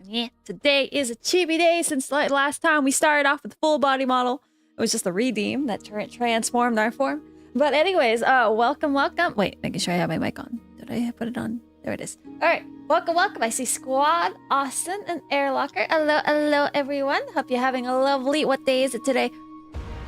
Yeah, today is a chibi day since last time we started off with the full body model. It was just a redeem that transformed our form. But anyways, welcome. Wait, making sure I have my mic on. Did I put it on? There it is. All right, welcome. I see Squad, Austin, and Airlocker. Hello, everyone. Hope you're having a lovely, what day is it today?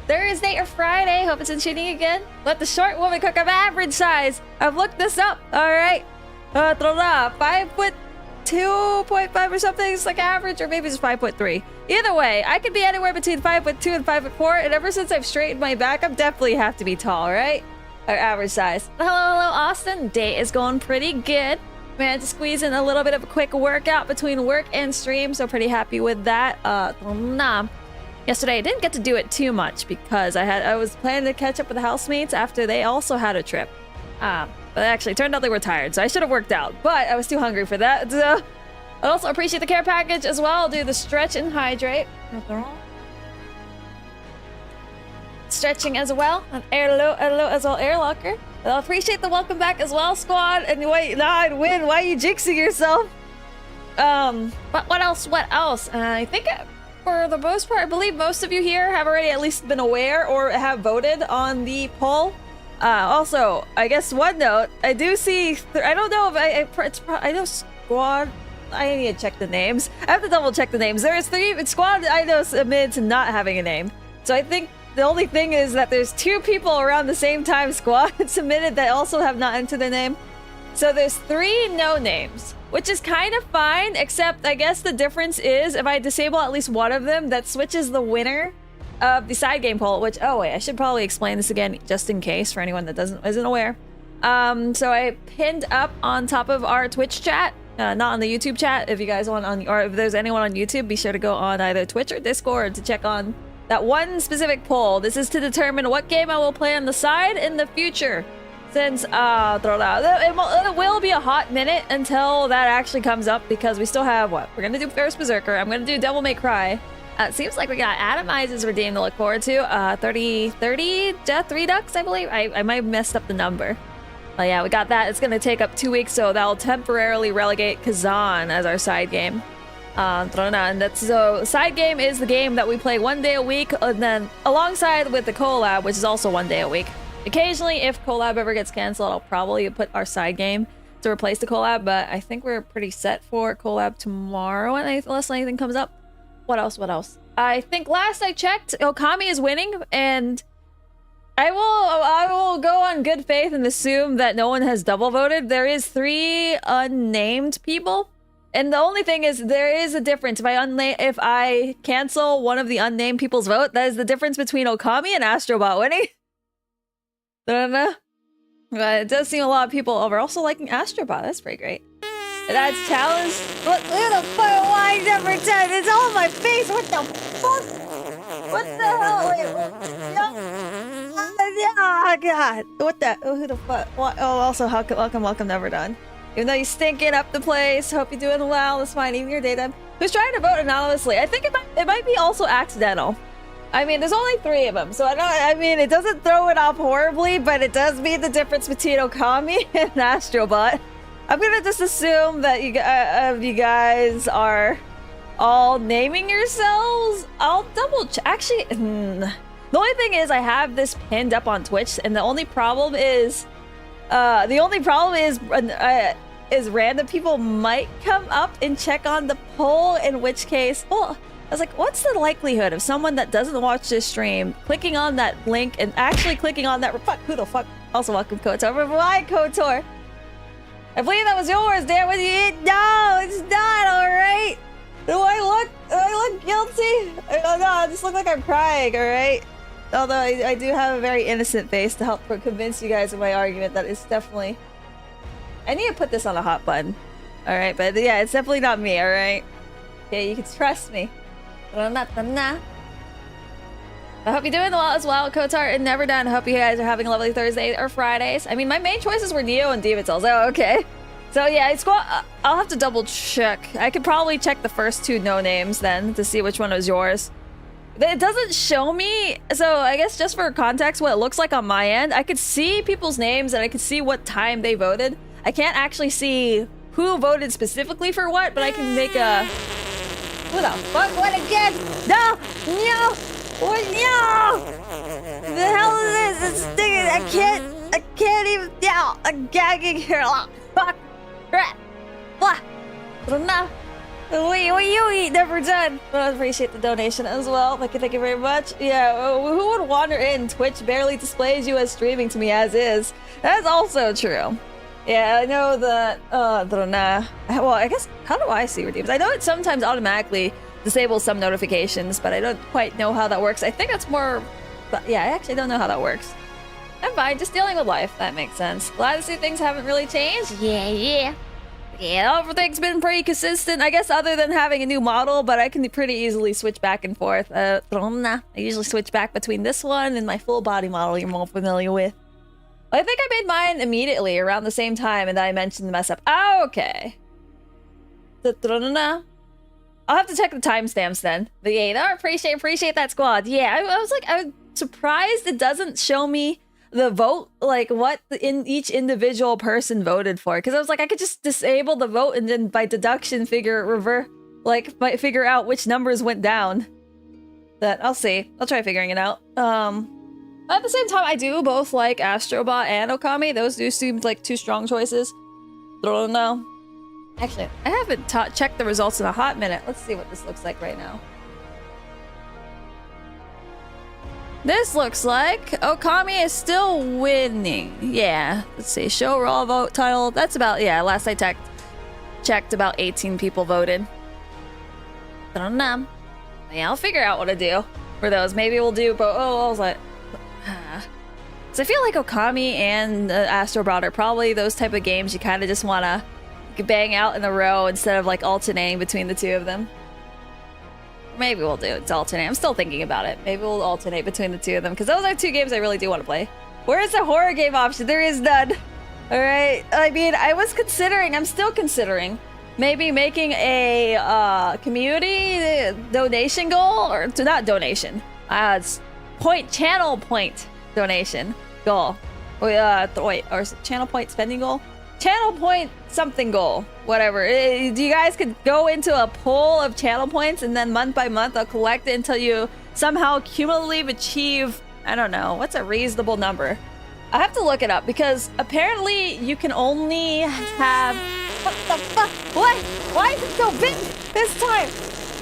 Thursday or Friday. Hope it's in shooting again. Let the short woman cook of average size. I've looked this up. All right. 5'2.5" or something. It's like average, or maybe it's 5'3". Either way, I could be anywhere between 5'2" and 5'4", and ever since I've straightened my back, I'm definitely have to be tall, right? Or average size. Hello, Austin. Day is going pretty good. Managed to squeeze in a little bit of a quick workout between work and stream, so pretty happy with that. Yesterday I didn't get to do it too much because I was planning to catch up with the housemates after they also had a trip. But actually, it turned out they were tired, so I should have worked out. But I was too hungry for that. I also appreciate the care package as well. I'll do the stretch and hydrate. Stretching as well. And hello as well, Airlocker. I'll appreciate the welcome back as well, Squad. And wait, nah, I'd win. Why are you jinxing yourself? But what else? I think for the most part, I believe most of you here have already at least been aware or have voted on the poll. Also, I guess one note, I do see, I don't know if I know Squad, I need to check the names. I have to double check the names. There's 3, Squad I know admitted to not having a name. So I think the only thing is that there's 2 people around the same time, Squad, submitted that also have not entered their name. So there's 3 no names, which is kind of fine, except I guess the difference is if I disable at least one of them, that switches the winner of the side game poll, which, oh wait, I should probably explain this again just in case for anyone that isn't aware. So I pinned up on top of our Twitch chat, not on the YouTube chat. If you guys want or if there's anyone on YouTube, be sure to go on either Twitch or Discord to check on that one specific poll. This is to determine what game I will play on the side in the future. Since it will be a hot minute until that actually comes up, because we still have what? We're gonna do first Berserker. I'm gonna do Devil May Cry. It seems like we got Atomizes Redeem to look forward to. 30 Death Redux, I believe. I might have messed up the number. But yeah, we got that. It's gonna take up 2 weeks, so that'll temporarily relegate Khazan as our side game. And that's so side game is the game that we play 1 day a week, and then alongside with the collab, which is also 1 day a week. Occasionally, if collab ever gets canceled, I'll probably put our side game to replace the collab, but I think we're pretty set for collab tomorrow, unless anything comes up. What else? I think last I checked, Okami is winning, and I will go on good faith and assume that no one has double voted. There is 3 unnamed people, and the only thing is there is a difference. If I cancel one of the unnamed people's vote, that is the difference between Okami and Astrobot winning. But it does seem a lot of people are also liking Astrobot. That's pretty great. That's challenge. Look at the fucking wine number 10. It's all in my face. What the fuck? What the hell? Wait, oh god. What the? Who the fuck? What? Oh, also, welcome, never done. Even though you're stinking up the place, hope you're doing well. That's fine. Even your daytime. Who's trying to vote anonymously? I think it might be also accidental. I mean, there's only 3 of them, so I mean, it doesn't throw it off horribly, but it does mean the difference between Okami and Astrobot. I'm gonna just assume that you guys are all naming yourselves. I'll double check. Actually, the only thing is I have this pinned up on Twitch, and the only problem is random people might come up and check on the poll. In which case, well, I was like, what's the likelihood of someone that doesn't watch this stream clicking on that link and actually clicking on that? Fuck, who the fuck? Also, welcome, KOTOR. Why, KOTOR? I believe that was yours, damn it. No, it's not, alright? Do I look guilty? Oh no, I just look like I'm crying, alright? Although I do have a very innocent face to help convince you guys of my argument that it's definitely... I need to put this on a hot button. Alright, but yeah, it's definitely not me, alright? Okay, you can trust me. I hope you're doing well as well, KOTOR and Never Done. I hope you guys are having a lovely Thursday or Fridays. I mean, my main choices were Neo and Demon Souls. Oh, okay. So yeah, I'll have to double check. I could probably check the first 2 no names then to see which one was yours. It doesn't show me, so I guess just for context, what it looks like on my end, I could see people's names and I could see what time they voted. I can't actually see who voted specifically for what, but I can make a... Who the fuck? What again? No! No! What? No! The hell is this? It's stinging. I can't even... Yeah, I'm gagging here. Fuck. Crap. Blah. No. We never done. But I appreciate the donation as well. Thank you very much. Yeah, who would wander in? Twitch barely displays you as streaming to me as is. That's also true. Yeah, I know that, well, I guess, how do I see redeems? I know it sometimes automatically disables some notifications, but I don't quite know how that works. I think that's more, but yeah, I actually don't know how that works. I'm fine, just dealing with life. That makes sense. Glad to see things haven't really changed. Yeah, everything's been pretty consistent, I guess, other than having a new model, but I can pretty easily switch back and forth. I usually switch back between this one and my full body model you're more familiar with. I think I made mine immediately around the same time, and then I mentioned the mess up. Oh, okay. I'll have to check the timestamps then. But yeah, no, appreciate that, squad. Yeah, I was like, I'm surprised it doesn't show me the vote, like what in each individual person voted for. Because I was like, I could just disable the vote and then by deduction figure out which numbers went down. But I'll see. I'll try figuring it out. At the same time, I do both like Astrobot and Okami. Those do seem like two strong choices. Don't know. Actually, I haven't checked the results in a hot minute. Let's see what this looks like right now. This looks like Okami is still winning. Yeah, let's see. Show raw vote title. That's about, yeah, last I checked about 18 people voted. I don't know. Yeah, I'll figure out what to do for those. Maybe we'll do, but I was like... So I feel like Okami and Astrobot are probably those type of games you kind of just want to bang out in a row instead of like alternating between the two of them. Maybe we'll do it to alternate. I'm still thinking about it. Maybe we'll alternate between the two of them because those are two games I really do want to play. Where's the horror game option? There is none. All right. I mean, I'm still considering maybe making a community donation goal, or not donation. It's channel point donation goal. Wait, or is it channel point spending goal? Channel point something goal. Whatever. You guys could go into a pool of channel points and then month by month I'll collect it until you somehow cumulatively achieve, I don't know, what's a reasonable number? I have to look it up because apparently you can only have... What the fuck? What? Why is it so big this time?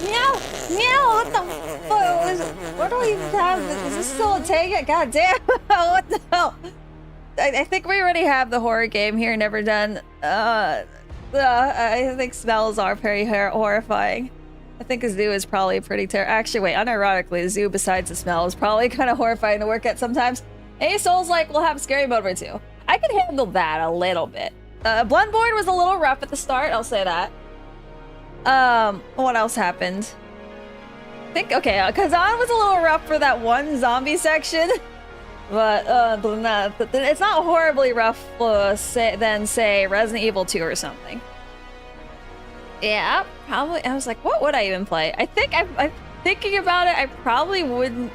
Meow! Meow! What the fuck? What do we even have? Is this still a take? God damn! What the hell? I think we already have the horror game here, never done. I think smells are very horrifying. I think a zoo is probably pretty terrible. Actually, wait, unironically, a zoo besides the smell is probably kind of horrifying to work at sometimes. A Souls like will have scary mode or two. I can handle that a little bit. Bloodborne was a little rough at the start, I'll say that. What else happened? I think, okay, Khazan was a little rough for that one zombie section. But, it's not horribly rough than, say, Resident Evil 2 or something. Yeah, probably. I was like, what would I even play? I think I'm thinking about it. I probably wouldn't.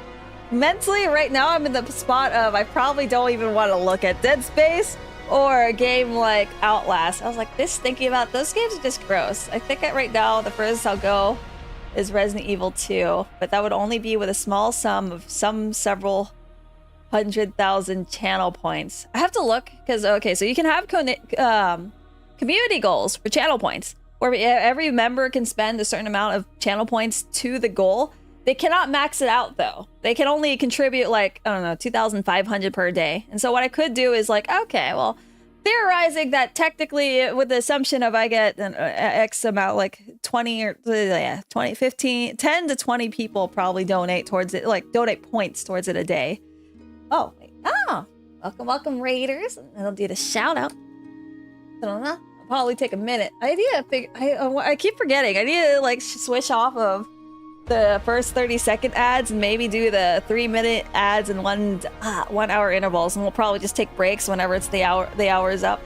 Mentally, right now, I'm in the spot of I probably don't even want to look at Dead Space or a game like Outlast. I was like, thinking about those games are just gross. I think right now, the furthest I'll go is Resident Evil 2, but that would only be with a small sum of several 100,000 channel points. I have to look because, okay, so you can have community goals for channel points where every member can spend a certain amount of channel points to the goal. They cannot max it out though. They can only contribute like, I don't know, 2,500 per day. And so what I could do is like, okay, well, theorizing that technically with the assumption of I get an X amount, like 20 or 20, 15, 10 to 20 people probably donate towards it, like donate points towards it a day. Oh, wait. Oh, welcome Raiders. And I'll do the shout out. I don't know. I'll probably take a minute. I need to figure, I keep forgetting. I need to like switch off of the first 30-second ads and maybe do the 3-minute ads in 1 hour intervals, and we'll probably just take breaks whenever it's the hour is up.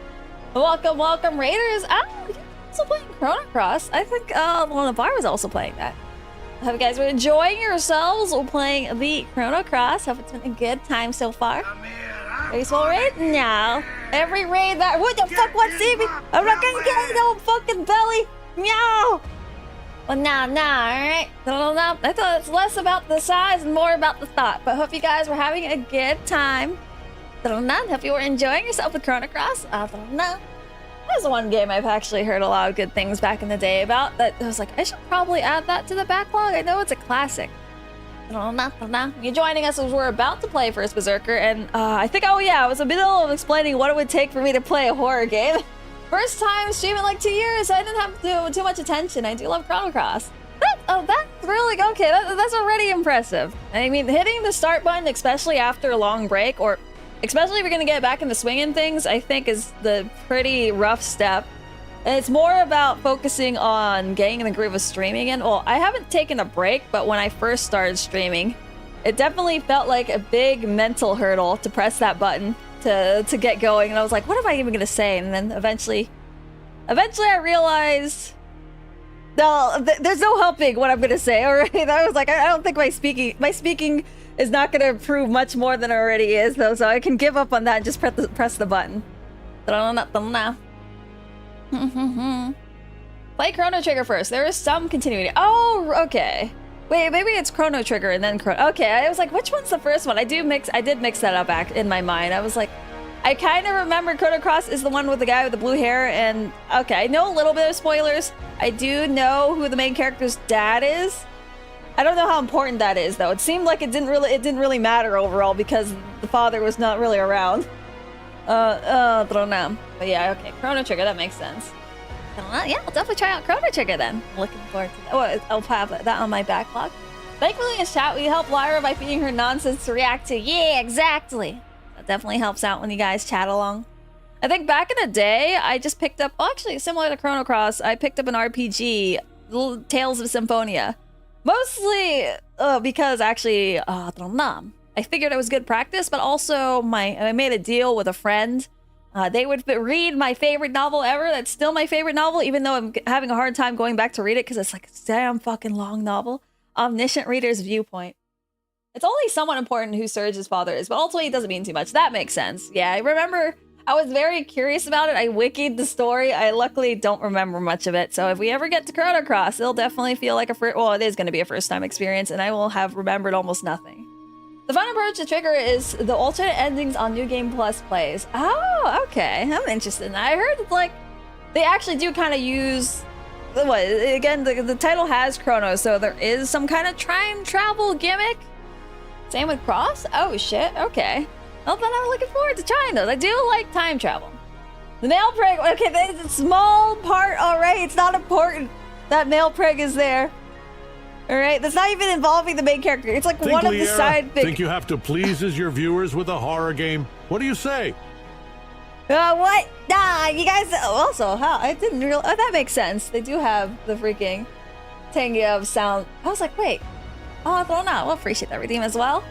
Welcome Raiders. You're also playing Chrono Cross. I think Navarre was also playing that. I hope you guys are enjoying yourselves while playing the Chrono Cross. Hope it's been a good time so far. Graceful raid? No. Every raid that... What the fuck? What, see me? I'm not gonna get in no fucking belly. No. Well, nah, alright? I thought it's less about the size and more about the thought. But hope you guys were having a good time. Hope you were enjoying yourself with Chrono Cross. That was the one game I've actually heard a lot of good things back in the day about. That I was like, I should probably add that to the backlog. I know it's a classic. You're joining us as we're about to play first Berserker, and I think, oh yeah, I was in the middle of explaining what it would take for me to play a horror game. First time streaming in like 2 years, so I didn't have to do too much attention. I do love Chrono Cross. That's really, okay, that's already impressive. I mean, hitting the start button, especially after a long break, or especially if you're gonna get back into swinging things, I think is the pretty rough step. And it's more about focusing on getting in the groove of streaming. And well, I haven't taken a break, but when I first started streaming, it definitely felt like a big mental hurdle to press that button to get going. And I was like, what am I even gonna say? And then eventually I realized, no, there's no helping what I'm gonna say. All right, I was like, I don't think my speaking is not gonna improve much more than it already is, though. So I can give up on that and just press the button. Play Chrono Trigger first. There is some continuity. Oh, okay. Wait, maybe it's Chrono Trigger and then Chrono. Okay, I was like, which one's the first one? I did mix that up back in my mind. I was like, I kind of remember Chrono Cross is the one with the guy with the blue hair, and okay, I know a little bit of spoilers. I do know who the main character's dad is. I don't know how important that is, though. It seemed like it didn't really matter overall because the father was not really around. I don't know. But yeah, okay, Chrono Trigger, that makes sense. Yeah, I'll definitely try out Chrono Trigger then. Looking forward to that. Oh, I'll have that on my backlog. Thankfully in chat, we help Lyra by feeding her nonsense to react to. Yeah, exactly. That definitely helps out when you guys chat along. I think back in the day, I just picked up, well, actually similar to Chrono Cross, I picked up an RPG, Tales of Symphonia. Mostly because actually, I don't know. I figured it was good practice, but also I made a deal with a friend. They would read my favorite novel ever. That's still my favorite novel, even though I'm having a hard time going back to read it because it's like a damn fucking long novel. Omniscient Reader's Viewpoint. It's only somewhat important who Surge's father is, but ultimately it doesn't mean too much. That makes sense. Yeah, I remember I was very curious about it. I wikied the story. I luckily don't remember much of it. So if we ever get to Chrono Cross, it'll definitely feel like well, it is going to be a first time experience, and I will have remembered almost nothing. The fun approach to Trigger is the alternate endings on New Game Plus plays. Oh, okay. I'm interested in that. I heard like they actually do kind of use what again, the title has Chrono, so there is some kind of time travel gimmick. Same with Cross? Oh shit, okay. Well, then I'm looking forward to trying those. I do like time travel. The male preg, okay, that's a small part, alright, it's not important that male preg is there. Alright, that's not even involving the main character. It's like one of the side things. Think you have to please your viewers with a horror game? What do you say? What? Nah, you guys, also, how? I didn't realize, oh, that makes sense. They do have the freaking Tengi of sound. I was like, wait. Oh, I don't know. We'll appreciate that redeem as well.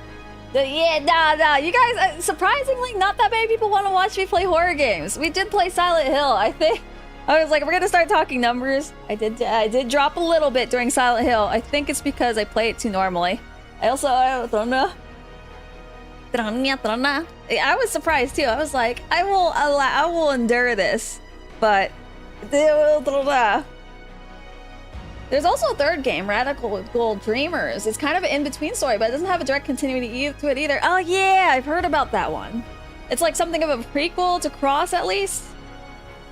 Yeah, nah. You guys, surprisingly, not that many people want to watch me play horror games. We did play Silent Hill, I think. I was like, we're gonna start talking numbers. I did drop a little bit during Silent Hill. I think it's because I play it too normally. I don't know. I was surprised too. I was like, I will endure this, but there's also a third game, Radical Gold Dreamers. It's kind of an in-between story, but it doesn't have a direct continuity to it either. Oh yeah, I've heard about that one. It's like something of a prequel to Cross, at least.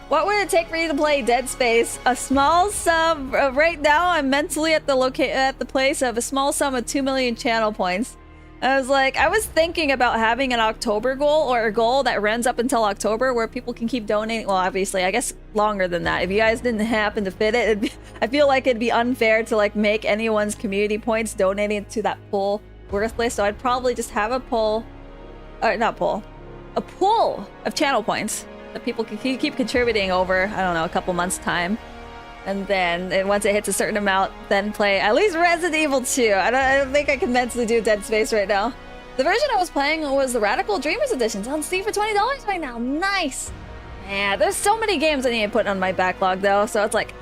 What would it take for you to play Dead Space? A small sum. Right now, I'm mentally at the place of a small sum of 2 million channel points. I was thinking about having an October goal, or a goal that runs up until October where people can keep donating. Well, obviously, I guess longer than that. If you guys didn't happen to fit it, I feel like it'd be unfair to like make anyone's community points donating to that pool worthless. So I'd probably just have a pool, or not pool, a pool of channel points that people can keep contributing over, I don't know, a couple months' time. And then once it hits a certain amount, then play at least Resident Evil 2. I don't think I can mentally do Dead Space right now. The version I was playing was the Radical Dreamers Edition. It's on Steam for $20 right now. Nice! Yeah, there's so many games I need to put on my backlog though, so it's like,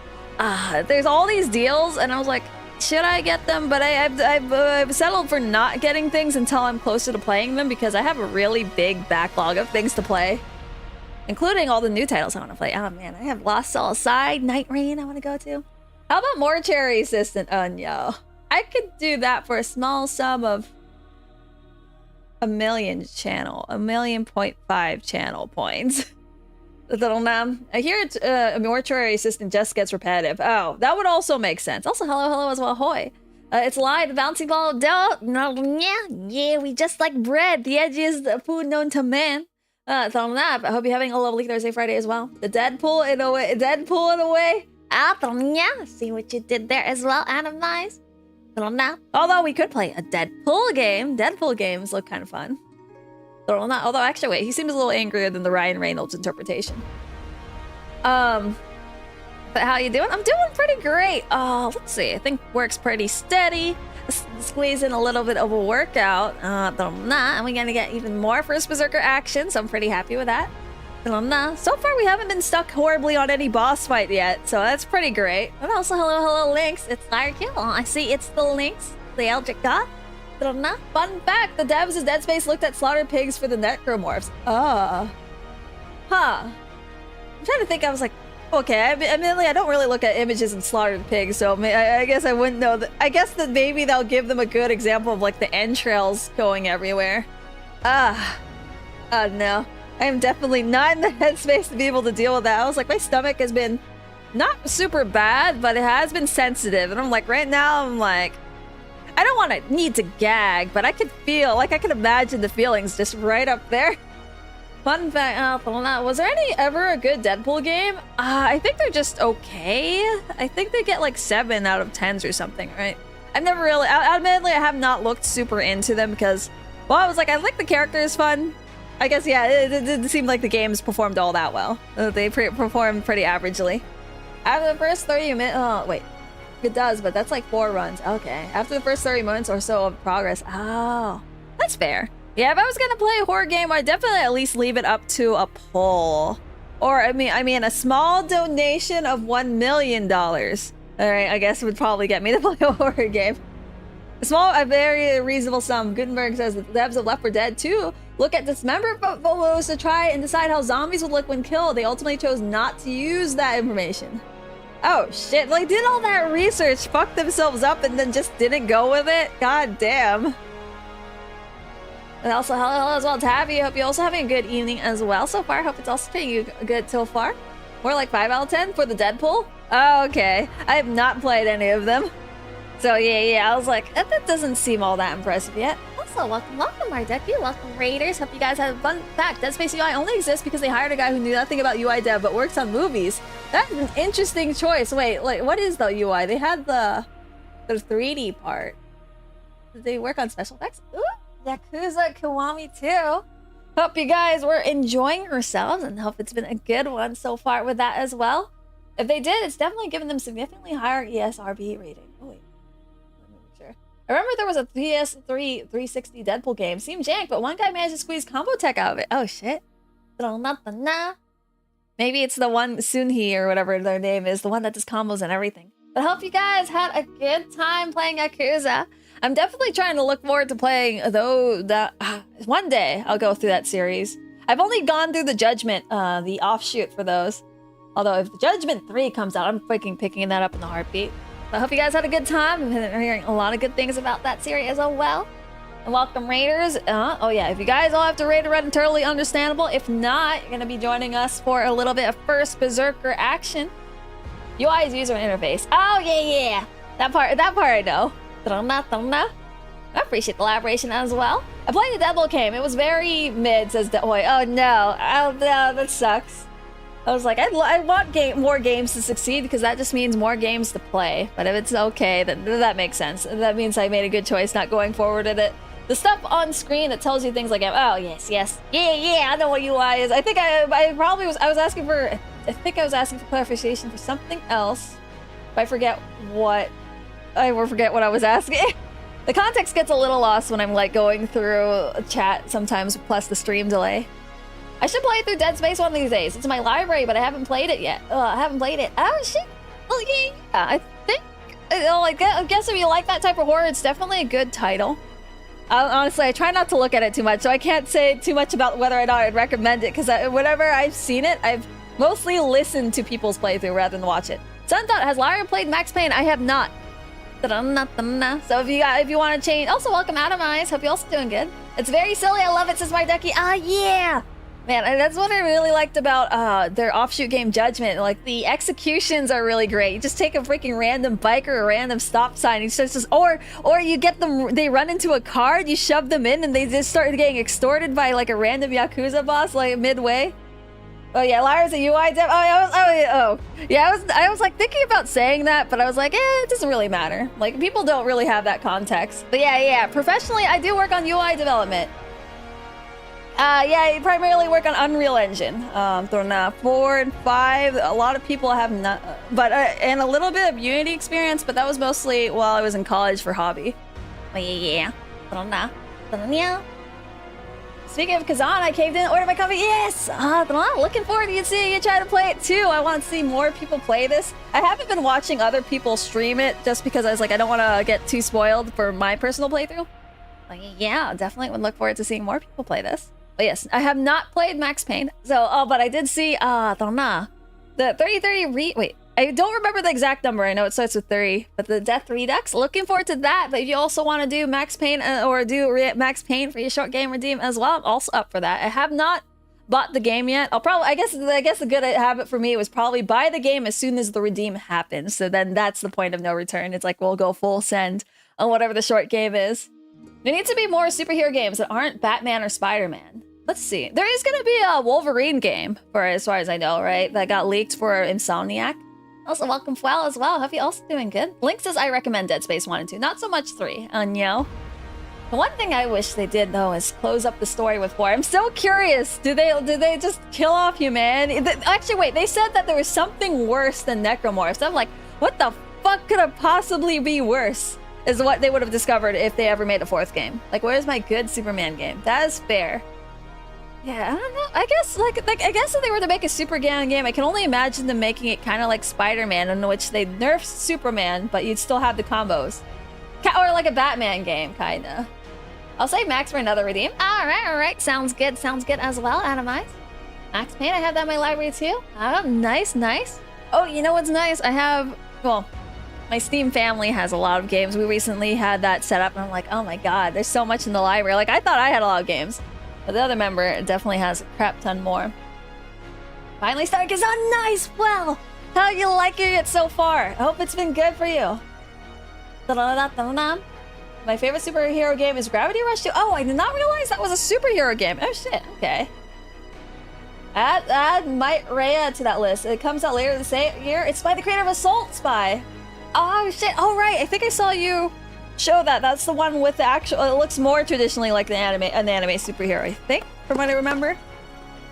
there's all these deals, and I was like, should I get them? But I've settled for not getting things until I'm closer to playing them because I have a really big backlog of things to play, including all the new titles I want to play. Oh man, I have Lost Soul Aside, Night Rain I want to go to. How about Mortuary Assistant? Oh no. I could do that for a small sum of 1.5 channel points. I hear it's, a mortuary assistant just gets repetitive. Oh, that would also make sense. Also, hello as well, hoy. It's live, bouncing ball, yeah, we just like bread. The edgiest food known to man. I hope you're having a lovely Thursday, Friday as well. The Deadpool in a way. See what you did there as well, Adam. Nice. Although we could play a Deadpool game. Deadpool games look kind of fun. Although actually, wait, he seems a little angrier than the Ryan Reynolds interpretation. But how you doing? I'm doing pretty great. Let's see. I think work's pretty steady. Squeeze in a little bit of a workout. And we're gonna get even more first Berserker action, so I'm pretty happy with that. So far, we haven't been stuck horribly on any boss fight yet, so that's pretty great. And also, hello, Lynx. It's Larkill. I see it's the Lynx, the Eldritch God. Fun fact, the devs of Dead Space looked at slaughtered pigs for the necromorphs. I'm trying to think. I was like, okay, admittedly, I don't really look at images of slaughtered pigs, so I guess I wouldn't know that. I guess that maybe they'll give them a good example of like the entrails going everywhere. No. I am definitely not in the headspace to be able to deal with that. I was like, my stomach has been not super bad, but it has been sensitive. And I'm like, right now, I'm like, I don't want to need to gag, but I could feel, like I could imagine the feelings just right up there. Fun fact, was there ever a good Deadpool game? I think they're just okay. I think they get like 7 out of 10s or something, right? I've never really, admittedly, I have not looked super into them because, well, I was like, I think the character is fun. I guess, yeah, it didn't seem like the games performed all that well. They performed pretty averagely. After the first 30 minutes... Oh, wait. It does, but that's like 4 runs. Okay. After the first 30 minutes or so of progress. Oh, that's fair. Yeah, if I was going to play a horror game, I'd definitely at least leave it up to a poll. Or, I mean, a small donation of $1 million. All right, I guess would probably get me to play a horror game. A very reasonable sum. Gutenberg says that the devs of Left 4 Dead 2 look at dismembered photos to try and decide how zombies would look when killed. They ultimately chose not to use that information. Oh shit, like did all that research, fucked themselves up and then just didn't go with it? God damn. And also hello as well, Tabby. Hope you're also having a good evening as well so far. Hope it's also treating you good so far. More like 5 out of 10 for the Deadpool. Oh, okay. I have not played any of them. So yeah, I was like, that doesn't seem all that impressive yet. Also, welcome Mardeki, welcome Raiders. Hope you guys have fun. Fact, Dead Space UI only exists because they hired a guy who knew nothing about UI dev but works on movies. That's an interesting choice. Wait, like, what is the UI? They had the 3D part. Did they work on special effects? Ooh, Yakuza Kiwami 2. Hope you guys were enjoying yourselves and hope it's been a good one so far with that as well. If they did, it's definitely given them significantly higher ESRB rating. Oh wait. I remember there was a PS3 360 Deadpool game. Seemed jank, but one guy managed to squeeze combo tech out of it. Oh, shit. Maybe it's the one, Sunhee or whatever their name is, the one that does combos and everything. But I hope you guys had a good time playing Yakuza. I'm definitely trying to look forward to playing, though, one day I'll go through that series. I've only gone through the Judgment, the offshoot for those. Although if the Judgment 3 comes out, I'm freaking picking that up in a heartbeat. I hope you guys had a good time. I've been hearing a lot of good things about that series as well. And welcome Raiders. Oh yeah, if you guys all have to raid a red, totally understandable. If not, you're gonna be joining us for a little bit of first Berserker action. UI's user interface. Oh yeah. That part I know. I appreciate the elaboration as well. I played the Deadpool game. It was very mid, says Deadboy. Oh no, that sucks. I was like, I want more games to succeed because that just means more games to play. But if it's okay, then that makes sense. That means I made a good choice not going forward with it. The stuff on screen that tells you things like, oh, yes. Yeah, I know what UI is. I think I was asking for clarification for something else. But I forget what I was asking. The context gets a little lost when I'm like going through a chat sometimes, plus the stream delay. I should play through Dead Space one of these days. It's in my library, but I haven't played it yet. I haven't played it. Oh, shit. Oh, yeah. I think I guess if you like that type of horror, it's definitely a good title. Honestly, I try not to look at it too much, so I can't say too much about whether or not I'd recommend it, because whenever I've seen it, I've mostly listened to people's playthrough rather than watch it. Sunthought, has Lyra played Max Payne? I have not. So if you want to change, also welcome Adam Eyes. Hope you're also doing good. It's very silly. I love it, says my ducky. Ah, yeah. Man, that's what I really liked about their offshoot game Judgment. Like, the executions are really great. You just take a freaking random bike or a random stop sign. You just or you get them. They run into a card. You shove them in, and they just start getting extorted by like a random Yakuza boss like midway. Oh yeah, Lyra's a UI dev. I was like thinking about saying that, but I was like, it doesn't really matter. Like, people don't really have that context. But yeah. Professionally, I do work on UI development. I primarily work on Unreal Engine. 4 and 5, a lot of people have not, but and a little bit of Unity experience, but that was mostly while I was in college for hobby. Oh yeah. Speaking of Khazan, I caved in, ordered my copy. Yes! Looking forward to seeing you try to play it too. I want to see more people play this. I haven't been watching other people stream it just because I was like, I don't want to get too spoiled for my personal playthrough. Yeah, definitely would look forward to seeing more people play this. But yes, I have not played Max Payne. So, but I did see, the 3030 wait, I don't remember the exact number. I know it starts with 3, but the Death Redux, looking forward to that. But if you also want to do Max Payne or do Max Payne for your short game redeem as well, I'm also up for that. I have not bought the game yet. I guess the good habit for me was probably buy the game as soon as the redeem happens. So then that's the point of no return. It's like, we'll go full send on whatever the short game is. There needs to be more superhero games that aren't Batman or Spider-Man. Let's see. There is going to be a Wolverine game, for as far as I know, right? That got leaked for Insomniac. Also, welcome Fowl as well. Hope you also doing good. Link says, I recommend Dead Space 1 and 2. Not so much 3. The one thing I wish they did, though, is close up the story with 4. I'm so curious. Do they just kill off humanity? Actually, wait. They said that there was something worse than necromorphs. I'm like, what the fuck could it possibly be worse? Is what they would have discovered if they ever made a 4th game. Like, where's my good Superman game? That is fair. Yeah, I don't know. I guess I guess if they were to make a Superman game, I can only imagine them making it kind of like Spider-Man, in which they nerfed Superman, but you'd still have the combos, or like a Batman game, kinda. I'll say Max for another redeem. All right. Sounds good as well. Atomize. Max Payne, I have that in my library too. Oh, nice. Oh, you know what's nice? I have, well, my Steam family has a lot of games. We recently had that set up, and I'm like, oh my god, there's so much in the library. Like, I thought I had a lot of games. But the other member definitely has a crap ton more. Finally started Khazan, nice! Well, how you liking it so far? I hope it's been good for you. My favorite superhero game is Gravity Rush 2. Oh, I did not realize that was a superhero game. Oh shit, okay. Add Might Rhea to that list. It comes out later this year. It's by the creator of Assault Spy. Oh shit, oh right, I think I saw you show that. That's the one with the actual, it looks more traditionally like an anime superhero, I think, from what I remember.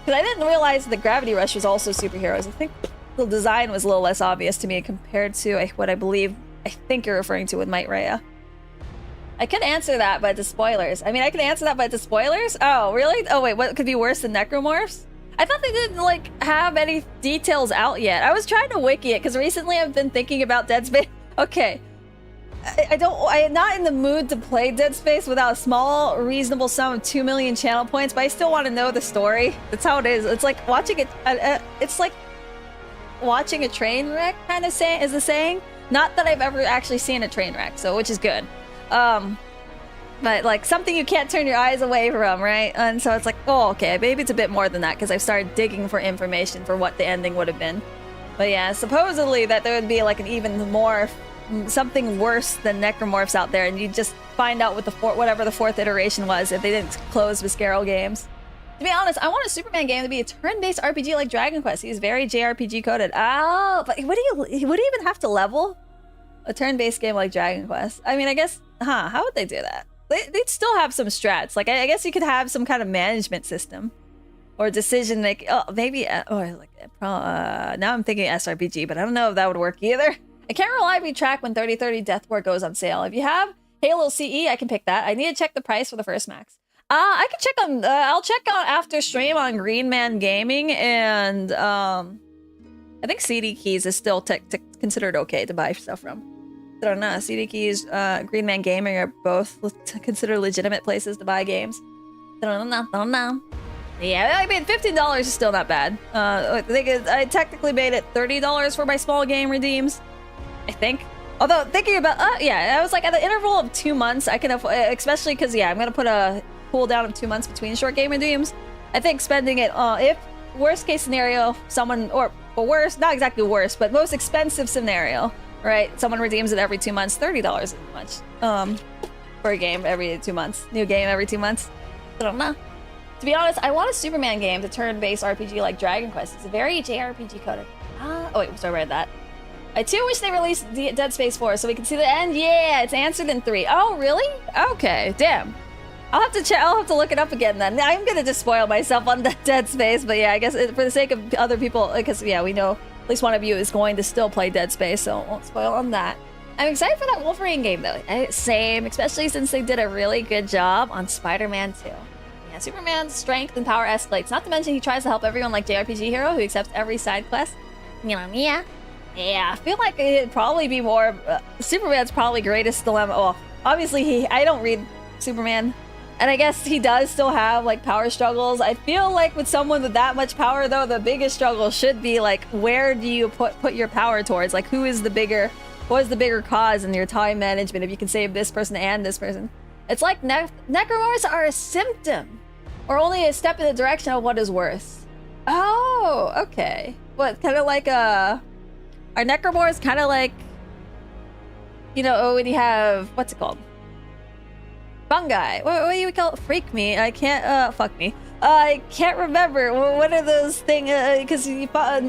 Because I didn't realize that Gravity Rush was also superheroes. I think the design was a little less obvious to me compared to what I think you're referring to with Might Rhea. I could answer that, but the spoilers. I mean, I could answer that, but the spoilers? Oh, really? Oh, wait, what could be worse than necromorphs? I thought they didn't, like, have any details out yet. I was trying to wiki it, because recently I've been thinking about Dead Space. Okay. I'm not in the mood to play Dead Space without a small, reasonable sum of 2 million channel points, but I still want to know the story. That's how it is. It's like watching it. It's like watching a train wreck, kind of is the saying. Not that I've ever actually seen a train wreck, so which is good. But like something you can't turn your eyes away from, right? And so it's like, oh, okay, maybe it's a bit more than that because I've started digging for information for what the ending would have been. But yeah, supposedly that there would be like an even more something worse than necromorphs out there, and you just find out what whatever the 4th iteration was if they didn't close Visceral Games. To be honest, I want a Superman game to be a turn-based RPG like Dragon Quest. He's very JRPG coded. Oh, but would he even have to level a turn-based game like Dragon Quest? I mean, I guess, how would they do that? They'd still have some strats. Like, I guess you could have some kind of management system or decision making. Oh, maybe, now I'm thinking SRPG, but I don't know if that would work either. I can't reliably track when 3030 Deathward goes on sale. If you have Halo CE, I can pick that. I need to check the price for the first max. I can check on, I'll check on after stream on Green Man Gaming, and I think CD Keys is still considered okay to buy stuff from. I don't know. CD Keys, Green Man Gaming are both considered legitimate places to buy games. Don't know. Yeah, I mean, $15 is still not bad. I technically made it $30 for my small game redeems, I think. Although thinking about, yeah, I was like at the interval of 2 months, I can, especially because yeah, I'm gonna put a cooldown of 2 months between short game redeems. I think spending it, if worst case scenario, someone or worse, not exactly worse, but most expensive scenario, right? Someone redeems it every 2 months. $30 isn't much for a game every 2 months. New game every 2 months. I don't know. To be honest, I want a Superman game to turn-based RPG like Dragon Quest. It's a very JRPG coded. Oh wait, sorry, I read that. I too wish they released Dead Space 4 so we can see the end. Yeah, it's answered in 3. Oh, really? Okay, damn. I'll have to check. I'll have to look it up again then. I'm gonna just spoil myself on the Dead Space, but yeah, I guess for the sake of other people, because yeah, we know at least one of you is going to still play Dead Space, so I won't spoil on that. I'm excited for that Wolverine game though. Same, especially since they did a really good job on Spider-Man 2. Yeah, Superman's strength and power escalates. Not to mention he tries to help everyone like JRPG hero who accepts every side quest. Yeah, I feel like it'd probably be more. Superman's probably greatest dilemma. Well, obviously I don't read Superman, and I guess he does still have like power struggles. I feel like with someone with that much power though, the biggest struggle should be like where do you put your power towards? Like what is the bigger cause in your time management if you can save this person and this person? It's like necromorphs are a symptom, or only a step in the direction of what is worse. Oh, okay. What, kind of like are necromorphs kind of like, you know, when you have, what's it called? Fungi. What do you call it? Freak me. I can't, fuck me. I can't remember. What are those things? Because you fuck.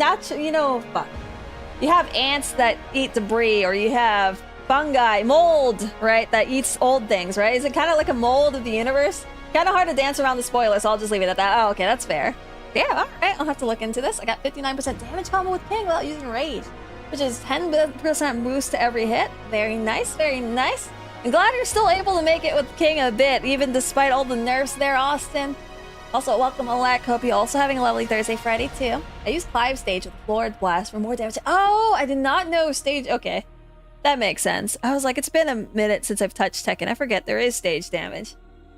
You have ants that eat debris, or you have fungi, mold, right? That eats old things, right? Is it kind of like a mold of the universe? Kind of hard to dance around the spoilers, so I'll just leave it at that. Oh, okay, that's fair. Yeah, all right, I'll have to look into this. I got 59% damage combo with King without using Rage, which is 10% boost to every hit. Very nice, very nice. I'm glad you're still able to make it with King a bit, even despite all the nerfs there, Austin. Also, welcome, Alec. Hope you're also having a lovely Thursday, Friday, too. I used Clive Stage with Lord Blast for more damage. Oh, I did not know Stage... Okay, that makes sense. I was like, it's been a minute since I've touched Tekken. I forget there is Stage damage.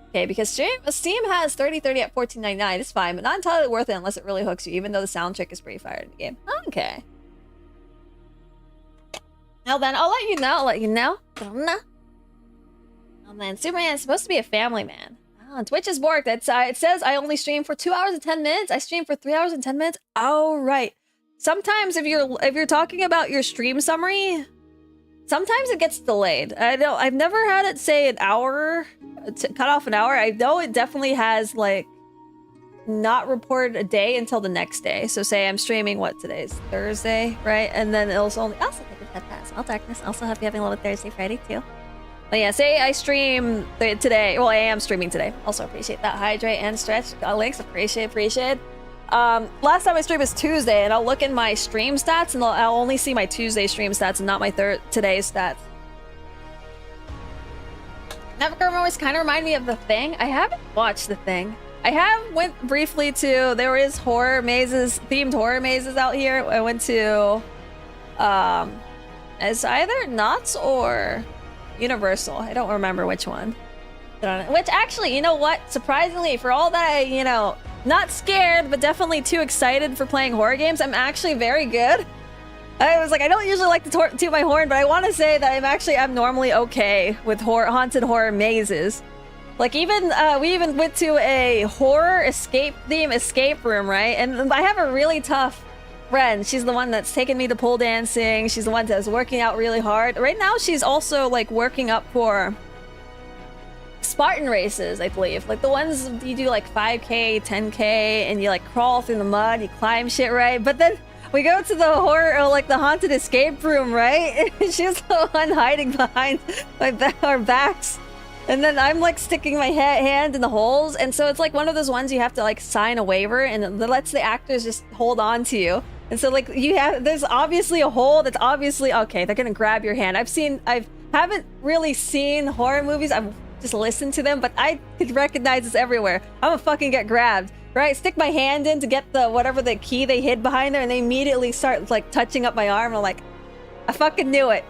Okay, because Steam has 30/30 at $14.99. It's fine, but not entirely worth it unless it really hooks you, even though the sound trick is pretty fire in the game. Okay. Now then, I'll let you know. Oh man, Superman is supposed to be a family man. Oh, Twitch is borked. It says I only stream for 2 hours and 10 minutes. I stream for 3 hours and 10 minutes. Oh, right. Sometimes if you're talking about your stream summary, sometimes it gets delayed. I've never had it say an hour, cut off an hour. I know it definitely has like not reported a day until the next day. So say I'm streaming what today's Thursday, right? And then it'll only also take a pass. All darkness. Also hope you're having a little Thursday, Friday too. But yeah, say I stream today. Well, I am streaming today. Also appreciate that. Hydrate and stretch. Links, appreciate. Last time I streamed was Tuesday, and I'll look in my stream stats, and I'll only see my Tuesday stream stats and not my today's stats. Nevercurve always kind of remind me of The Thing. I haven't watched The Thing. I have went briefly to, there is horror mazes, themed horror mazes out here. I went to, it's either Knott's or Universal. I don't remember which one. Which actually, you know what? Surprisingly, for all that I, not scared, but definitely too excited for playing horror games, I'm actually very good. I was like, I don't usually like to toot my horn, but I want to say that I'm normally okay with haunted horror mazes. Like even, we even went to a horror escape room, right? And I have a really tough friend. She's the one that's taken me to pole dancing. She's the one that's working out really hard. Right now, she's also like working up for Spartan races, I believe. Like the ones you do like 5K, 10K, and you like crawl through the mud, you climb shit, right? But then we go to the horror, or like the haunted escape room, right? And she's the one hiding behind our backs. And then I'm like sticking my hand in the holes. And so it's like one of those ones you have to like sign a waiver, and it lets the actors just hold on to you. And so like there's obviously a hole that's obviously, okay, they're gonna grab your hand. I haven't really seen horror movies. I've just listened to them, but I could recognize this everywhere. I'm gonna fucking get grabbed, right? Stick my hand in to get whatever the key they hid behind there, and they immediately start like touching up my arm. And I'm like, I fucking knew it.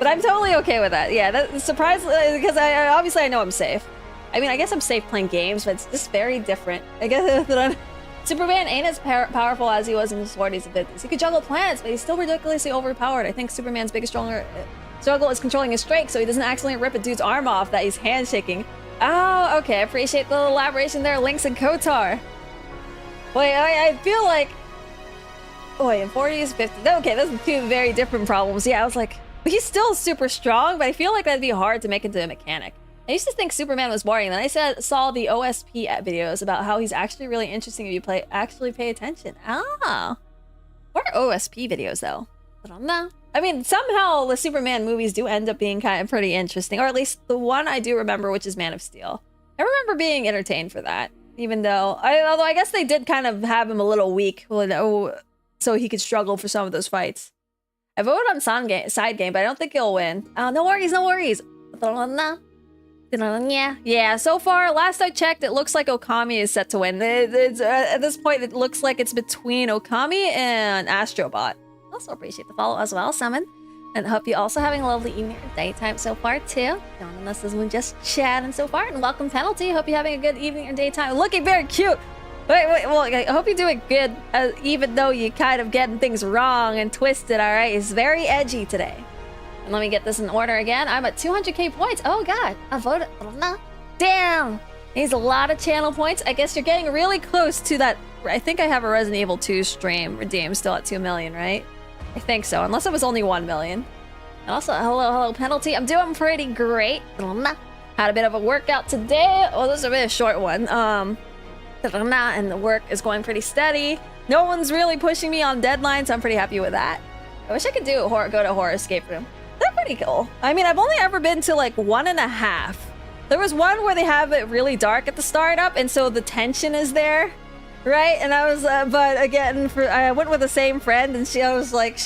But I'm totally okay with that. Yeah, that's surprised because I obviously I know I'm safe. I mean, I guess I'm safe playing games, but it's just very different. I guess that I'm... Superman ain't as powerful as he was in his 40s and 50s. He could juggle planets, but he's still ridiculously overpowered. I think Superman's biggest struggle is controlling his strength so he doesn't accidentally rip a dude's arm off that he's handshaking. Oh, okay. I appreciate the elaboration there, Lynx and Kotar. Wait, I feel like... Wait, in 40s, 50s... Okay, those are two very different problems. Yeah, I was like... He's still super strong, but I feel like that'd be hard to make into a mechanic. I used to think Superman was boring, and then I saw the OSP videos about how he's actually really interesting if you actually pay attention. Ah. What are OSP videos, though? I don't know. I mean, somehow the Superman movies do end up being kind of pretty interesting, or at least the one I do remember, which is Man of Steel. I remember being entertained for that, even though... although I guess they did kind of have him a little weak, so he could struggle for some of those fights. I voted on side game, but I don't think he'll win. No worries, no worries. Yeah, so far, last I checked, it looks like Okami is set to win. At this point, it looks like it's between Okami and Astrobot. Also appreciate the follow as well, Summon. And hope you're also having a lovely evening or daytime so far, too. Joining us as we just chatting so far. And welcome, Penalty. Hope you're having a good evening or daytime. Looking very cute. Wait, well, I hope you're doing good, even though you're kind of getting things wrong and twisted, all right? It's very edgy today. And let me get this in order again. I'm at 200k points. Oh, God. I voted. Damn. Needs a lot of channel points. I guess you're getting really close to that. I think I have a Resident Evil 2 stream redeemed still at 2 million, right? I think so, unless it was only 1 million. And also, hello, Penalty. I'm doing pretty great. Had a bit of a workout today. Oh, this is a bit of a short one. And the work is going pretty steady. No one's really pushing me on deadlines, so I'm pretty happy with that. I wish I could go to a horror escape room. They're pretty cool. I mean, I've only ever been to like 1.5. There was one where they have it really dark at the startup, and so the tension is there, right? And I was, but again, I went with the same friend, and I was like,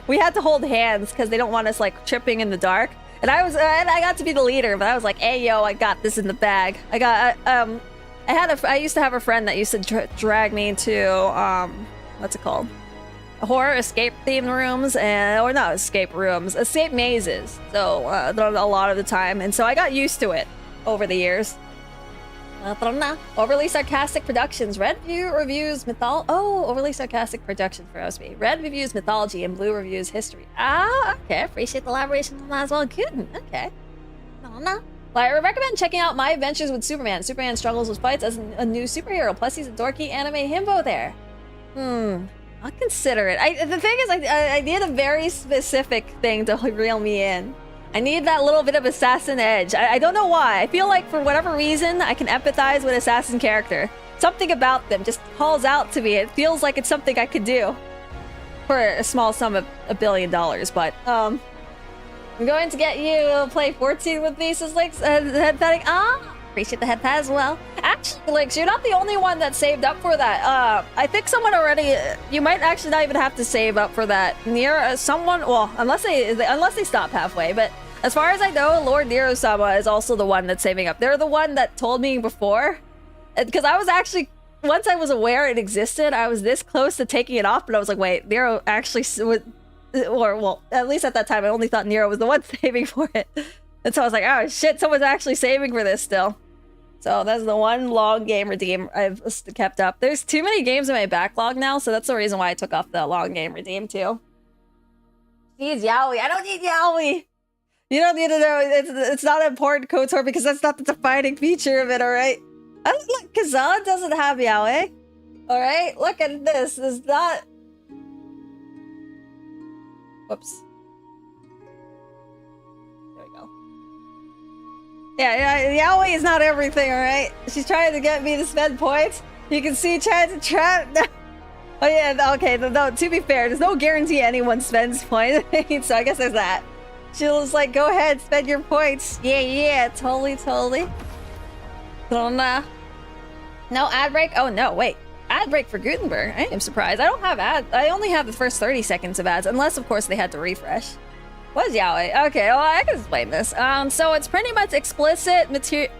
we had to hold hands because they don't want us like tripping in the dark. And I got to be the leader, but I was like, hey, yo, I got this in the bag. I used to have a friend that used to drag me to, what's it called? Horror escape themed rooms, or not escape rooms, escape mazes. So, a lot of the time. And so I got used to it over the years. Overly sarcastic productions. Red reviews mythology. Oh, overly sarcastic production for OSB. Red reviews mythology and blue reviews history. Ah, okay. Appreciate the elaboration on that as well. Good. Okay. Well, I recommend checking out My Adventures with Superman. Superman struggles with fights as a new superhero. Plus, he's a dorky anime himbo there. I'll consider it. The thing is, I need a very specific thing to reel me in. I need that little bit of assassin edge. I don't know why. I feel like for whatever reason, I can empathize with assassin character. Something about them just calls out to me. It feels like it's something I could do for a small sum of $1 billion. But I'm going to get you to play 14 with me, says Lex. Head patting. Appreciate the head pat as well. Actually, Lex, you're not the only one that saved up for that. I think someone already. You might actually not even have to save up for that. Near someone. Well, unless they stop halfway. But as far as I know, Lord Nero-sama is also the one that's saving up. They're the one that told me before, because I was actually, once I was aware it existed, I was this close to taking it off, but I was like, wait, Nero actually would. Or, well, at least at that time, I only thought Nero was the one saving for it. And so I was like, oh shit, someone's actually saving for this still. So that's the one long game redeem I've kept up. There's too many games in my backlog now, so that's the reason why I took off the long game redeem too. Needs Yaoi. I don't need Yaoi. You don't need to know. It's not important, KOTOR, because that's not the defining feature of it, alright? Look, Khazan doesn't have Yaoi. Alright? Look at this. It's not... Whoops. There we go. Yeah, Yaoi is not everything, alright? She's trying to get me to spend points. You can see trying to trap... Oh yeah, okay, no, to be fair, there's no guarantee anyone spends points, so I guess there's that. She'll just like, go ahead, spend your points. Yeah, totally. No ad break? Oh no, wait. Ad break for Gutenberg? I am surprised. I don't have ads. I only have the first 30 seconds of ads, unless of course they had to refresh. What is Yaoi? Okay, well I can explain this. So it's pretty much explicit material.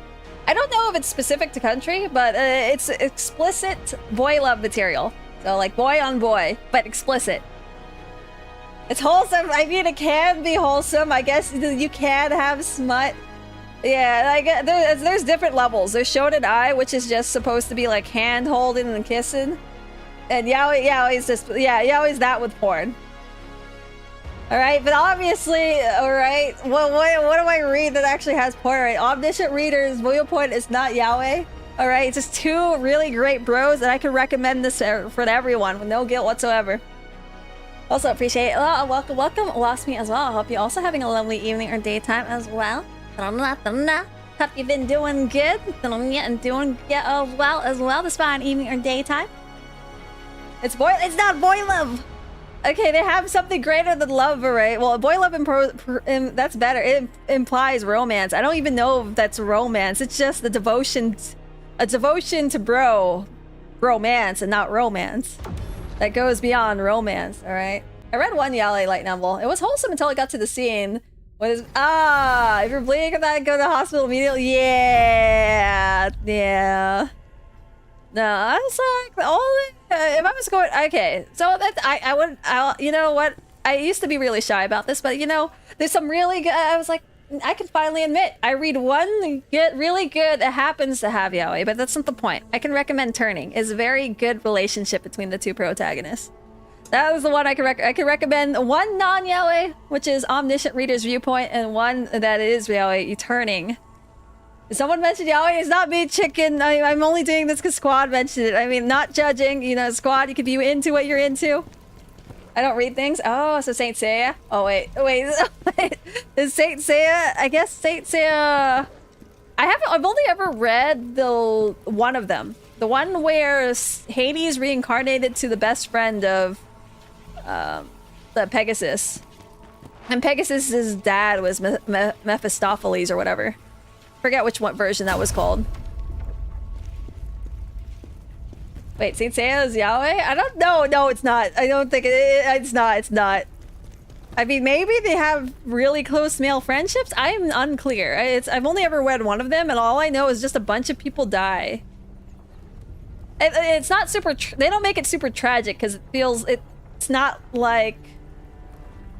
I don't know if it's specific to country, but it's explicit boy love material. So like boy on boy, but explicit. It's wholesome. I mean, it can be wholesome. I guess you can have smut. Yeah, like there's different levels. There's Shonen Ai, which is just supposed to be like hand holding and kissing, and yaoi's just yaoi's that with porn. All right, but obviously, all right. What do I read that actually has porn? All right, omniscient readers. William Point is not yaoi. All right, it's just two really great bros, and I can recommend this for everyone with no guilt whatsoever. Also appreciate it. Welcome, Lost Me as well. I hope you're also having a lovely evening or daytime as well. Hope you've been doing good and doing well as well. This fine evening or daytime. It's not boy love. Okay, they have something greater than love, right? Well, boy love that's better. It implies romance. I don't even know if that's romance. It's just a devotion to bromance and not romance. That goes beyond romance, all right? I read one yaoi light novel. It was wholesome until it got to the scene. If you're bleeding from that, go to the hospital immediately. Yeah. No, I was like, if I was going, okay. So that you know what? I used to be really shy about this, but you know, there's some really good. I was like, I can finally admit, I read one really good that happens to have yaoi, but that's not the point. I can recommend Turning. It's a very good relationship between the two protagonists. That was the one I can recommend. One non-yaoi, which is Omniscient Reader's Viewpoint, and one that is yaoi, Turning. Someone mentioned yaoi. It's not me, chicken. I'm only doing this because Squad mentioned it. I mean, not judging. You know, Squad, you can be into what you're into. I don't read things. Oh, so Saint Seiya. Oh wait. Is Saint Seiya? I guess Saint Seiya. I've only ever read the one of them. The one where Hades reincarnated to the best friend of the Pegasus, and Pegasus's dad was Mephistopheles or whatever. Forget which one version that was called. Wait, Saint Seiya's yaoi? I don't know. No, it's not. I don't think it's not. It's not. I mean, maybe they have really close male friendships. I'm unclear. I've only ever read one of them, and all I know is just a bunch of people die. It's not super. They don't make it super tragic because it feels. It's not like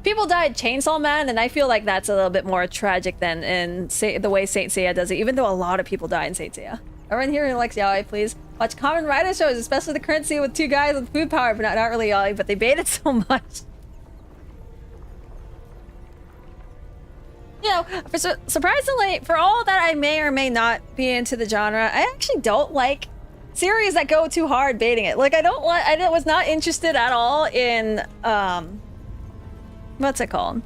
people died Chainsaw Man, and I feel like that's a little bit more tragic than in the way Saint Seiya does it. Even though a lot of people die in Saint Seiya. Everyone here who likes yaoi, please watch Kamen Rider shows, especially the current scene with two guys with food power, but not really yaoi, but they bait it so much. You know, surprisingly, for all that I may or may not be into the genre, I actually don't like series that go too hard baiting it. Like, I was not interested at all in, what's it called?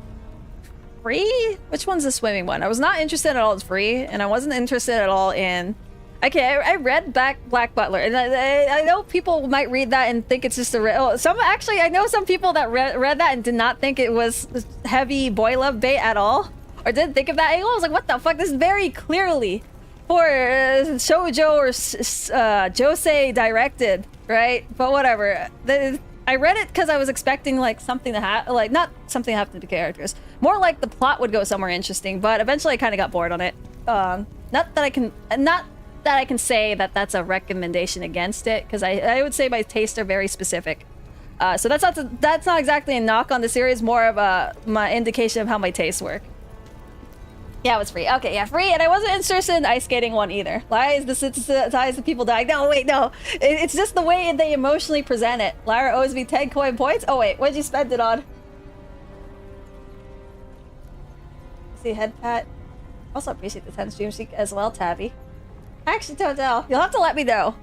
Free? Which one's the swimming one? I was not interested at all in Free, and I wasn't interested at all in... Okay, I read Black Butler, and I know people might read that and think it's just I know some people that read that and did not think it was heavy boy love bait at all, or didn't think of that angle. I was like, what the fuck? This is very clearly for shoujo or josei directed, right? But whatever. I read it because I was expecting like something to happen, like not something to happen to the characters, more like the plot would go somewhere interesting. But eventually, I kind of got bored on it. Not that I can say that that's a recommendation against it, because I would say my tastes are very specific. So that's not exactly a knock on the series, more of my indication of how my tastes work. Yeah, it was Free. Okay, yeah, Free, and I wasn't interested in the ice skating one either. Lies, the people dying. No, wait, no. It's just the way they emotionally present it. Lyra owes me 10 coin points? Oh wait, what'd you spend it on? See, head pat. Also appreciate the 10 stream streak as well, Tabby. I actually don't know. You'll have to let me know.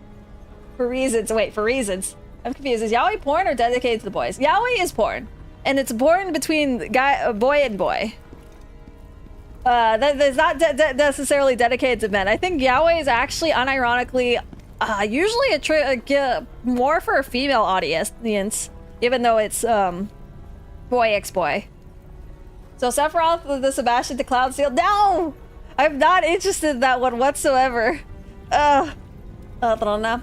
For reasons. Wait, for reasons. I'm confused. Is yaoi porn or dedicated to the boys? Yaoi is porn. And it's porn between boy and boy. That is not necessarily dedicated to men. I think yaoi is actually unironically usually more for a female audience, even though it's boy x boy. So Sephiroth, the Sebastian to Cloud Seal. No! I'm not interested in that one whatsoever. I don't know.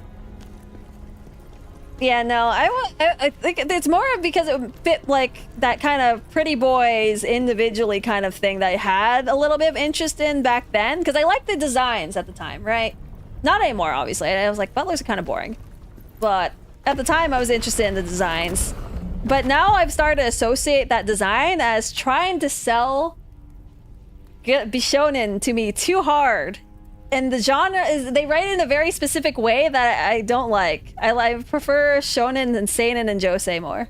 Yeah, no, I think it's more because it fit like that kind of pretty boys individually kind of thing that I had a little bit of interest in back then, because I liked the designs at the time, right? Not anymore, obviously. I was like, Butlers are kind of boring. But at the time, I was interested in the designs. But now I've started to associate that design as trying to sell Bishonen to me too hard. And the genre is, they write it in a very specific way that I don't like. I prefer shonen and seinen and josei more.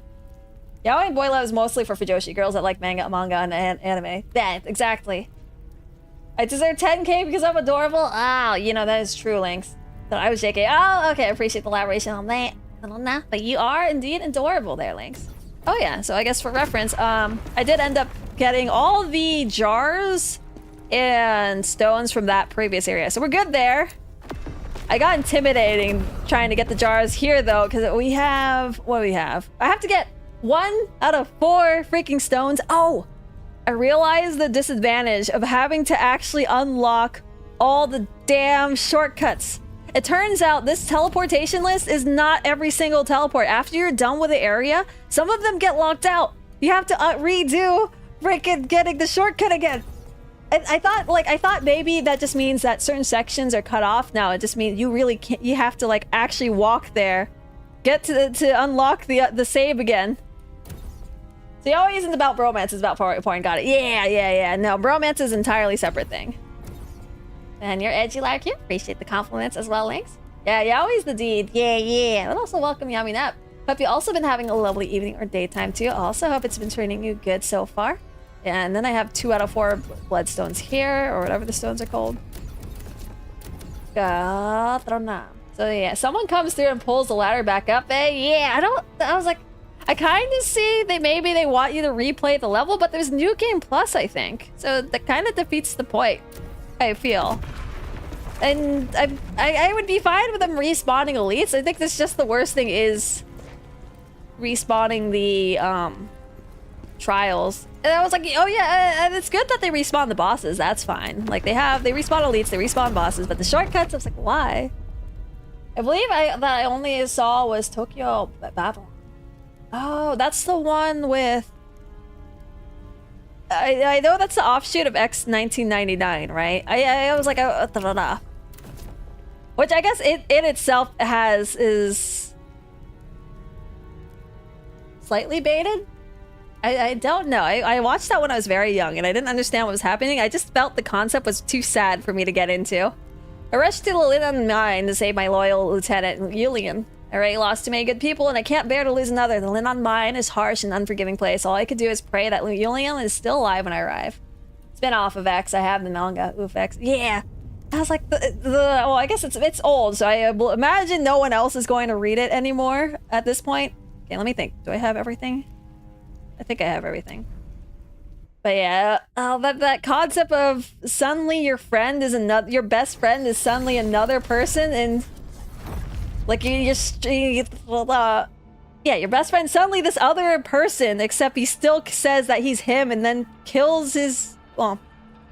Yaoi and Boy Love is mostly for fujoshi girls that like manga, and anime. Yeah, exactly. I deserve 10k because I'm adorable? Oh, you know, that is true, Lynx. So I was JK. Oh, okay, I appreciate the elaboration on that. But you are indeed adorable there, Lynx. Oh yeah, so I guess for reference, I did end up getting all the jars and stones from that previous area. So we're good there. I got intimidating trying to get the jars here though, because we have, what do we have? I have to get 1 out of 4 freaking stones. Oh, I realized the disadvantage of having to actually unlock all the damn shortcuts. It turns out this teleportation list is not every single teleport. After you're done with the area, some of them get locked out. You have to redo freaking getting the shortcut again. I thought maybe that just means that certain sections are cut off. Now it just means you really can't. You have to like actually walk there, get to unlock the save again. So Yaoi isn't about bromance, it's about porn. Got it. Yeah. No, bromance is an entirely separate thing. And you're edgy like you. Appreciate the compliments as well, Lynx. Yeah, Yaoi's the deed. Yeah. And also welcome Yami Nap. Hope you also been having a lovely evening or daytime too. Also hope it's been treating you good so far. And then I have 2 out of 4 bloodstones here, or whatever the stones are called. So yeah, someone comes through and pulls the ladder back up. Yeah, I was like, I kind of see maybe they want you to replay the level, but there's New Game Plus, I think. So that kind of defeats the point, I feel. And I would be fine with them respawning elites. I think that's just the worst thing is respawning the trials. And I was like, oh yeah, and it's good that they respawn the bosses. That's fine. Like they respawn elites, they respawn bosses, but the shortcuts, I was like, why? I believe that I only saw was Tokyo Babylon. Oh, that's the one with... I know that's the offshoot of X 1999, right? I was like, which I guess it itself is slightly baited. I don't know. I watched that when I was very young and I didn't understand what was happening. I just felt the concept was too sad for me to get into. I rushed to the Linan mine to save my loyal lieutenant, Yulian. I already lost too many good people and I can't bear to lose another. The Linan mine is harsh and unforgiving place. All I could do is pray that Yulian is still alive when I arrive. Spin off of X. I have the manga. Oof, X. Yeah. I was like, well, I guess it's old, so I imagine no one else is going to read it anymore at this point. Okay, let me think. Do I have everything? I think I have everything. But yeah, that concept of suddenly your friend is your best friend is suddenly another person, and like your best friend suddenly this other person, except he still says that he's him and then kills his. Well,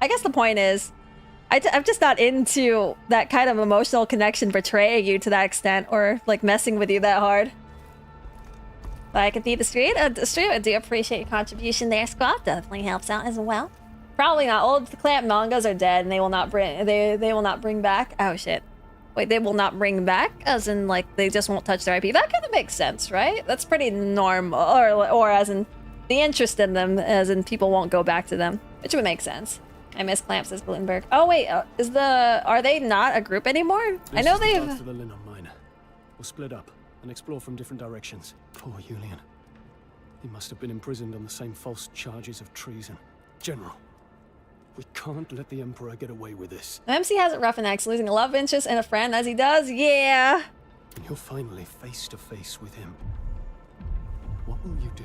I guess the point is, I'm just not into that kind of emotional connection betraying you to that extent or like messing with you that hard. But I can see the stream. I do appreciate your contribution there, Squad. Definitely helps out as well. Probably not. Old clamp mangas are dead, and they will not bring back. Oh shit! Wait, they will not bring back, as in like they just won't touch their IP. That kind of makes sense, right? That's pretty normal, or as in the interest in them, as in people won't go back to them, which would make sense. I miss Clamp, says Gutenberg. Oh wait, are they not a group anymore? I know they've. To the Linon mine. We'll split up and explore from different directions. Poor Yulian. He must have been imprisoned on the same false charges of treason. General, we can't let the Emperor get away with this. MC has it rough and X, losing a love interest and a friend as he does. Yeah. And you're finally face to face with him. What will you do?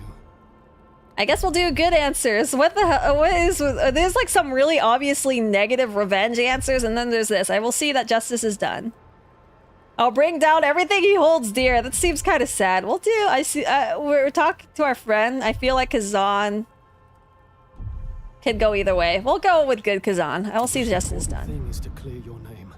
I guess we'll do good answers. What the hell? What is? There's like some really obviously negative revenge answers, and then there's this. I will see that justice is done. I'll bring down everything he holds dear. That seems kind of sad. We'll do. I see. We're talking to our friend. I feel like Khazan could go either way. We'll go with good Khazan. I will see justice done. The thing is to clear your name,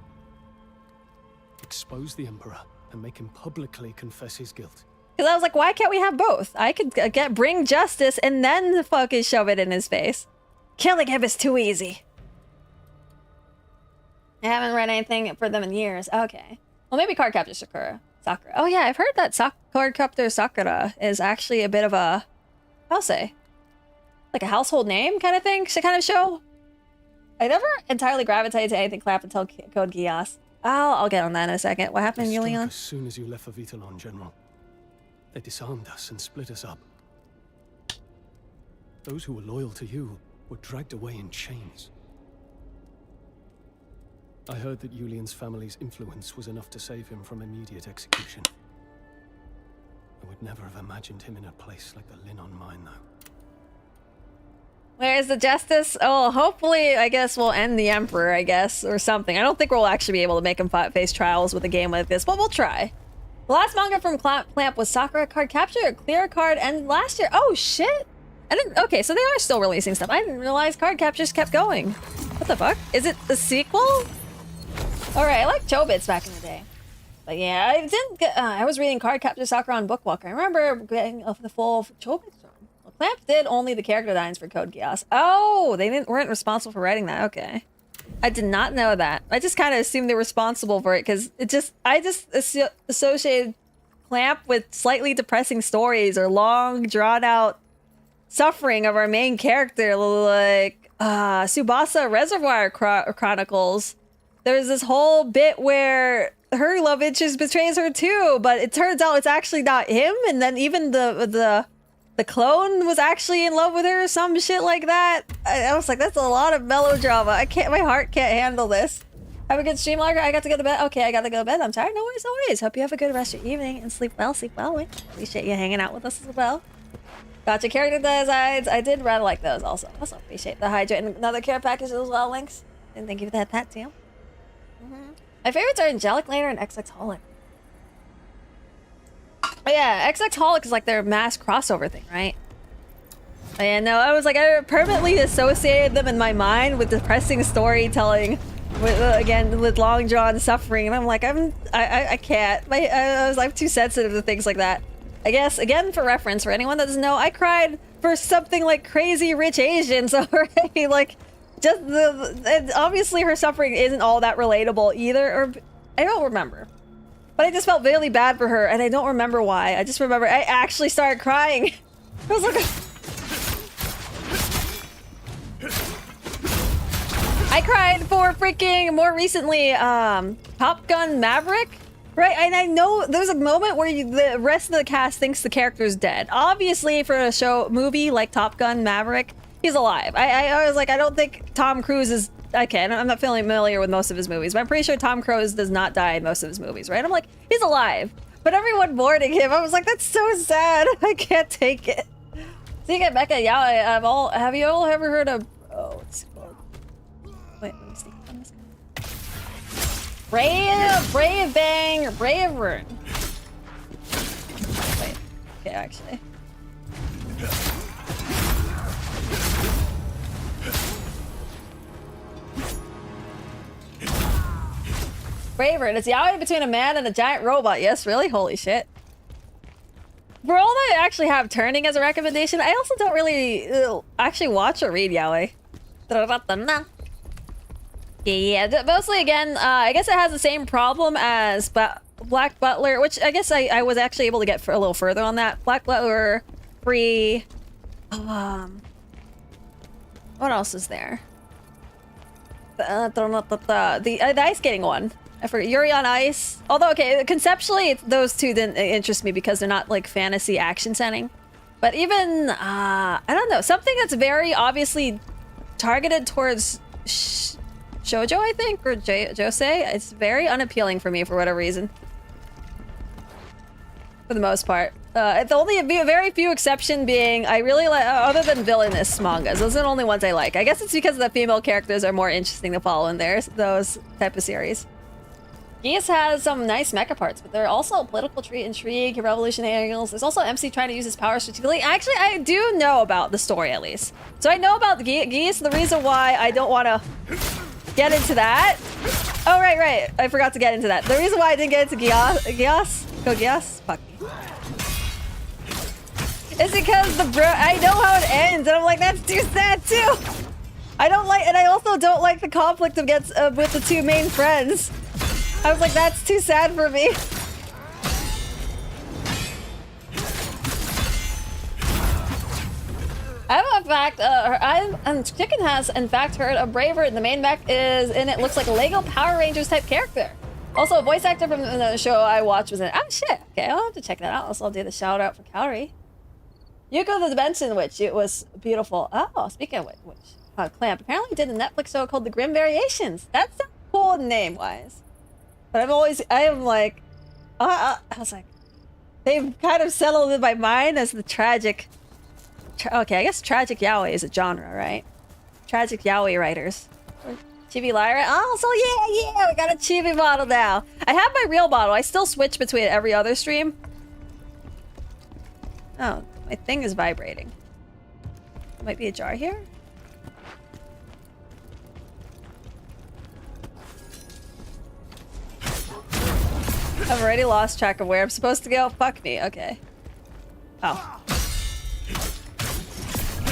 expose the Emperor, and make him publicly confess his guilt. Because I was like, why can't we have both? I could bring justice and then fucking shove it in his face. Killing him is too easy. I haven't read anything for them in years. Okay. Well, maybe Card Capture Sakura. Sakura. Oh yeah, I've heard that Cardcaptor Sakura is actually a bit of a, I'll say, like a household name kind of thing, kind of show. I never entirely gravitated to anything Clamp until Code Geass. I'll get on that in a second. What happened, They struck Julian? as soon as you left for Vitalon, General. They disarmed us and split us up. Those who were loyal to you were dragged away in chains. I heard that Julian's family's influence was enough to save him from immediate execution. I would never have imagined him in a place like the Linon mine, though. Where's the justice? Oh, hopefully, I guess we'll end the Emperor, I guess, or something. I don't think we'll actually be able to make him face trials with a game like this, but we'll try. The last manga from Clamp was Sakura Card Capture, Clear Card, and last year. Oh, shit! I didn't. Okay, so they are still releasing stuff. I didn't realize Card Captures kept going. What the fuck? Is it the sequel? Alright, I liked Chobits back in the day. But yeah, I didn't get. I was reading Card Capture Sakura on Bookwalker. I remember getting the full Chobits. Clamp did only the character designs for Code Geass. Oh, they weren't responsible for writing that. Okay, I did not know that. I just kind of assumed they were responsible for it because I just associated Clamp with slightly depressing stories or long, drawn out suffering of our main character, like Tsubasa Reservoir Chronicles. There's this whole bit where her love interest betrays her too, but it turns out it's actually not him, and then even the clone was actually in love with her or some shit like that. I was like, that's a lot of melodrama. My heart can't handle this. Have a good stream, Larger. I got to go to bed. Okay, I got to go to bed. I'm tired. No worries, no worries. Hope you have a good rest of your evening and sleep well, sleep well. We appreciate you hanging out with us as well. Gotcha character designs. I did rather like those also. Also appreciate the hydrate and another care package as well, Links. And thank you for that too. My favorites are Angelic Later and XX Holic. Oh yeah, XX Holic is like their mass crossover thing, right? Oh, yeah, no, I was like, I permanently associated them in my mind with depressing storytelling, with long drawn suffering, and I'm like, I can't. I'm too sensitive to things like that. I guess again for reference, for anyone that doesn't know, I cried for something like Crazy Rich Asians already. Like, just obviously her suffering isn't all that relatable either, or I don't remember. But I just felt really bad for her, and I don't remember why. I just remember I actually started crying. I was like, I cried for freaking more recently, Top Gun Maverick, right? And I know there's a moment where the rest of the cast thinks the character's dead. Obviously, for a movie like Top Gun Maverick, he's alive. I was like, I don't think Tom Cruise is. Okay, I'm not feeling familiar with most of his movies, but I'm pretty sure Tom Cruise does not die in most of his movies, right? I'm like, he's alive. But everyone mourning him, I was like, that's so sad. I can't take it. So you get Becca, yeah, have you all ever heard of, oh, what's it called? Wait, let me see on this guy. Brave Bang, or Brave Rune. Wait, okay, actually. Braver, it's yaoi between a man and a giant robot. Yes, really? Holy shit. For all that I actually have turning as a recommendation, I also don't really actually watch or read yaoi. Yeah, mostly again, I guess it has the same problem as Black Butler, which I guess I was actually able to get a little further on that. Black Butler, Free, what else is there? The ice skating one. I forget. Yuri on Ice. Although, okay, conceptually, those two didn't interest me because they're not like fantasy action setting. But even, I don't know, something that's very obviously targeted towards shoujo, I think, or josei. It's very unappealing for me for whatever reason. For the most part. It's only a very few exception being, I really like, other than villainous mangas, those are the only ones I like. I guess it's because the female characters are more interesting to follow in those type of series. Geass has some nice mecha parts, but there are also political intrigue, revolutionary angles. There's also MC trying to use his power strategically. Actually, I do know about the story at least. So I know about the Geass. The reason why I don't want to get into that. Oh, right. I forgot to get into that. The reason why I didn't get into Geass? Fuck me. It's because I know how it ends, and I'm like, that's too sad too. I don't like, and I also don't like the conflict against with the two main friends. I was like, that's too sad for me. fact, Chicken has in fact heard of Braver. The main mech is in it. Looks like a Lego Power Rangers type character. Also, a voice actor from the show I watched was in it. Oh shit! Okay, I'll have to check that out. Also, I'll do the shout out for Calorie. Yuko the Dimension Witch. It was beautiful. Oh, speaking of which, Clamp apparently did a Netflix show called The Grim Variations. That's a cool name wise. But I was like, they've kind of settled in my mind as the tragic. Okay, I guess tragic yaoi is a genre, right? Tragic yaoi writers. Chibi Lyra. Oh, so yeah, we got a chibi model now. I have my real model. I still switch between every other stream. Oh, my thing is vibrating. Might be a jar here. I've already lost track of where I'm supposed to go. Fuck me. Okay. Oh.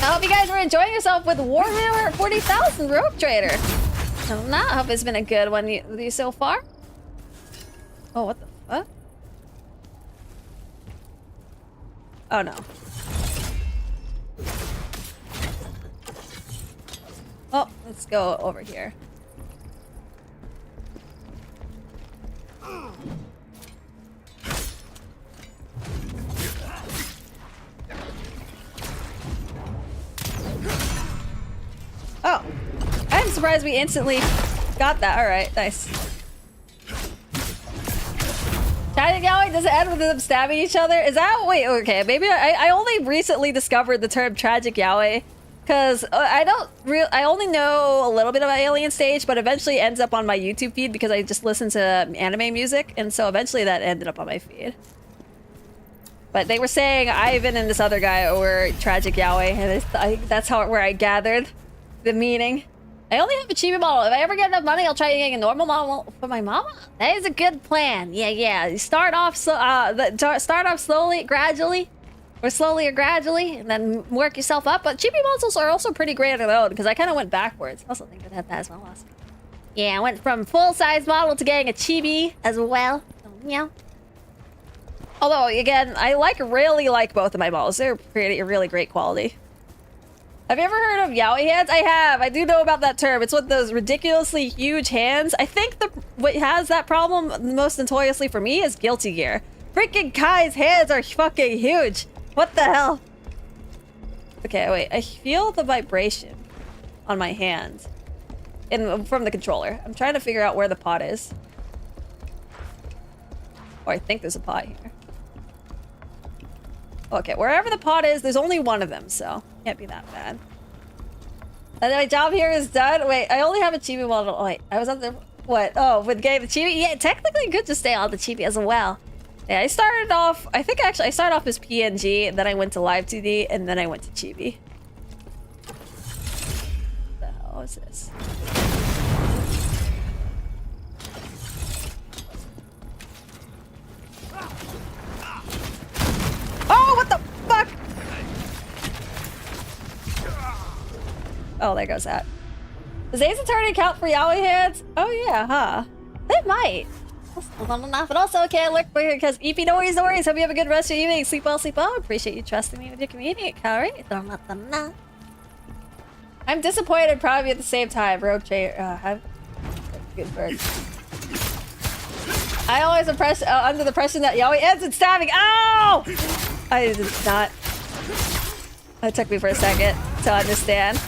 I hope you guys were enjoying yourself with Warhammer 40,000 Rogue Trader. I hope it's been a good one with you so far. Oh, what the fuck? Oh no. Oh, let's go over here. Oh, I'm surprised we instantly got that. All right, nice. Tragic yaoi, does it end with them stabbing each other? Is that, wait, okay, maybe I only recently discovered the term tragic yaoi because I only know a little bit about Alien Stage, but eventually ends up on my YouTube feed because I just listen to anime music, and so eventually that ended up on my feed. But they were saying Ivan and this other guy were tragic yaoi, and that's where I gathered the meaning. I only have a chibi model. If I ever get enough money, I'll try getting a normal model for my mama. That is a good plan. Yeah. You start off slowly, gradually, and then work yourself up. But chibi models are also pretty great on their own because I kind of went backwards. I also think that as well. Yeah, I went from full-size model to getting a chibi as well. So, yeah. Although again, I really like both of my models. They're really great quality. Have you ever heard of yaoi hands? I have. I do know about that term. It's with those ridiculously huge hands. I think what has that problem most notoriously for me is Guilty Gear. Freaking Kai's hands are fucking huge. What the hell? Okay, wait. I feel the vibration on my hand from the controller. I'm trying to figure out where the pot is. Oh, I think there's a pot here. Okay, wherever the pot is, there's only one of them, so can't be that bad. And my job here is done. Wait, I only have a chibi model. Oh, wait, I was on the what? Oh, with getting the chibi. Yeah, technically you could just stay on the chibi as well. Yeah, I started off. I think actually I started off as PNG, and then I went to Live 2D, and then I went to chibi. What the hell is this? Oh, what the fuck? Oh, there goes that. Does Ace Attorney count for yaoi hands? Oh yeah, huh? It might. But also, okay, I look for here because EP, no worries. Hope you have a good rest of your evening. Sleep well. Appreciate you trusting me with your community, Calorie. I'm disappointed and proud of you at the same time. Rogue Trader, have good bird. I always under the impression that yaoi ends in stabbing. Ow! I did not. It took me for a second to understand.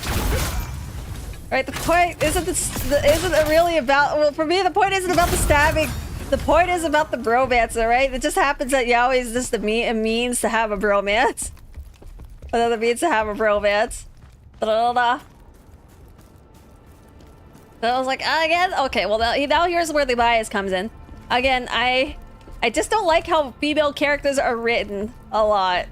Right, the point isn't it really about? Well, for me, the point isn't about the stabbing. The point is about the bromance, right? It just happens that yaoi is just a means to have a bromance. Another means to have a bromance. Da-da-da-da. So I was like, again? Okay, well now here's where the bias comes in. Again, I just don't like how female characters are written a lot.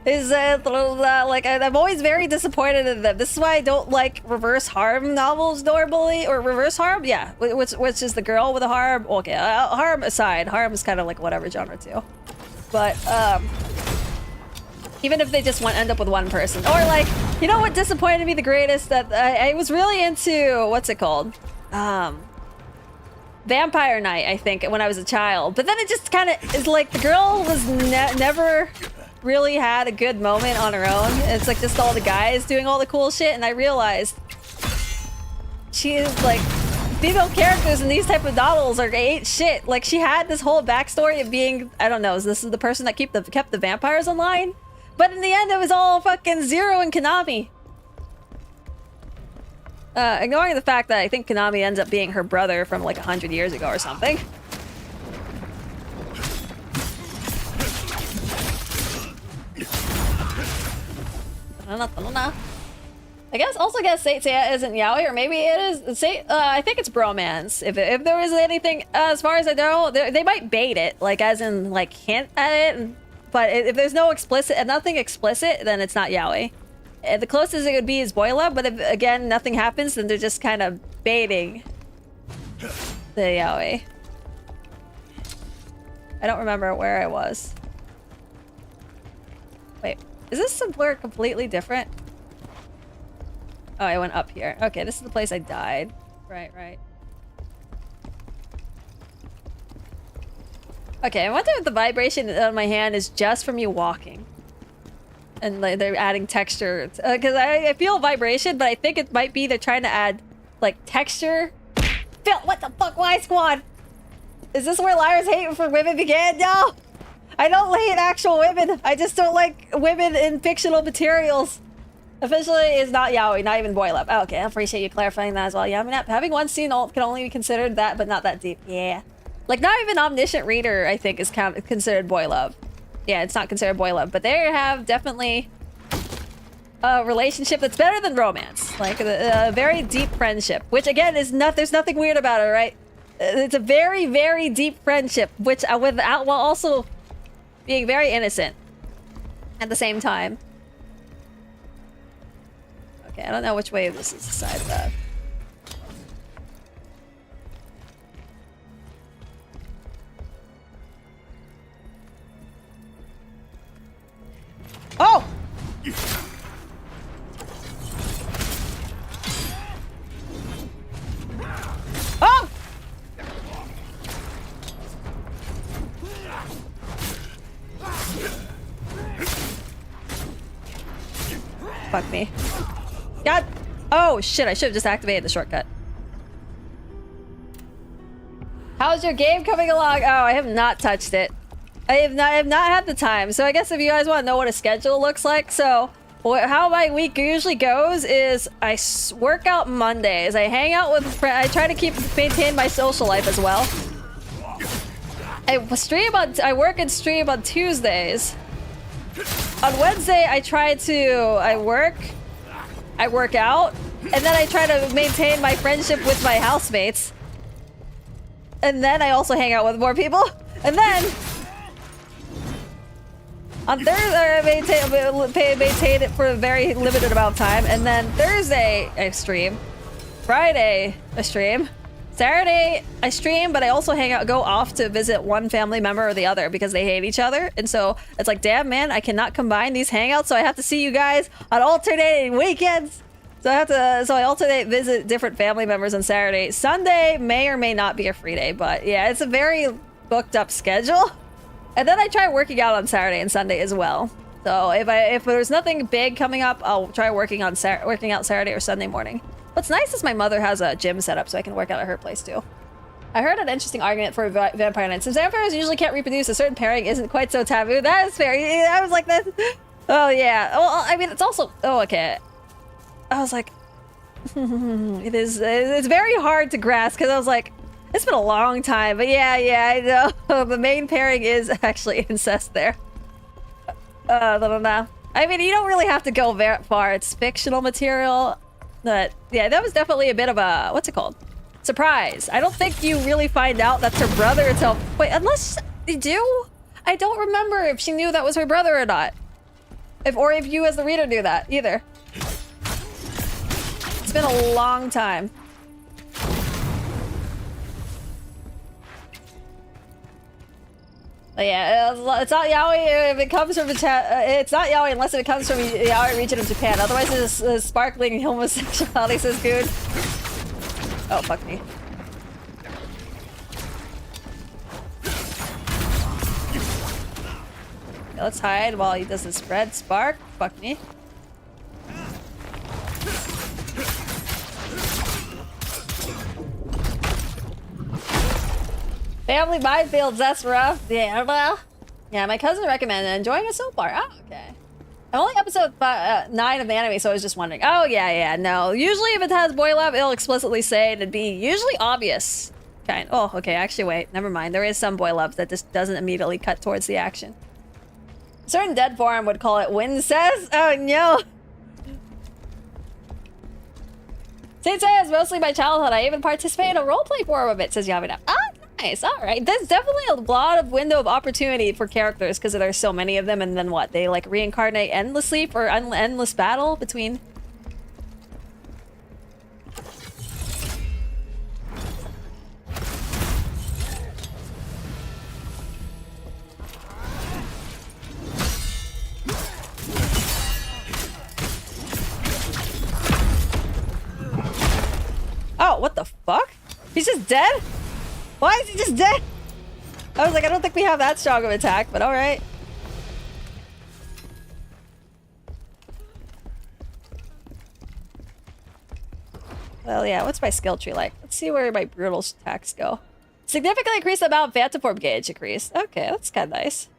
Like I'm always very disappointed in them. This is why I don't like reverse harm novels normally, or reverse harm, yeah, which is the girl with a harm. Okay, harm aside, harm is kind of like whatever genre too. But even if they just end up with one person, or like, you know what disappointed me the greatest? That I was really into what's it called? Vampire Knight, I think, when I was a child. But then it just kind of is like the girl was never really had a good moment on her own. It's like just all the guys doing all the cool shit, and I realized she is like female characters in these type of novels are ain't shit. Like she had this whole backstory of being, I don't know, this is the person that kept the vampires online, but in the end it was all fucking Zero and Konami. Ignoring the fact that I think Konami ends up being her brother from like 100 years ago or something. I don't know. I guess Seiya isn't yaoi, or maybe it is. I think it's bromance. If there is anything, as far as I know, they might bait it, like as in like hint at it. But if there's no nothing explicit, then it's not yaoi. The closest it would be is boy love, but if again nothing happens, then they're just kind of baiting the yaoi. I don't remember where I was. Wait, is this somewhere completely different? Oh, I went up here. Okay, this is the place I died. Right. Okay, I wonder if the vibration on my hand is just from you walking. And like, they're adding texture. Because I feel vibration, but I think it might be they're trying to add, like, texture. Phil, what the fuck? Why, Squad? Is this where Lyra's hate for women began? No! I don't hate actual women. I just don't like women in fictional materials. Officially is not yaoi, not even boy love. Oh, okay, I appreciate you clarifying that as well. Yeah, I mean, having one scene can only be considered that, but not that deep. Yeah. Like, not even Omniscient Reader, I think, is considered boy love. Yeah, it's not considered boy love, but they have definitely a relationship that's better than romance. Like, a very deep friendship, which, again, is there's nothing weird about it, right? It's a very, very deep friendship, which, while also being very innocent at the same time. Okay, I don't know which way this is the side of that. Oh! Oh! Fuck me. God! Oh shit, I should have just activated the shortcut. How's your game coming along? Oh, I have not touched it. I have not had the time. So I guess if you guys want to know what a schedule looks like, so how my week usually goes is I work out Mondays. I hang out with friends. I try to maintain my social life as well. I work and stream on Tuesdays. On Wednesday, I work out, and then I try to maintain my friendship with my housemates. And then I also hang out with more people. And then on Thursday, I maintain it for a very limited amount of time. And then Thursday, I stream. Friday, I stream. Saturday, I stream, but I also go off to visit one family member or the other because they hate each other. And so it's like, damn, man, I cannot combine these hangouts. So I have to see you guys on alternating weekends. So I alternate visit different family members on Saturday. Sunday may or may not be a free day, but yeah, it's a very booked up schedule. And then I try working out on Saturday and Sunday as well. So if there's nothing big coming up, I'll try working out Saturday or Sunday morning. What's nice is my mother has a gym set up so I can work out at her place too. I heard an interesting argument for Vampire Knights. Since vampires usually can't reproduce, a certain pairing isn't quite so taboo. That is fair. I was like that. Oh yeah. Well, I mean, it's also. Oh okay. I was like, it's very hard to grasp because I was like, it's been a long time, but yeah, I know. The main pairing is actually incest there. I don't know. I mean, you don't really have to go very far. It's fictional material. But yeah, that was definitely a bit of a, what's it called? Surprise. I don't think you really find out that's her brother until, wait, unless you do? I don't remember if she knew that was her brother or not. Or if you as the reader knew that either. It's been a long time. But yeah, it's not yaoi if it comes from it's not yaoi unless it comes from the yaoi region of Japan. Otherwise, it's sparkling homosexuality, says Good. Oh, fuck me. let's hide while he doesn't spread spark. Fuck me. Family minefields, that's rough. Yeah, well. Yeah, my cousin recommended it. Enjoying it so far. Oh, okay. I'm only episode 9 of the anime, so I was just wondering. Oh, yeah, no. Usually if it has boy love, it'll explicitly say it'd be usually obvious. Kind. Oh, okay, actually, wait. Never mind. There is some boy love that just doesn't immediately cut towards the action. A certain dead forum would call it Wincest. Oh, no. Saint Seiya is mostly my childhood. I even participated in a roleplay forum of it, says Yamina. Ah, nice. All right. There's definitely a lot of window of opportunity for characters because there's so many of them. And then what? They like reincarnate endlessly for endless battle between... Oh, what the fuck? He's just dead? Why is he just dead? I was like, I don't think we have that strong of an attack, but alright. Well, yeah, what's my skill tree like? Let's see where my brutal attacks go. Significantly increase the amount of Phantom Form gauge increase. Okay, that's kind of nice.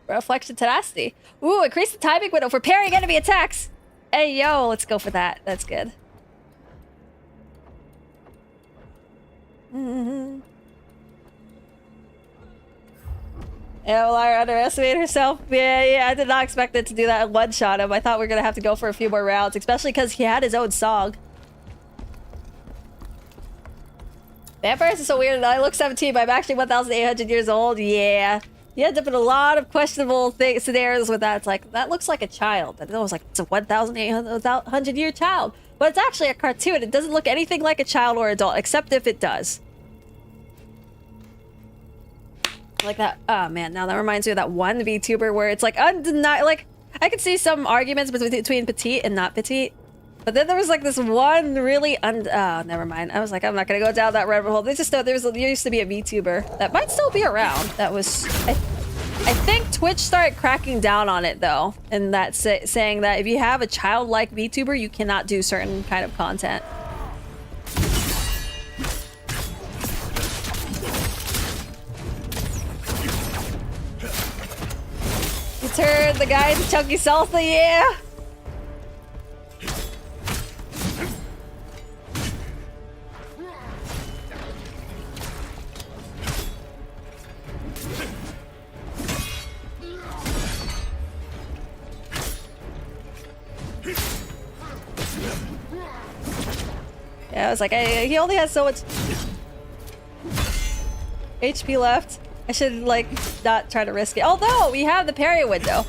Reflection tenacity. Ooh, increase the timing window for parrying enemy attacks. Hey, yo, let's go for that. That's good. Yeah, Lara underestimated herself. Yeah, I did not expect it to do that one-shot him. I thought we were gonna have to go for a few more rounds, especially because he had his own song. Vampires is so weird. I look 17, but I'm actually 1,800 years old. Yeah. You end up in a lot of questionable scenarios with that. It's like, that looks like a child. And I was like, it's a 1,800 year child. But it's actually a cartoon. It doesn't look anything like a child or adult, except if it does. Like that. Oh man, now that reminds me of that one VTuber where it's like undeniable. Like, I could see some arguments between petite and not petite. But then there was like this one really oh, never mind. I was like, I'm not gonna go down that rabbit hole. They just know there used to be a VTuber that might still be around. That was, I think Twitch started cracking down on it though, and that's saying that if you have a childlike VTuber, you cannot do certain kind of content. You turned the guy into chunky salsa, yeah. Yeah, I was like, he only has so much HP left. I should, like, not try to risk it. Although, we have the parry window.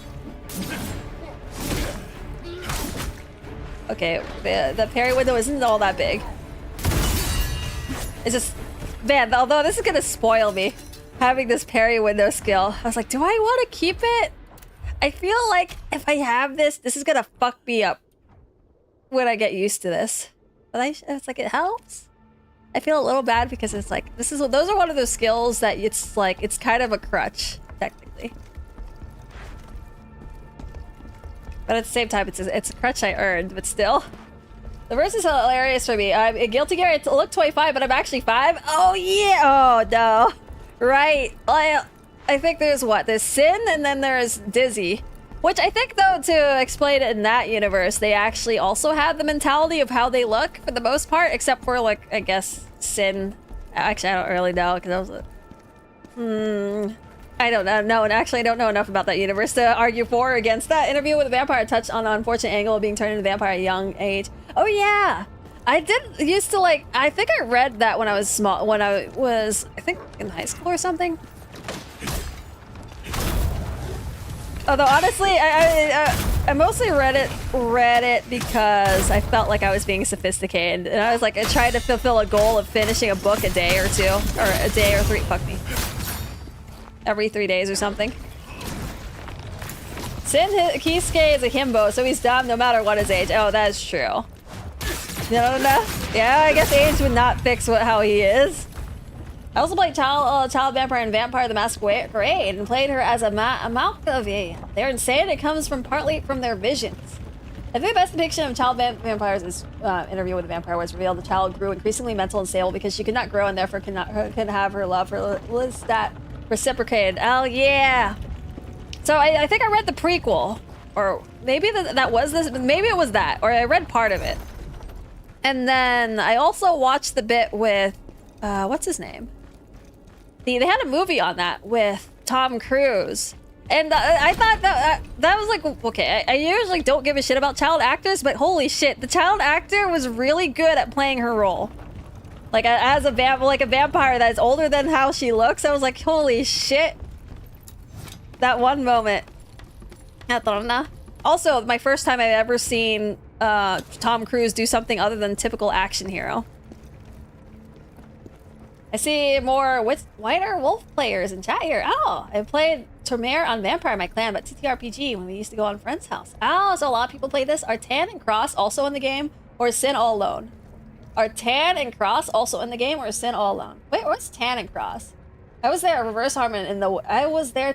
Okay, the parry window isn't all that big. It's just... Man, although this is gonna spoil me, having this parry window skill. I was like, do I want to keep it? I feel like if I have this, this is gonna fuck me up when I get used to this. But it's like, it helps. I feel a little bad because it's like, those are one of those skills that it's like, it's kind of a crutch, technically. But at the same time, it's a crutch I earned, but still. The verse is hilarious for me. I'm a Guilty Gear, I look 25, but I'm actually 5. Oh yeah! Oh no. Right. Well, I think there's what? There's Sin, and then there's Dizzy. Which I think, though, to explain it in that universe, they actually also had the mentality of how they look for the most part, except for, like, I guess, Sin. Actually, I don't really know, because I was I don't know. No, and actually, I don't know enough about that universe to argue for or against that. Interview with a Vampire touched on the unfortunate angle of being turned into a vampire at a young age. Oh, yeah! I used to, like, I think I read that when I was small, when I was, I think, in high school or something. Although honestly, I mostly read it because I felt like I was being sophisticated, and I was like, I tried to fulfill a goal of finishing a book a day or two, or a day or 3. Fuck me. Every 3 days or something. Sin Kisuke is a himbo, so he's dumb no matter what his age. Oh, that is true. No. Yeah, I guess age would not fix how he is. I also played Child Vampire and Vampire the Masquerade and played her as a Malkavian. Their insanity comes from partly from their visions. I think the best depiction of child vampires is Interview with a Vampire, was revealed the child grew increasingly mental and stable because she could not grow and therefore could have her love for Lestat reciprocated. Oh yeah. So I think I read the prequel, or maybe that was this. Maybe it was that, or I read part of it, and then I also watched the bit with what's his name. They had a movie on that with Tom Cruise. And I thought that was like, okay, I usually don't give a shit about child actors, but holy shit, the child actor was really good at playing her role. Like as a vampire that's older than how she looks, I was like, holy shit. That one moment. Also, my first time I've ever seen Tom Cruise do something other than typical action hero. I see more whiter wolf players in chat here. Oh, I played Tormare on Vampire in my clan, but TTRPG when we used to go on friend's house. Oh, so a lot of people play this. Are Tan and Cross also in the game, or is Sin all alone? Are Tan and Cross also in the game, or is Sin all alone? Wait, what's Tan and Cross? I was there to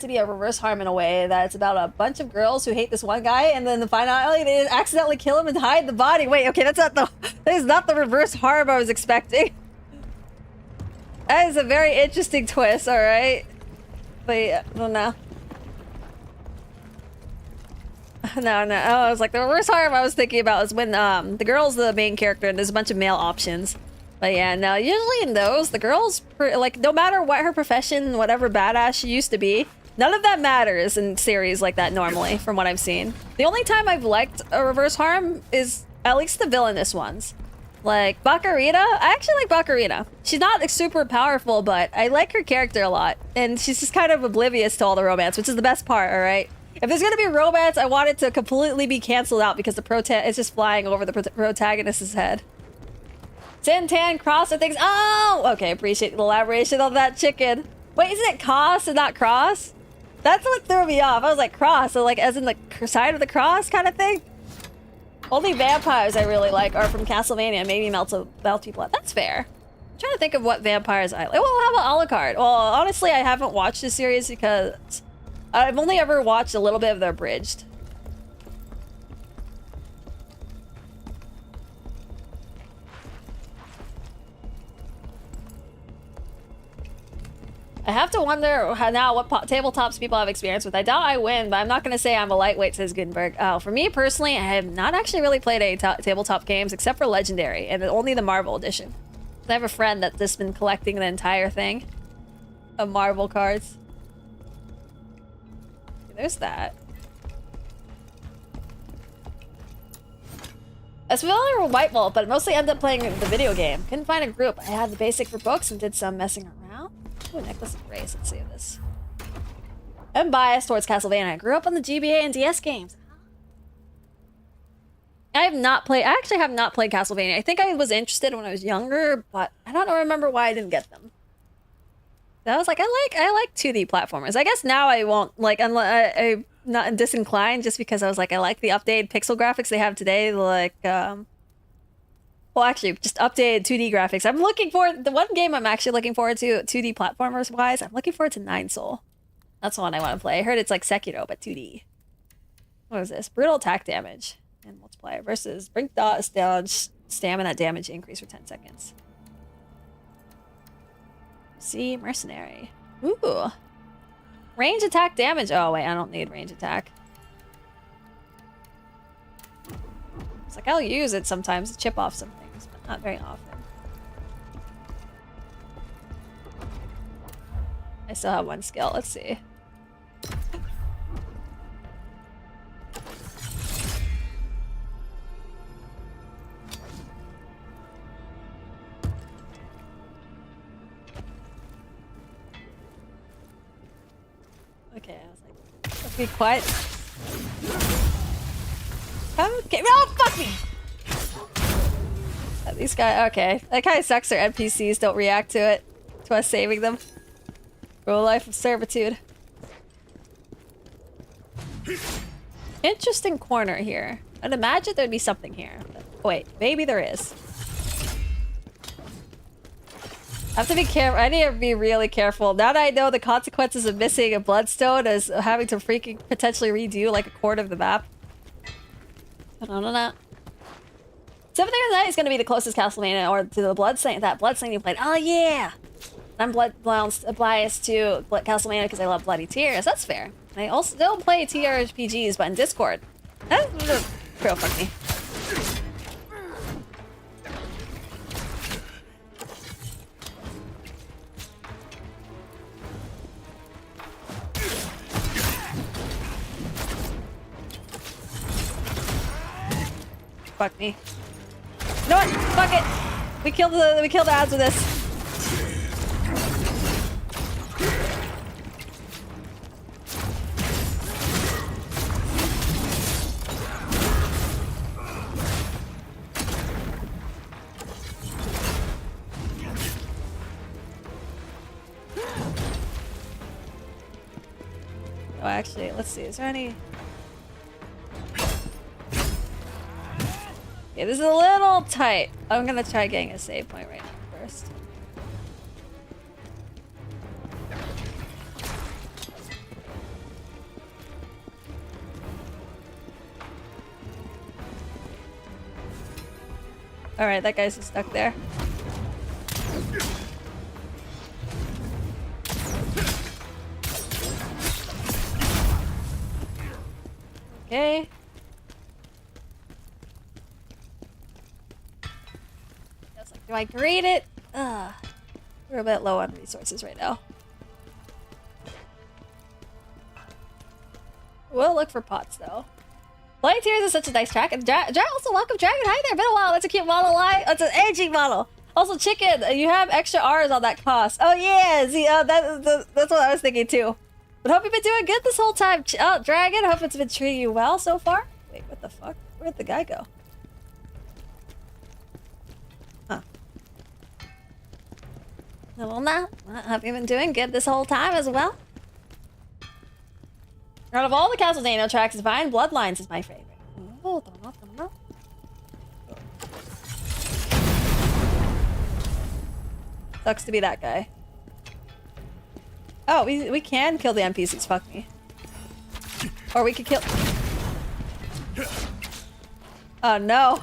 be a reverse harm in a way that it's about a bunch of girls who hate this one guy, and then finally they accidentally kill him and hide the body. Wait, okay, that is not the reverse harm I was expecting. That is a very interesting twist, alright? But yeah, I don't know. No. Oh, I was like, the reverse harm I was thinking about is when the girl's the main character and there's a bunch of male options. But yeah, no, usually in those, the girl's, like, no matter what her profession, whatever badass she used to be, none of that matters in series like that normally, from what I've seen. The only time I've liked a reverse harm is at least the villainous ones. Like, Bakarita? I actually like Bakarita. She's not like, super powerful, but I like her character a lot. And she's just kind of oblivious to all the romance, which is the best part, alright? If there's gonna be romance, I want it to completely be canceled out because it's just flying over the protagonist's head. Sin, Tan, Cross are things. Oh! Okay, appreciate the elaboration on that chicken. Wait, isn't it Cross and not Cross? That's what threw me off. I was like, Cross, so like as in the side of the cross kind of thing? Only vampires I really like are from Castlevania. Maybe melt people out. That's fair. I'm trying to think of what vampires I like. Well, how about Alucard? Well, honestly, I haven't watched this series because I've only ever watched a little bit of the abridged. I have to wonder now what tabletops people have experience with. I doubt I win, but I'm not going to say I'm a lightweight, says Gutenberg. Oh, for me personally, I have not actually really played any tabletop games except for Legendary, and only the Marvel edition. I have a friend that's just been collecting the entire thing of Marvel cards. There's that. I was familiar with White Wolf, but mostly ended up playing the video game. Couldn't find a group. I had the basic for books and did some messing around. Ooh, Necklace of Grace. Let's see this. I'm biased towards Castlevania. I grew up on the GBA and DS games. I actually have not played Castlevania. I think I was interested when I was younger, but I don't remember why I didn't get them. I was like, I like 2D platformers. I guess now I won't, like, I'm not disinclined just because I was like, I like the updated pixel graphics they have today. Like, well, actually, just updated 2D graphics. I'm looking forward... The one game I'm actually looking forward to, 2D platformers-wise, I'm looking forward to Nine Soul. That's the one I want to play. I heard it's like Sekiro, but 2D. What is this? Brutal attack damage. And multiplier versus Brink dodge stamina damage increase for 10 seconds. See, Mercenary. Ooh. Range attack damage. Oh, wait, I don't need range attack. It's like, I'll use it sometimes to chip off some things, but not very often. I still have one skill. Let's see. Okay, I was like, let's be quiet. Okay, oh, fuck me! These guys, okay. That kind of sucks their NPCs don't react to it. To us saving them. Real life of servitude. Interesting corner here. I'd imagine there'd be something here. But wait, maybe there is. I have to be careful. I need to be really careful. Now that I know the consequences of missing a bloodstone is having to freaking potentially redo like a quarter of the map. I don't know. Seventh Day of the Night is going to be the closest Castlevania or to the Bloodstained, that Bloodstained you played. Oh yeah! I'm biased to Castlevania because I love Bloody Tears. That's fair. I also don't play TRPGs, but in Discord. That's real fuck me. Fuck me. You know what? Fuck it. We killed the odds with this. Oh, actually, let's see. Is there any? Okay, this is a little tight. I'm gonna try getting a save point right now first. Alright, that guy's just stuck there. Okay. Do I grade it? We're a bit low on resources right now. We'll look for pots though. Bloody Tears is such a nice track. And also welcome Dragon. Hi there. Been a while. That's a cute model line. That's an aging model. Also, Chicken, you have extra R's on that cost. Oh yeah, see, that's what I was thinking too. But hope you've been doing good this whole time. Oh, Dragon, hope it's been treating you well so far. Wait, what the fuck? Where'd the guy go? Huh. Well, now, have you been doing good this whole time as well? Out of all the Castlevania tracks, Divine Bloodlines is my favorite. Oh, sucks to be that guy. Oh, we can kill the NPCs, fuck me. Or we could kill... Oh no.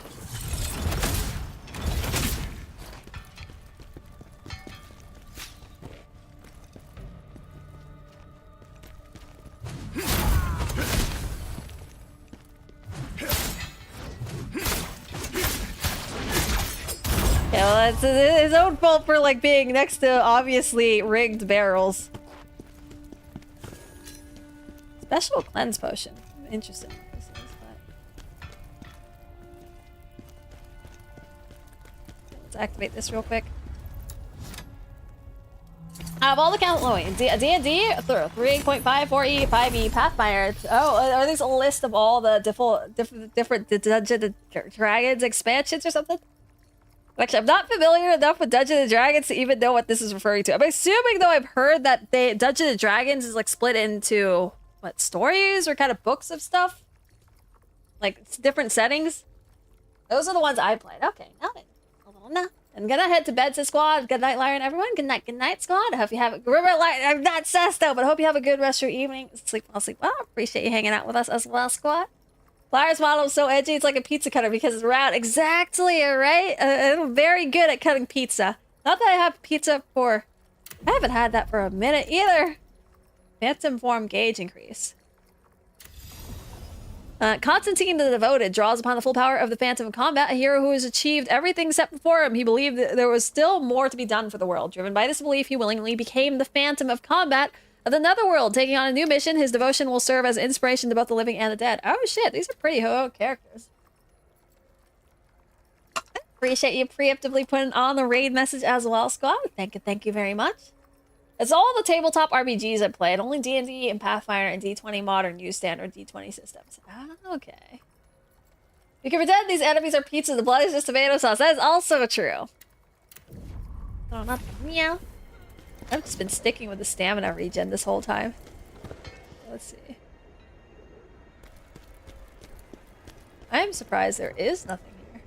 Yeah, well, it's his own fault for like being next to obviously rigged barrels. Special cleanse potion. I'm interested in what this is, but... Let's activate this real quick. Out of all the D&D, 3.54E, 5E, Pathfinder. Oh, are these a list of all the different Dungeons & Dragons expansions or something? Actually, I'm not familiar enough with Dungeons & Dragons to even know what this is referring to. I'm assuming, though, I've heard that Dungeons & Dragons is, like, split into, what, stories or kind of books of stuff? Like, different settings? Those are the ones I played. Okay, noted. Now. I'm gonna head to bed, says Squad. Good night, Lyron, everyone. Good night, Squad. I hope you have a... Remember, I'm not sassed out, but I hope you have a good rest of your evening. Sleep well. Appreciate you hanging out with us as well, Squad. Lyra's model is so edgy, it's like a pizza cutter because it's round. Exactly, right? I'm very good at cutting pizza. Not that I have pizza for... I haven't had that for a minute either. Phantom form gauge increase. Constantine the Devoted draws upon the full power of the Phantom of Combat, a hero who has achieved everything set before him. He believed that there was still more to be done for the world. Driven by this belief, he willingly became the Phantom of Combat of the Netherworld. Taking on a new mission, his devotion will serve as inspiration to both the living and the dead. Oh shit, these are pretty heroic characters. Appreciate you preemptively putting on the raid message as well, Squad. Thank you very much. It's all the tabletop RPGs I played. Only D&D and Pathfinder and D20 Modern use standard D20 systems. Okay. You can pretend these enemies are pizza. The blood is just tomato sauce. That is also true. Oh, not meow. I've just been sticking with the stamina regen this whole time. Let's see. I am surprised there is nothing here.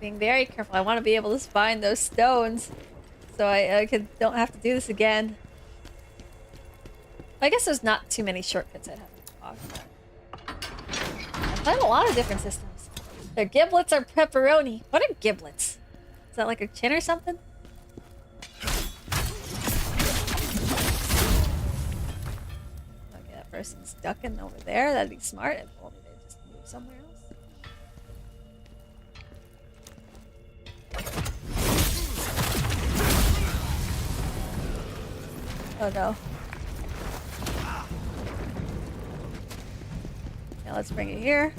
being very careful. I want to be able to find those stones so I don't have to do this again. I guess there's not too many shortcuts I'd have to talk about. I've played a lot of different systems. Their giblets are pepperoni. What are giblets? Is that like a chin or something? Okay, that person's ducking over there. That'd be smart if only they just move somewhere else. Oh no. Yeah, let's bring it here.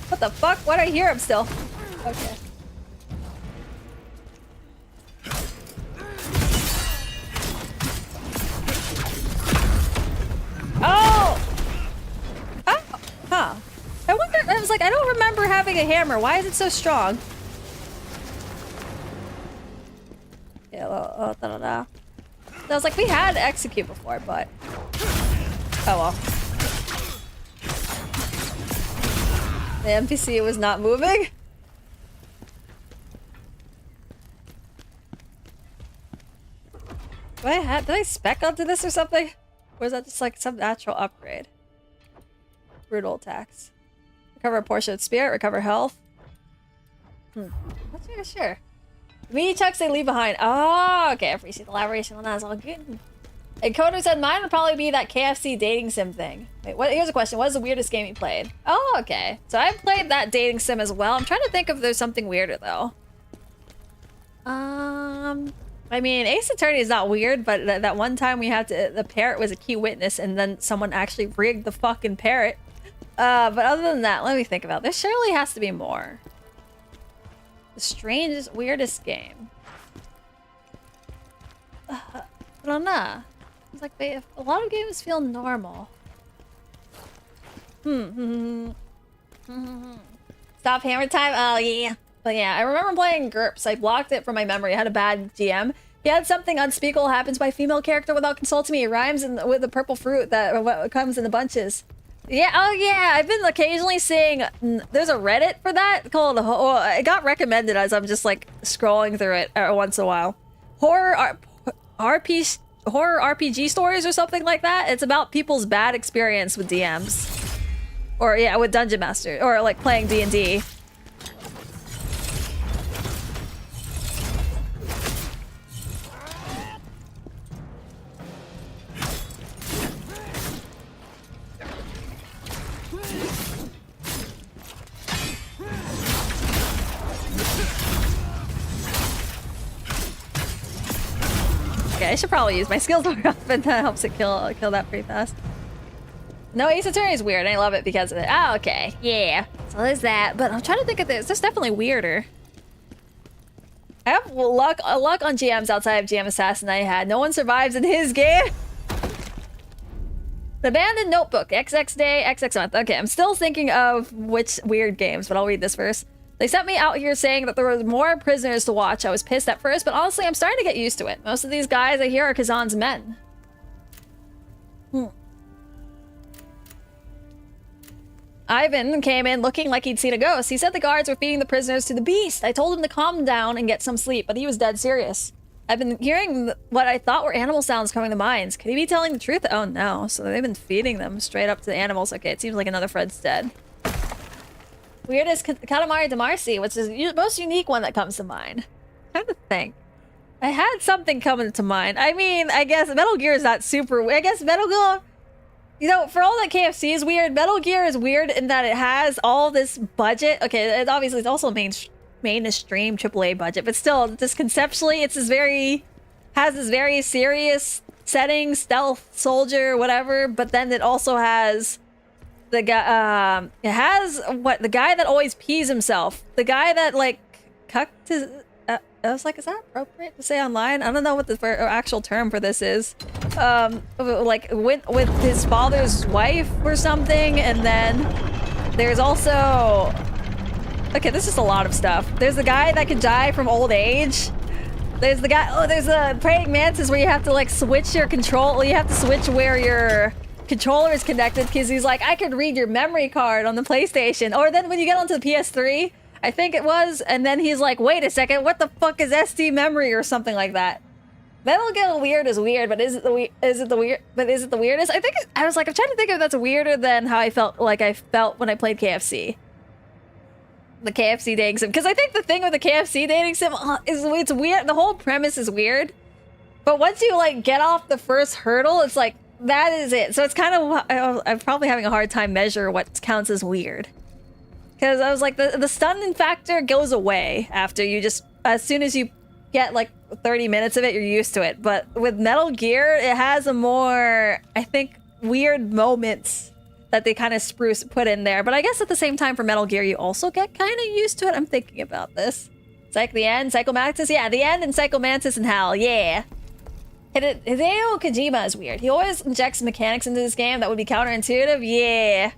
What the fuck? Why do I hear him still? Okay. Oh! Oh! Huh. I wonder, I was like, I don't remember having a hammer. Why is it so strong? Yeah, I was like, we had execute before, but... Oh well. The NPC was not moving? Did I spec onto this or something? Or is that just like some natural upgrade? Brutal attacks. Recover a portion of spirit, recover health. Not sure. Meaty checks they leave behind. Oh, okay. I appreciate the elaboration on that. It's all good. And Coder said mine would probably be that KFC dating sim thing. Wait, what? Here's a question. What is the weirdest game you played? Oh, okay. So I played that dating sim as well. I'm trying to think if there's something weirder though. I mean, Ace Attorney is not weird, but that one time we had to, the parrot was a key witness, and then someone actually rigged the fucking parrot. But other than that, let me think about it. There surely has to be more. The strangest, weirdest game. I don't know. It's like a lot of games feel normal. Stop hammer time? Oh, yeah. But yeah, I remember playing GURPS. I blocked it from my memory. I had a bad GM. He had something unspeakable happens by a female character without consulting me. It rhymes with the purple fruit that comes in the bunches. Yeah, oh yeah, I've been occasionally seeing, there's a Reddit for that called, it got recommended as I'm just like scrolling through it once in a while. Horror RPG stories or something like that. It's about people's bad experience with DMs. Or yeah, with Dungeon Master, or like playing D&D. Okay, I should probably use my skills more often. That helps it kill that pretty fast. No, Ace Attorney is weird. I love it because of it. Oh, okay. Yeah. So there's that. But I'm trying to think of this. This is definitely weirder. I have luck on GMs outside of GM Assassin I had. No one survives in his game. The Abandoned Notebook. XX day, XX month. Okay, I'm still thinking of which weird games, but I'll read this first. They sent me out here saying that there were more prisoners to watch. I was pissed at first, but honestly, I'm starting to get used to it. Most of these guys I hear are Khazan's men. Ivan came in looking like he'd seen a ghost. He said the guards were feeding the prisoners to the beast. I told him to calm down and get some sleep, but he was dead serious. I've been hearing what I thought were animal sounds coming to mines. Could he be telling the truth? Oh no. So they've been feeding them straight up to the animals. Okay, it seems like another Fred's dead. Weirdest Katamari Damacy, which is the most unique one that comes to mind. I'm trying to think. I had something coming to mind. I mean, I guess Metal Gear is not super weird. I guess Metal Gear, you know, for all that KFC is weird, Metal Gear is weird in that it has all this budget. Okay, it obviously it's also mainstream AAA budget, but still, just conceptually, it's has this very serious setting, stealth, soldier, whatever, but then it also has the guy, it has the guy that always pees himself. The guy that like cucked his, I was like, is that appropriate to say online? I don't know what the actual term for this is. Like went with his father's wife or something, and then there's also, okay, this is a lot of stuff. There's the guy that could die from old age. There's the guy, there's a praying mantis where you have to like switch your control, you have to switch where your controller is connected because he's like, I could read your memory card on the PlayStation. Or then when you get onto the PS3, I think it was, and then he's like, wait a second, what the fuck is SD memory or something like that? Metal Gear weird is weird, but is it the weirdest? I think I was like, I'm trying to think if that's weirder than how I felt when I played KFC. The KFC dating sim, because I think the thing with the KFC dating sim is it's weird. The whole premise is weird, but once you like get off the first hurdle, it's like that is it. So it's kind of I'm probably having a hard time measure what counts as weird, because I was like the stunning factor goes away after you just as soon as you get like 30 minutes of it, you're used to it. But with Metal Gear, it has a more, I think, weird moments that they kind of put in there. But I guess at the same time for Metal Gear, you also get kind of used to it. I'm thinking about this. It's like the end, Psycho Mantis. Yeah, the end and Psycho Mantis and Hal. Yeah. Hideo Kojima is weird. He always injects mechanics into this game that would be counterintuitive. Yeah.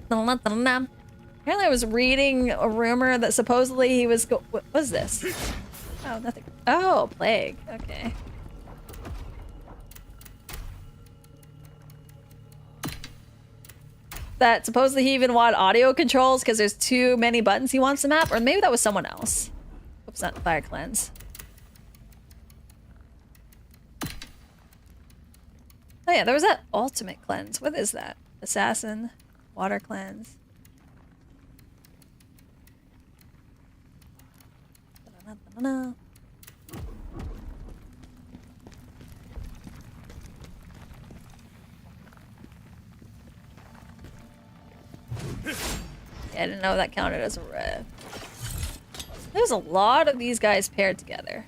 Apparently I was reading a rumor that supposedly he was what was this? Oh, nothing. Oh, plague. Okay. That supposedly he even wanted audio controls because there's too many buttons he wants to map, or maybe that was someone else. Oops, not fire cleanse. Oh yeah, there was that ultimate cleanse. What is that? Assassin, water cleanse. No. Yeah, I didn't know that counted as a red. There's a lot of these guys paired together.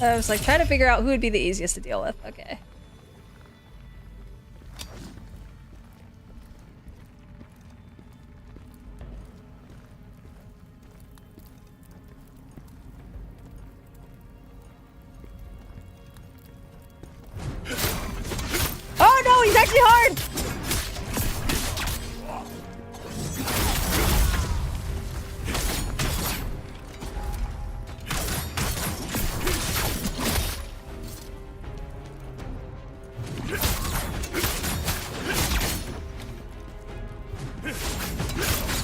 I was like trying to figure out who would be the easiest to deal with. Okay. Oh no, he's actually hard!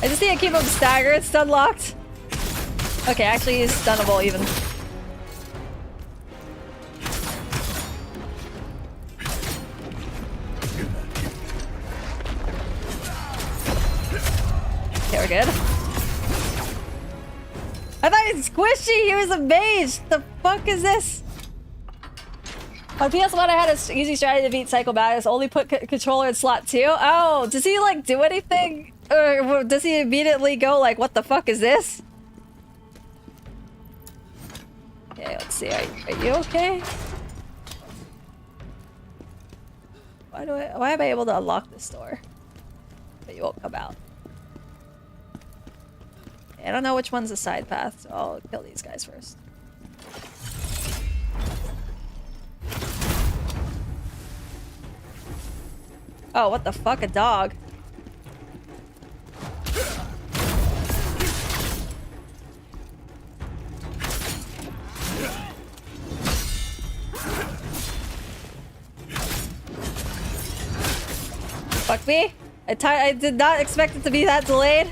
I just need to keep him staggered, stun locked. Okay, actually he's stunnable even. Okay, we're good. I thought he was squishy, he was a mage! The fuck is this? On PS1 I had an easy strategy to beat Psycho Mantis, only put controller in slot 2. Oh, does he like do anything? Or does he immediately go like, what the fuck is this? Okay, let's see, are you okay? Why am I able to unlock this door? But you won't come out. I don't know which one's the side path, so I'll kill these guys first. Oh, what the fuck, a dog. Fuck me. I did not expect it to be that delayed.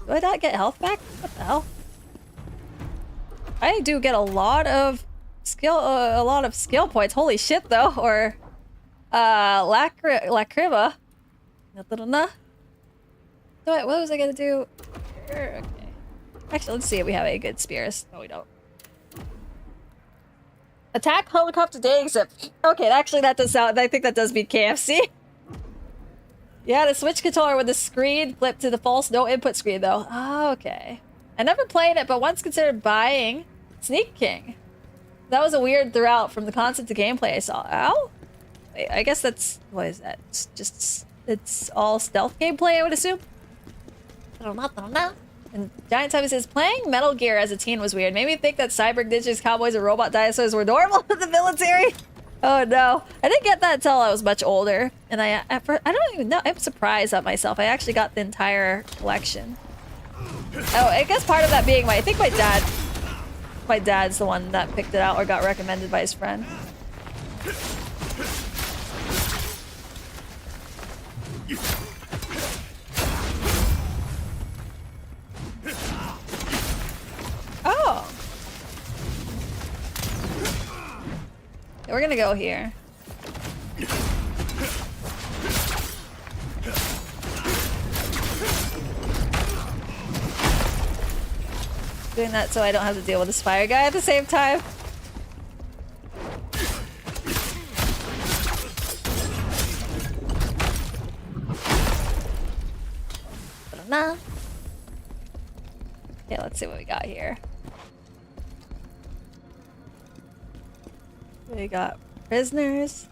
Do I not get health back? What the hell? I do get a lot of skill points. Holy shit, though. Or lacrima. What was I gonna do? Okay. Actually, let's see if we have any good spears. No, we don't. Attack helicopter dating sim. Okay, actually, that does sound. I think that does beat KFC. Yeah, the Switch controller with the screen flipped to the false no input screen, though. Oh, okay. I never played it, but once considered buying Sneak King. That was a weird throughout from the concept to gameplay I saw. Ow? Wait, I guess that's... What is that? It's just... It's all stealth gameplay, I would assume? I don't know. And Giant Time says, playing Metal Gear as a teen was weird. Made me think that cyber ninjas, cowboys, and robot dinosaurs were normal in the military. Oh no, I didn't get that until I was much older, and I don't even know. I'm surprised at myself. I actually got the entire collection. Oh, I guess part of that being I think my dad's the one that picked it out or got recommended by his friend. Oh. We're gonna go here. Doing that so I don't have to deal with this fire guy at the same time. Nah. Okay, let's see what we got here. We got prisoners.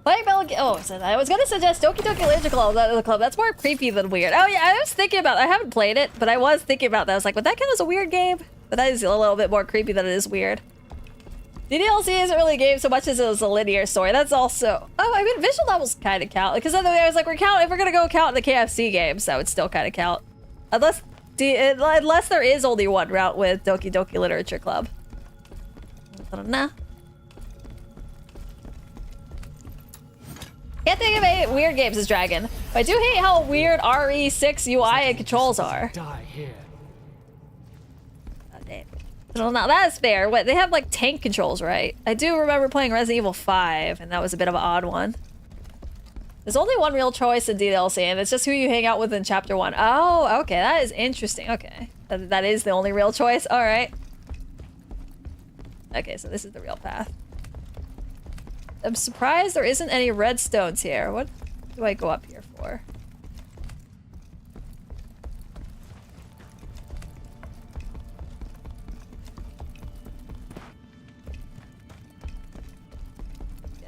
Play Bell. Oh, so I was gonna suggest Doki Doki Literature Club. That's more creepy than weird. Oh yeah, I was thinking about. I haven't played it, but I was thinking about that. I was like, would that count as a weird game? But that is a little bit more creepy than it is weird. DDLC isn't really a game so much as it was a linear story. That's also. Oh, I mean, visual novels kind of count because then I was like, if we're gonna go count the KFC games, that would still kind of count, unless there is only one route with Doki Doki Literature Club. Nah. Can't think of any weird games as Dragon. But I do hate how weird RE6 UI and controls are. Die here. Oh, damn. Well, now that's fair. What, they have like tank controls, right? I do remember playing Resident Evil 5, and that was a bit of an odd one. There's only one real choice in DLC, and it's just who you hang out with in Chapter 1. Oh, okay, that is interesting. Okay, that is the only real choice. All right. Okay, so this is the real path. I'm surprised there isn't any redstones here. What do I go up here for?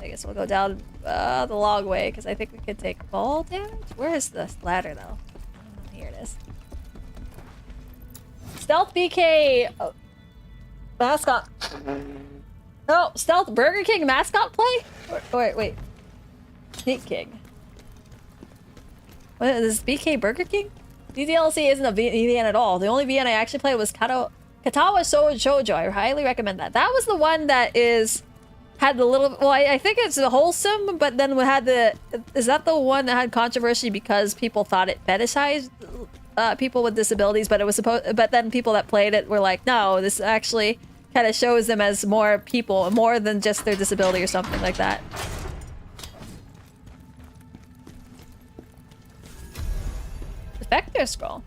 I guess we'll go down the long way because I think we could take fall damage. Where is this ladder though? Here it is. Stealth BK mascot. No, stealth Burger King mascot play? Wait. Sneak King. What is this, BK Burger King? DDLC isn't a VN at all. The only VN I actually played was Katawa Shoujo. I highly recommend that. That was the one that had the little, well, I think it's the wholesome, but then we had is that the one that had controversy because people thought it fetishized people with disabilities, but but then people that played it were like, no, this actually kind of shows them as more people, more than just their disability or something like that. Vector scroll.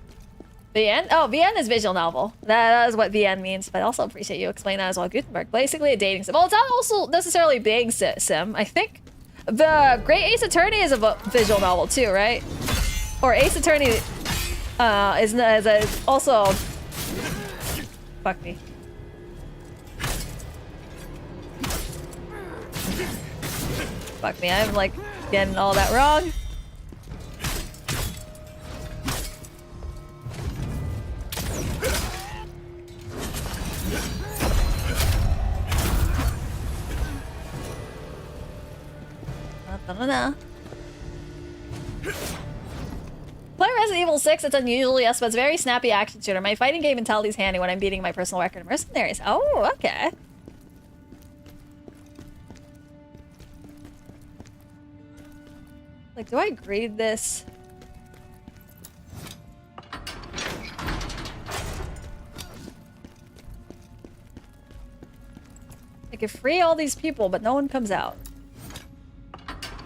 VN? Oh, VN is visual novel. That is what VN means, but I also appreciate you explaining that as well. Gutenberg. Basically a dating sim. Well, it's not also necessarily being sim. I think the Great Ace Attorney is a visual novel too, right? Or Ace Attorney is also... Fuck me. Fuck me, I'm like getting all that wrong. Play Resident Evil 6, it's unusually yes, but it's a very snappy action shooter. My fighting game mentality is handy when I'm beating my personal record in Mercenaries. Oh, okay. Like, do I grade this? I could free all these people, but no one comes out.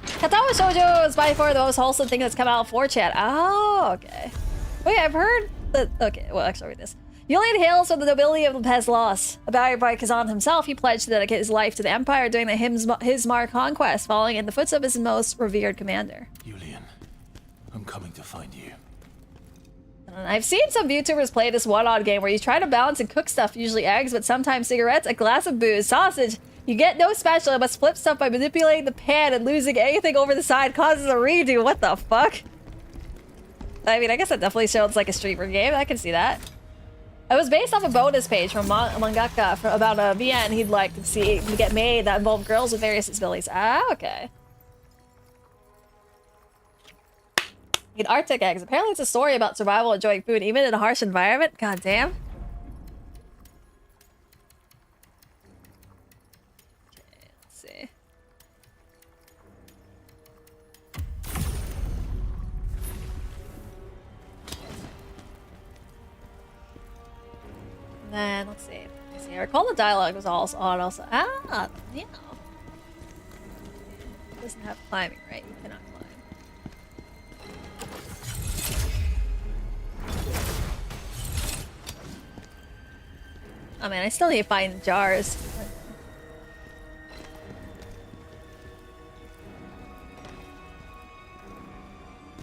Katawa Shoujo is by far the most wholesome thing that's come out of 4chan. Oh, okay. Wait, I've heard that... Okay, well, actually, I'll read this. Yulian hails from the nobility of the Pez Loss. About by Khazan himself, he pledged to dedicate his life to the Empire during the Himsmar conquest, following in the footsteps of his most revered commander. Yulian, I'm coming to find you. I've seen some VTubers play this one-odd game where you try to balance and cook stuff, usually eggs, but sometimes cigarettes, a glass of booze, sausage. You get no spatula, but flip stuff by manipulating the pan and losing anything over the side causes a redo. What the fuck? I mean, I guess that definitely sounds like a streamer game. I can see that. It was based off a bonus page from mangaka for about a VN he'd like to see get made that involved girls with various disabilities. Ah, okay. Eat Arctic eggs. Apparently it's a story about survival, enjoying food, even in a harsh environment. God damn. Okay, let's see. And then, let's see. I recall the dialogue was also on also. Ah, yeah. It doesn't have climbing, right? You cannot climb. Oh man, I still need to find jars.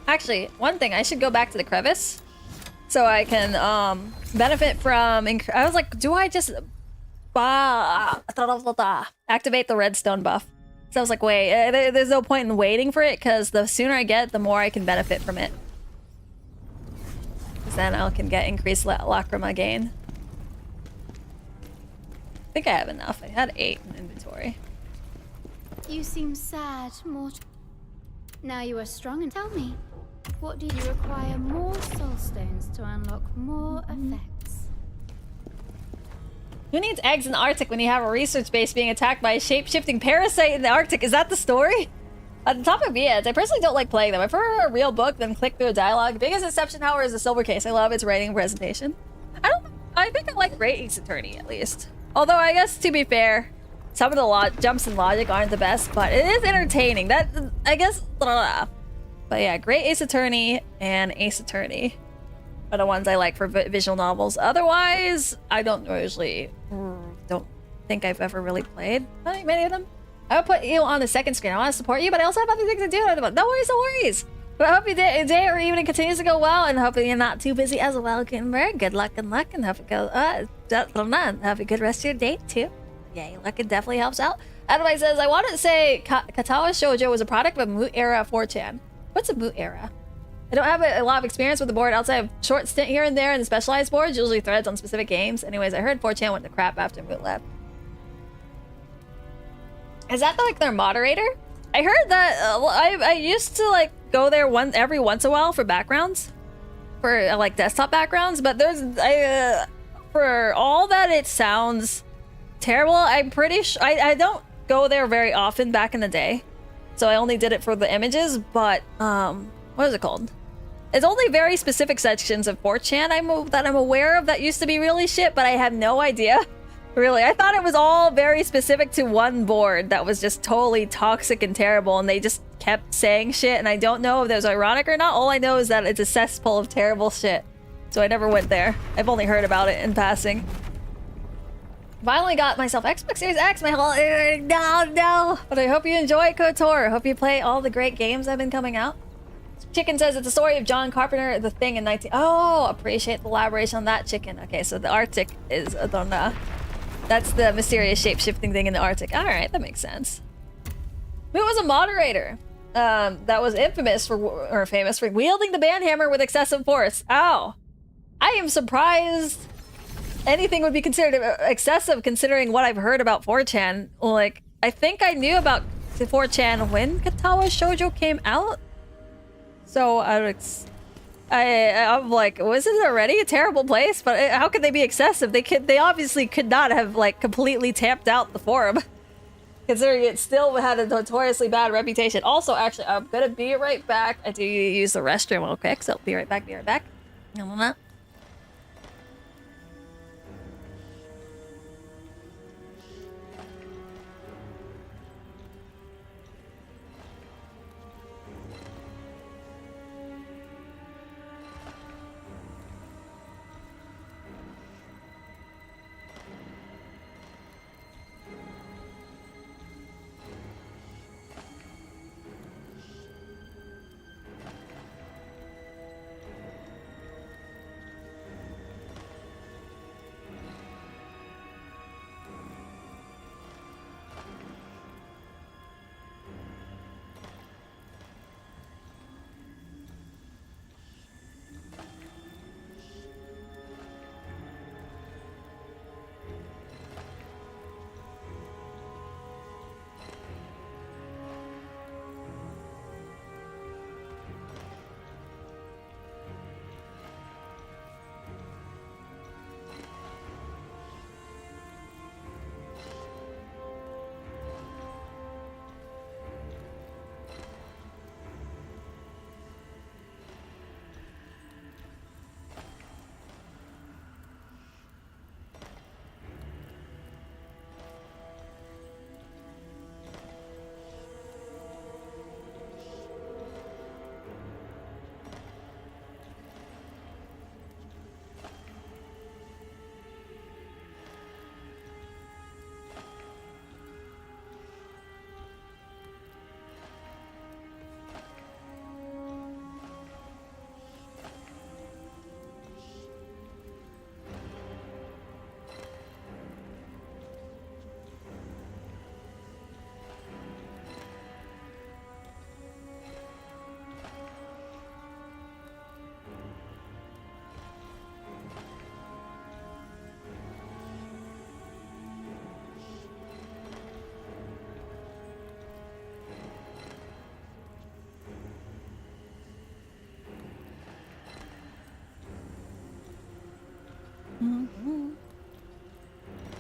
Actually, one thing, I should go back to the crevice so I can benefit from. I was like, do I just activate the redstone buff? So I was like, wait, there's no point in waiting for it because the sooner I get, the more I can benefit from it. Because then I can get increased lacrima gain. I think I have enough. I had 8 in inventory. You seem sad, mortal. Now you are strong and tell me, what do you require more soul stones to unlock more effects? Who needs eggs in the Arctic when you have a research base being attacked by a shape-shifting parasite in the Arctic? Is that the story? At the top of VNs, I personally don't like playing them. I prefer a real book than click through a dialogue. Biggest exception, however, is the Silver Case. I love its writing and presentation. I think I like Great Ace Attorney, at least. Although, I guess, to be fair, some of the jumps in logic aren't the best, but it is entertaining. That, I guess, blah. But yeah, Great Ace Attorney and Ace Attorney are the ones I like for visual novels. Otherwise, I don't think I've ever really played many of them. I would put you on the second screen. I want to support you, but I also have other things to do. No worries, no worries. But I hope your day or evening continues to go well, and hope you're not too busy as well. Good luck, and hope it goes. Have a good rest of your day too. Yeah, luck definitely helps out. Advice says, I want to say Katawa Shoujo was a product of a Moot era 4chan. What's a Moot era? I don't have a lot of experience with the board outside of short stint here and there in the specialized boards, usually threads on specific games. Anyways, I heard 4chan went to crap after Moot left. Is that like their moderator? I heard that I used to like go there every once in a while for backgrounds, for like desktop backgrounds. But for all that it sounds terrible, I'm pretty sure I don't go there very often back in the day, so I only did it for the images. But what is it called? It's only very specific sections of 4chan that I'm aware of that used to be really shit, but I have no idea. Really, I thought it was all very specific to one board that was just totally toxic and terrible, and they just kept saying shit, and I don't know if that was ironic or not. All I know is that it's a cesspool of terrible shit, so I never went there. I've only heard about it in passing. Finally got myself Xbox Series X, no! But I hope you enjoy KOTOR. I hope you play all the great games that have been coming out. Chicken says it's a story of John Carpenter, The Thing in 19... Oh, appreciate the elaboration on that, Chicken. Okay, so the Arctic is... That's the mysterious shape-shifting thing in the Arctic. Alright, that makes sense. Who was a moderator that was famous for wielding the banhammer with excessive force? Ow. I am surprised anything would be considered excessive considering what I've heard about 4chan. Like, I think I knew about 4chan when Katawa Shoujo came out. So, I'm like, was it already a terrible place? But how could they be excessive? They obviously could not have like completely tamped out the forum, considering it still had a notoriously bad reputation. Also, actually, I'm gonna be right back. I do use the restroom real quick, so be right back. No.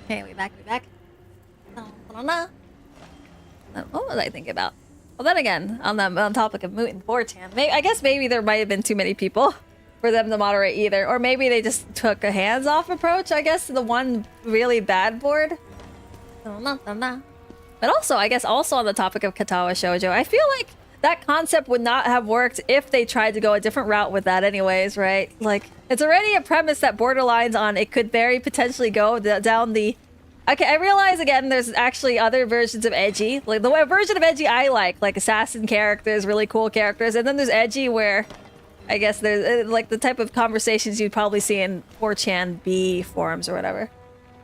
Okay, we back. What was I thinking about? Well, then again, on topic of Moot and 4chan, I guess maybe there might have been too many people for them to moderate either, or maybe they just took a hands-off approach. I guess to the one really bad board. But also, I guess, also on the topic of Katawa Shoujo, I feel like that concept would not have worked if they tried to go a different route with that anyways, right? Like, it's already a premise that borderlines on it could very potentially go down the... Okay, I realize, again, there's actually other versions of edgy. Like, the version of edgy I like assassin characters, really cool characters, and then there's edgy where, I guess, there's, like, the type of conversations you'd probably see in 4chan B forums or whatever.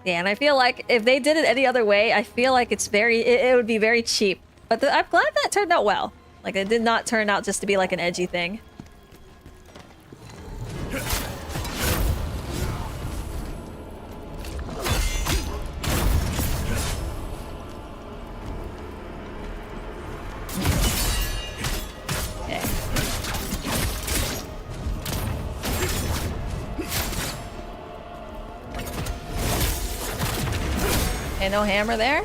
Yeah, and I feel like if they did it any other way, I feel like it would be very cheap. But I'm glad that turned out well. Like, it did not turn out just to be like an edgy thing. Okay. Okay, no hammer there.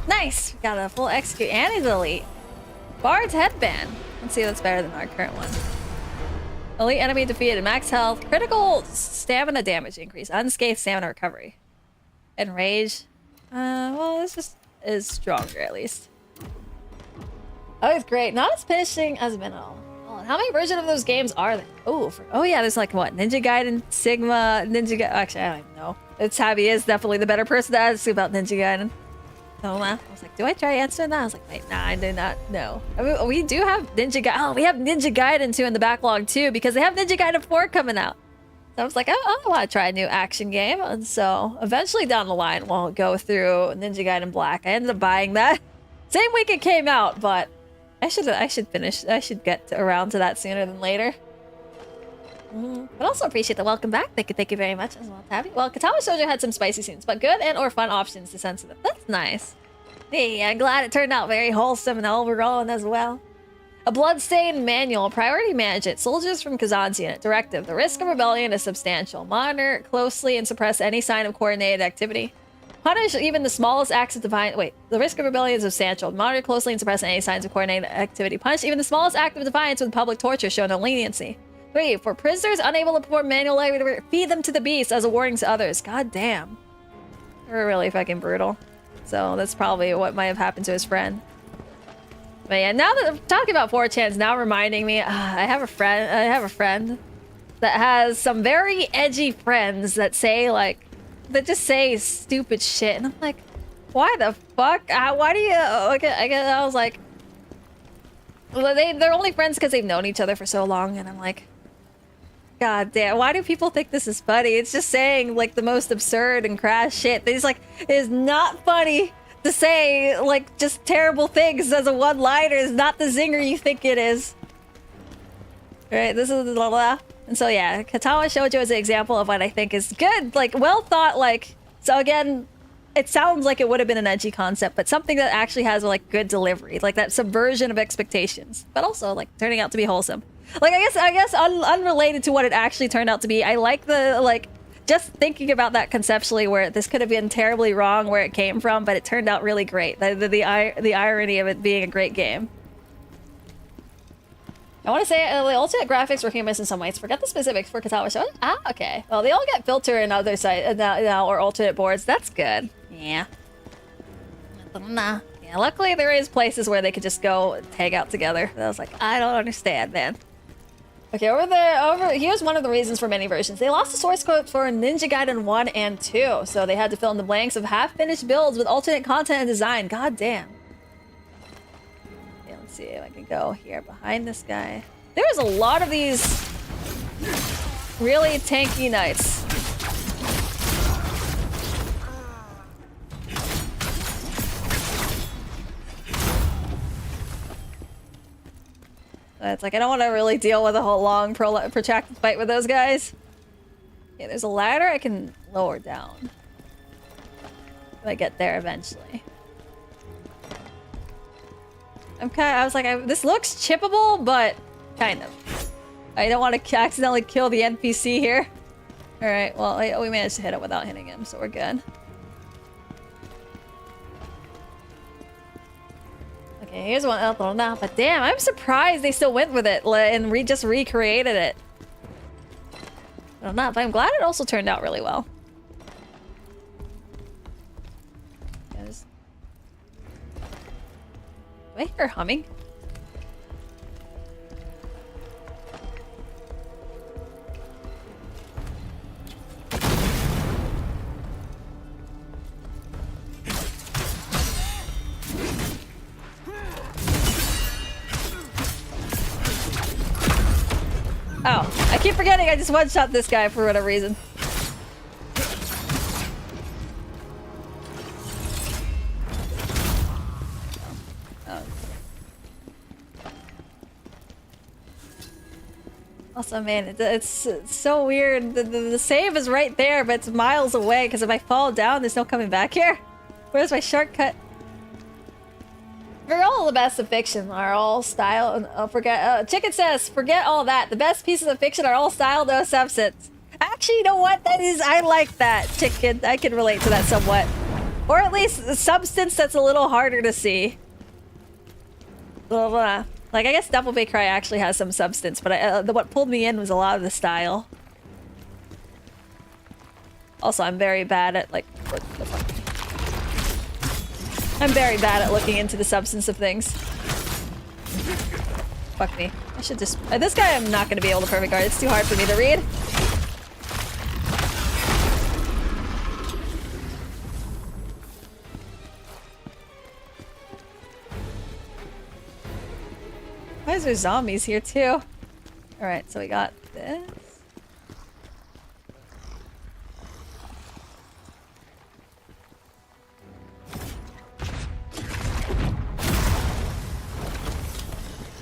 Nice! Got a full execute, and he's elite. Bard's headband. Let's see if that's better than our current one. Elite enemy defeated. Max health. Critical stamina damage increase. Unscathed stamina recovery. Enrage. Well, this just is stronger at least. Oh, it's great. Not as finishing as Minnow. How many versions of those games are there? Oh yeah, there's like what? Ninja Gaiden, Sigma, Ninja Gaiden. Actually, I don't even know. It's Tabby is definitely the better person to ask about Ninja Gaiden. So I was like, do I try answering that? I was like, wait, nah, I did not know. I mean, we do have Ninja Gaiden. Oh, we have Ninja Gaiden 2 in the backlog too, because they have Ninja Gaiden 4 coming out. So I was like, oh, I want to try a new action game. And so eventually down the line, we'll go through Ninja Gaiden Black. I ended up buying that same week it came out, but I should get around to that sooner than later. But also appreciate the welcome back. Thank you very much as well, Tabby. Well, Katawa Shoujo had some spicy scenes, but good and or fun options to sensitive. That's nice. Hey, I'm glad it turned out very wholesome and overall as well. A bloodstained manual. Priority manage it. Soldiers from Khazan's unit. Directive. The risk of rebellion is substantial. Monitor closely and suppress any sign of coordinated activity. Punish even the smallest acts of defiance. Wait, the risk of rebellion is substantial. Monitor closely and suppress any signs of coordinated activity. Punish even the smallest act of defiance with public torture. Show no leniency. 3. For prisoners unable to perform manual labor, feed them to the beast as a warning to others. God damn. They're really fucking brutal. So that's probably what might have happened to his friend. But yeah, now that I'm talking about 4chan is now reminding me, I have a friend that has some very edgy friends that say that just say stupid shit. And I'm like, why the fuck? Why do you, I was like, well, they're only friends because they've known each other for so long. And I'm like, God damn, why do people think this is funny? It's just saying like the most absurd and crass shit. It's like, it is not funny to say like just terrible things as a one-liner. It's not the zinger you think it is. Right, this is blah blah. And so yeah, Katawa Shoujo is an example of what I think is good, like well thought, like, so again, it sounds like it would have been an edgy concept, but something that actually has like good delivery, like that subversion of expectations, but also like turning out to be wholesome. Like I guess unrelated to what it actually turned out to be, I like the like just thinking about that conceptually, where this could have been terribly wrong where it came from, but it turned out really great. The irony of it being a great game. I want to say the alternate graphics were humorous in some ways. Forget the specifics for Katawa Shoujo. Ah, okay. Well, they all get filter in other sites now or alternate boards. That's good. Yeah. Yeah. Luckily there is places where they could just go tag out together. I was like, I don't understand, man. Okay, here's one of the reasons for many versions. They lost the source code for Ninja Gaiden 1 and 2, so they had to fill in the blanks of half-finished builds with alternate content and design. God damn. Okay, let's see if I can go here behind this guy. There's a lot of these really tanky knights. It's like, I don't want to really deal with a whole long, protracted fight with those guys. Okay, there's a ladder I can lower down. I get there eventually. I was like, this looks chippable, but kind of. I don't want to accidentally kill the NPC here. Alright, well, we managed to hit it without hitting him, so we're good. Okay, here's one other now, but damn, I'm surprised they still went with it and just recreated it. I don't know, but I'm glad it also turned out really well. Do I hear humming? Oh, I keep forgetting I just one-shot this guy for whatever reason. Also, man, it's so weird. The save is right there, but it's miles away, because if I fall down, there's no coming back here. Where's my shortcut? For all the best of fiction are all style. Chicken says, forget all that. The best pieces of fiction are all style, no substance. Actually, you know what? That is, I like that, Chicken. I can relate to that somewhat. Or at least the substance that's a little harder to see. Blah, blah. Like, I guess Devil May Cry actually has some substance, but what pulled me in was a lot of the style. Also, I'm very bad at, like, what the fuck? I'm very bad at looking into the substance of things. Fuck me. I should just... this guy I'm not going to be able to perfect guard. It's too hard for me to read. Why is there zombies here too? Alright, so we got this.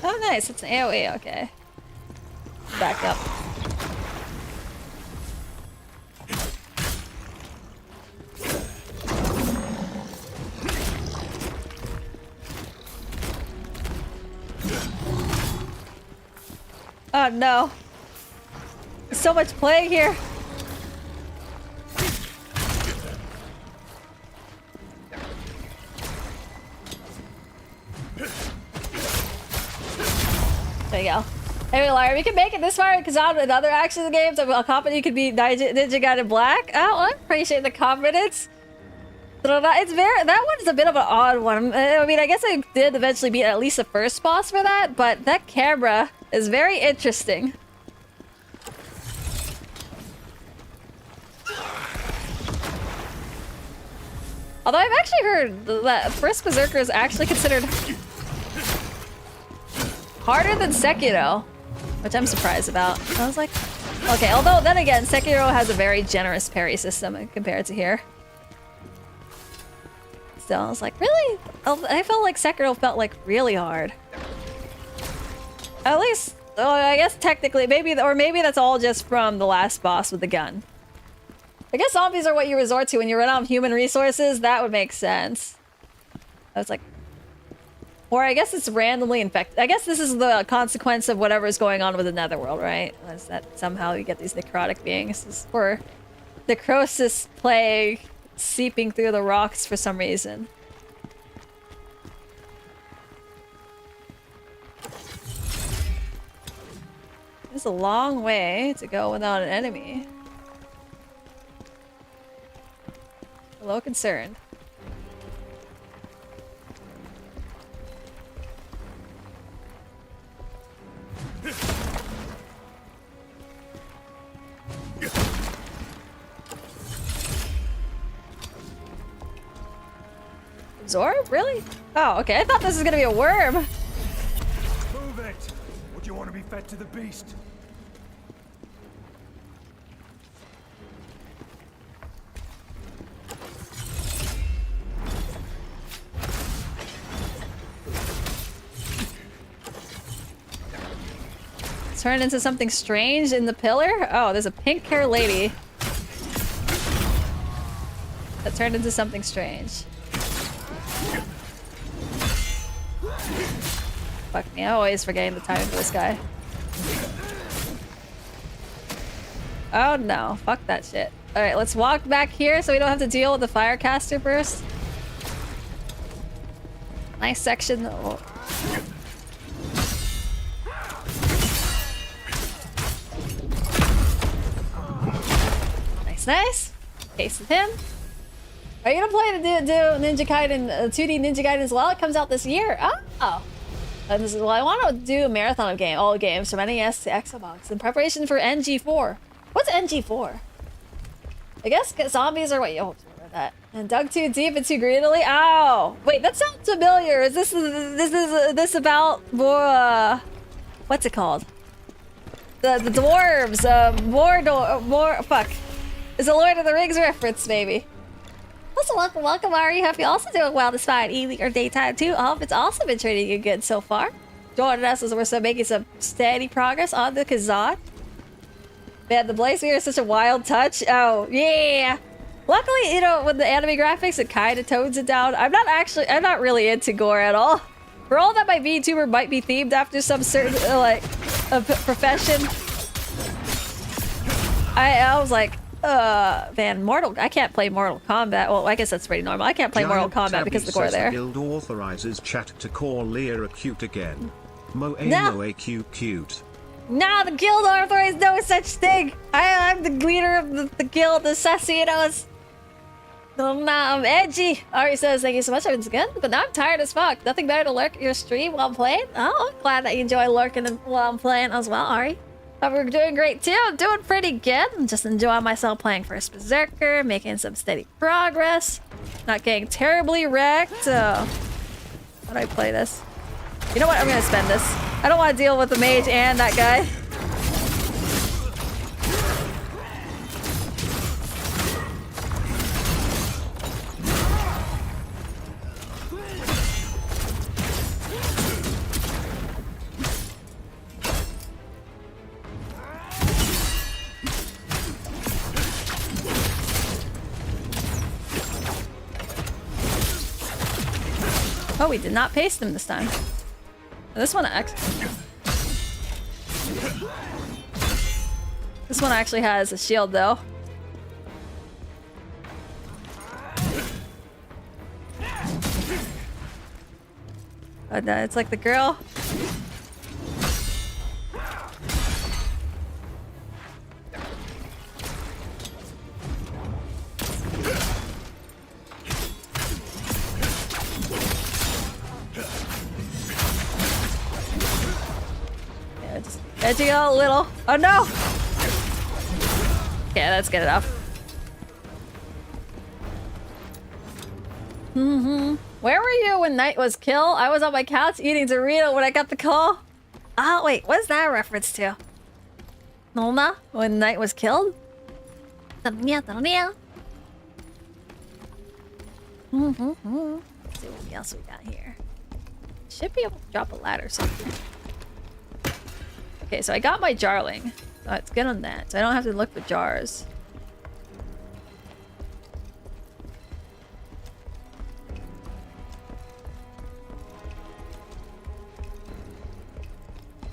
Oh nice, it's an AoE, okay. Back up. Oh no. There's so much plague here. There you go. Hey, Liar, we can make it this far in Khazan and other action games. I'm confident you could beat Ninja Gaiden Black. Oh, well, I appreciate the confidence. It's very, that one's a bit of an odd one. I mean, I guess I did eventually beat at least the first boss for that, but that camera is very interesting. Although I've actually heard that first Berserker is actually considered harder than Sekiro, which I'm surprised about. I was like, okay, although then again, Sekiro has a very generous parry system compared to here. So I was like, really? I felt like Sekiro felt like really hard. At least, oh, I guess technically, maybe that's all just from the last boss with the gun. I guess zombies are what you resort to when you run out of human resources. That would make sense. I was like, or I guess it's randomly infected. I guess this is the consequence of whatever's going on with the netherworld, right? Is that somehow you get these necrotic beings, or necrosis plague seeping through the rocks for some reason. It's a long way to go without an enemy. A little concerned. Absorb? Really? Oh, okay. I thought this was gonna be a worm. Move it! Would you want to be fed to the beast? Turn into something strange in the pillar? Oh, there's a pink hair lady that turned into something strange. Fuck me, I'm always forgetting the timing for this guy. Oh no, fuck that shit. Alright, let's walk back here so we don't have to deal with the Firecaster first. Nice section. Oh. Nice. Tasted him. Are you gonna play the do Ninja Gaiden 2D Ninja Gaiden as well? It comes out this year. Oh. And this is, well, I want to do a marathon of all games from NES to Xbox in preparation for NG4. What's NG4? I guess zombies are what you hope for that. And dug too deep and too greedily. Ow! Wait, that sounds familiar. Is this about more? What's it called? The dwarves. Fuck. It's a Lord of the Rings reference, maybe. Also, welcome, Ari. Hope you also doing well despite evening or daytime too. I hope it's also been treating you good so far. Joining us as we're making some steady progress on the Khazan. Man, the Blaze Mirror is such a wild touch. Oh, yeah. Luckily, you know, with the anime graphics, it kind of tones it down. I'm not really into gore at all. For all that my VTuber might be themed after some certain, profession. I was like, man, I can't play Mortal Kombat. Well, I guess that's pretty normal. I can't play Mortal Kombat because of the gore there. The guild authorizes chat to call Leah cute again. Moe cute. Nah, the guild authorizes no such thing. I'm the leader of the guild, the Assassinos. Nah, I'm edgy. Ari says, thank you so much. Everything's good, but now I'm tired as fuck. Nothing better to lurk at your stream while I'm playing. Oh, I'm glad that you enjoy lurking while I'm playing as well, Ari. But we're doing great too. I'm doing pretty good. I'm just enjoying myself playing first Berserker, making some steady progress. Not getting terribly wrecked. How do I play this? You know what? I'm gonna spend this. I don't want to deal with the mage and that guy. Oh, we did not paste him this time. This one actually has a shield though. But it's like the girl. Edging out a little. Oh no! Okay, that's good enough. Where were you when Knight was killed? I was on my couch eating Dorito when I got the call. Oh wait, what's that a reference to? Nona? When Knight was killed? Let's see what else we got here. Should be able to drop a ladder somewhere. Okay, so I got my jarling. So it's good on that. So I don't have to look for jars.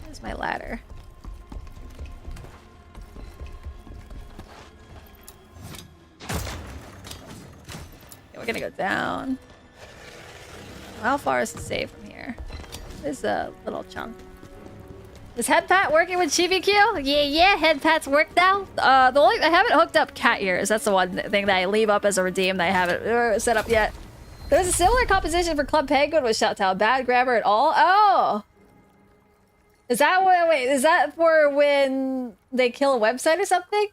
There's my ladder. Okay, we're gonna go down. How far is it safe from here? There's a little chunk. Is Headpat working with CBQ? Yeah, Headpat's worked now. I haven't hooked up cat ears. That's the one thing that I leave up as a redeem that I haven't set up yet. There's a similar composition for Club Penguin with Shout-Out. Bad grammar at all? Oh! Is that is that for when they kill a website or something?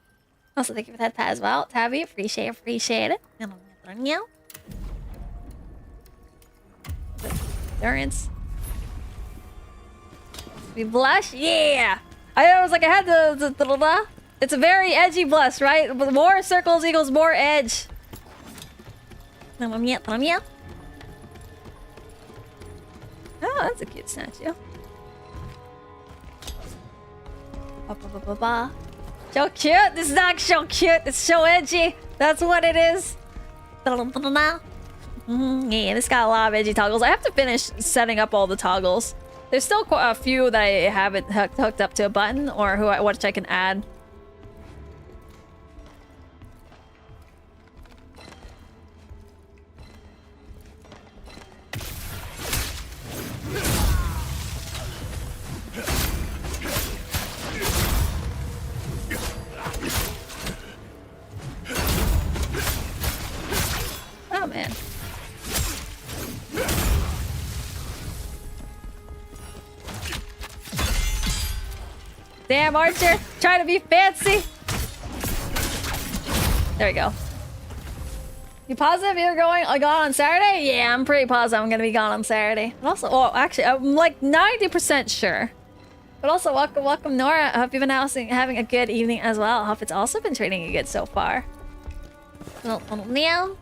Also, thank you for that as well. Tabby, appreciate it. Endurance. We blush? Yeah! I was like, I had the it's a very edgy blush, right? More circles equals more edge. Oh, that's a cute statue. So cute! This is not so cute, it's so edgy! That's what it is! Yeah, this got a lot of edgy toggles. I have to finish setting up all the toggles. There's still a few that I haven't hooked up to a button or which I can add. Oh man. Damn, Archer! Trying to be fancy! There we go. You positive you're gone on Saturday? Yeah, I'm pretty positive I'm gonna be gone on Saturday. And also, well, actually, I'm like 90% sure. But also, welcome, Nora. I hope you've been having a good evening as well. I hope it's also been treating you good so far. Meow.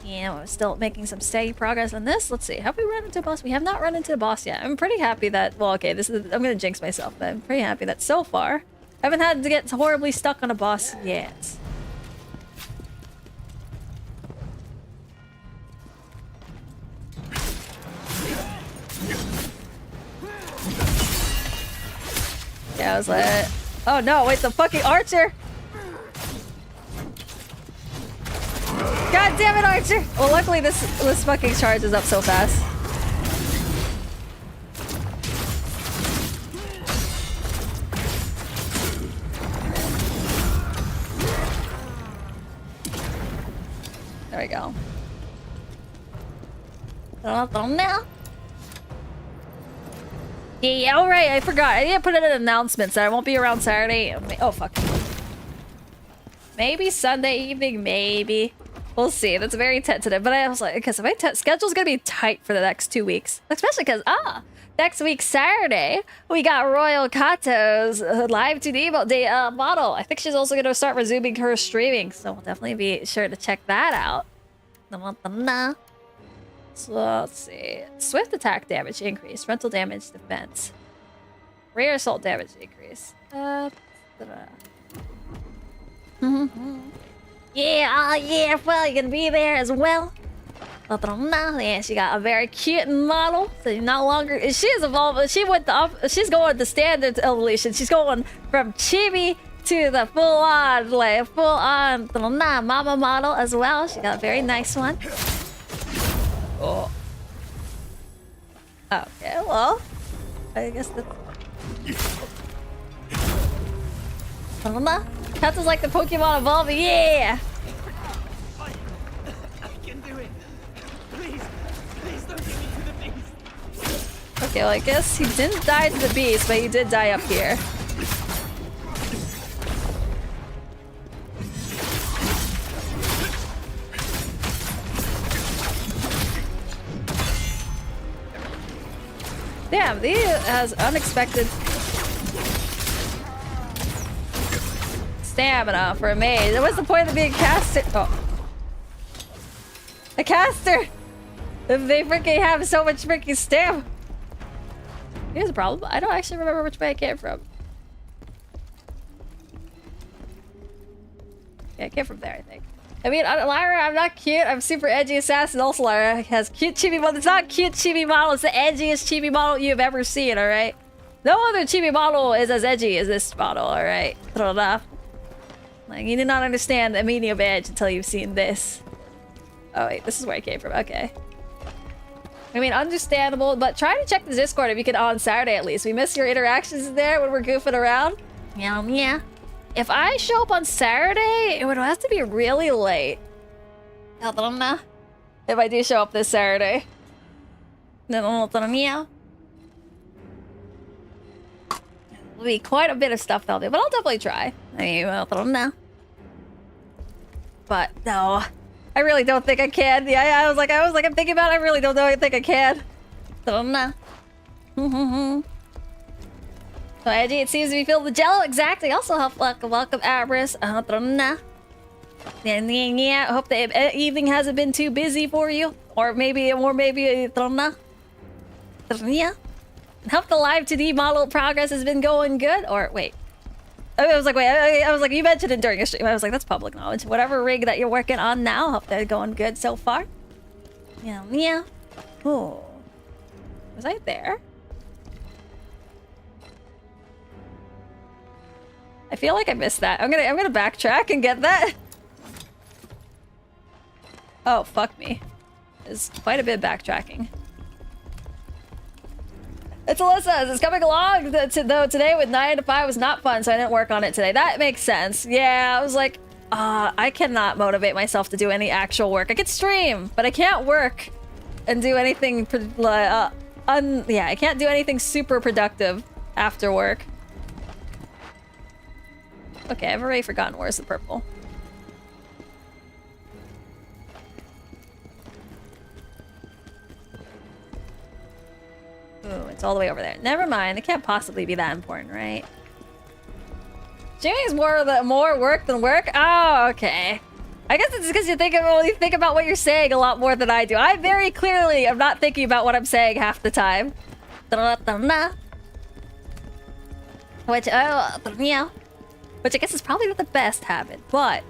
Yeah, we're still making some steady progress on this. Let's see. Have we run into a boss? We have not run into a boss yet. I'm pretty happy that... Well, okay, this is... I'm gonna jinx myself, but I'm pretty happy that so far I haven't had to get horribly stuck on a boss yet. Yeah, I was like... Oh no, wait, the fucking Archer! God damn it, Archer! Well, luckily this fucking charges up so fast. There we go. Now. Yeah, alright, I forgot. I need to put in an announcement that I won't be around Saturday. Oh, fuck. Maybe Sunday evening, maybe. We'll see. That's very tentative. But I was like, because my schedule's gonna be tight for the next 2 weeks. Especially because, next week, Saturday, we got Royal Kato's live 2D day model. I think she's also gonna start resuming her streaming. So we'll definitely be sure to check that out. So let's see. Swift attack damage increase. Frontal damage defense. Rear assault damage increase. Yeah, well, you're gonna be there as well. Yeah, she got a very cute model. So you're no longer... She is evolved. She went she's going the standard evolution. She's going from chibi to the full-on, like, full-on mama model as well. She got a very nice one. Oh. Okay, well, I guess that's... Kato's like the Pokemon evolving, yeah! I can do it. Please don't get me to the beast. Okay, well, I guess he didn't die to the beast, but he did die up here. Damn, he has unexpected stamina for a mage. What's the point of being a caster? Oh. A caster! If they freaking have so much freaking stamina. Here's the problem. I don't actually remember which way I came from. Yeah, I came from there, I think. I mean, Lyra, I'm not cute. I'm super edgy assassin. Also, Lyra has cute chibi model. It's not cute chibi model. It's the edgiest chibi model you've ever seen, alright? No other chibi model is as edgy as this model, alright? Throw it off. Like, you do not understand the meaning of edge until you've seen this. Oh, wait. This is where I came from. Okay. I mean, understandable, but try to check the Discord if you can on Saturday at least. We miss your interactions there when we're goofing around. Yeah. If I show up on Saturday, it would have to be really late. I don't know. If I do show up this Saturday. There'll be quite a bit of stuff they'll do, but I'll definitely try. I mean, I don't know. But no, I really don't think I can. Yeah, I was like, I'm thinking about it. I really don't know. I think I can. Don't know. So edgy, it seems to be filled with jello. Exactly. Also, welcome Abris. Yeah. Hope the evening hasn't been too busy for you, or maybe. Yeah. Hope the live 2D model progress has been going good. Or wait. I was like, you mentioned it during a stream. I was like, that's public knowledge. Whatever rig that you're working on now, hope they're going good so far. Yeah. Oh. Was I there? I feel like I missed that. I'm gonna backtrack and get that. Oh, fuck me. There's quite a bit of backtracking. It's Alyssa. It's coming along. Though today with 9 to 5 was not fun, so I didn't work on it today. That makes sense. Yeah, I was like, I cannot motivate myself to do any actual work. I could stream, but I can't work and do anything. Yeah, I can't do anything super productive after work. Okay, I've already forgotten where's the purple. Ooh, it's all the way over there. Never mind. It can't possibly be that important, right? Streaming's more work than work? Oh, okay. I guess it's because you think about what you're saying a lot more than I do. I very clearly am not thinking about what I'm saying half the time. Which I guess is probably not the best habit, but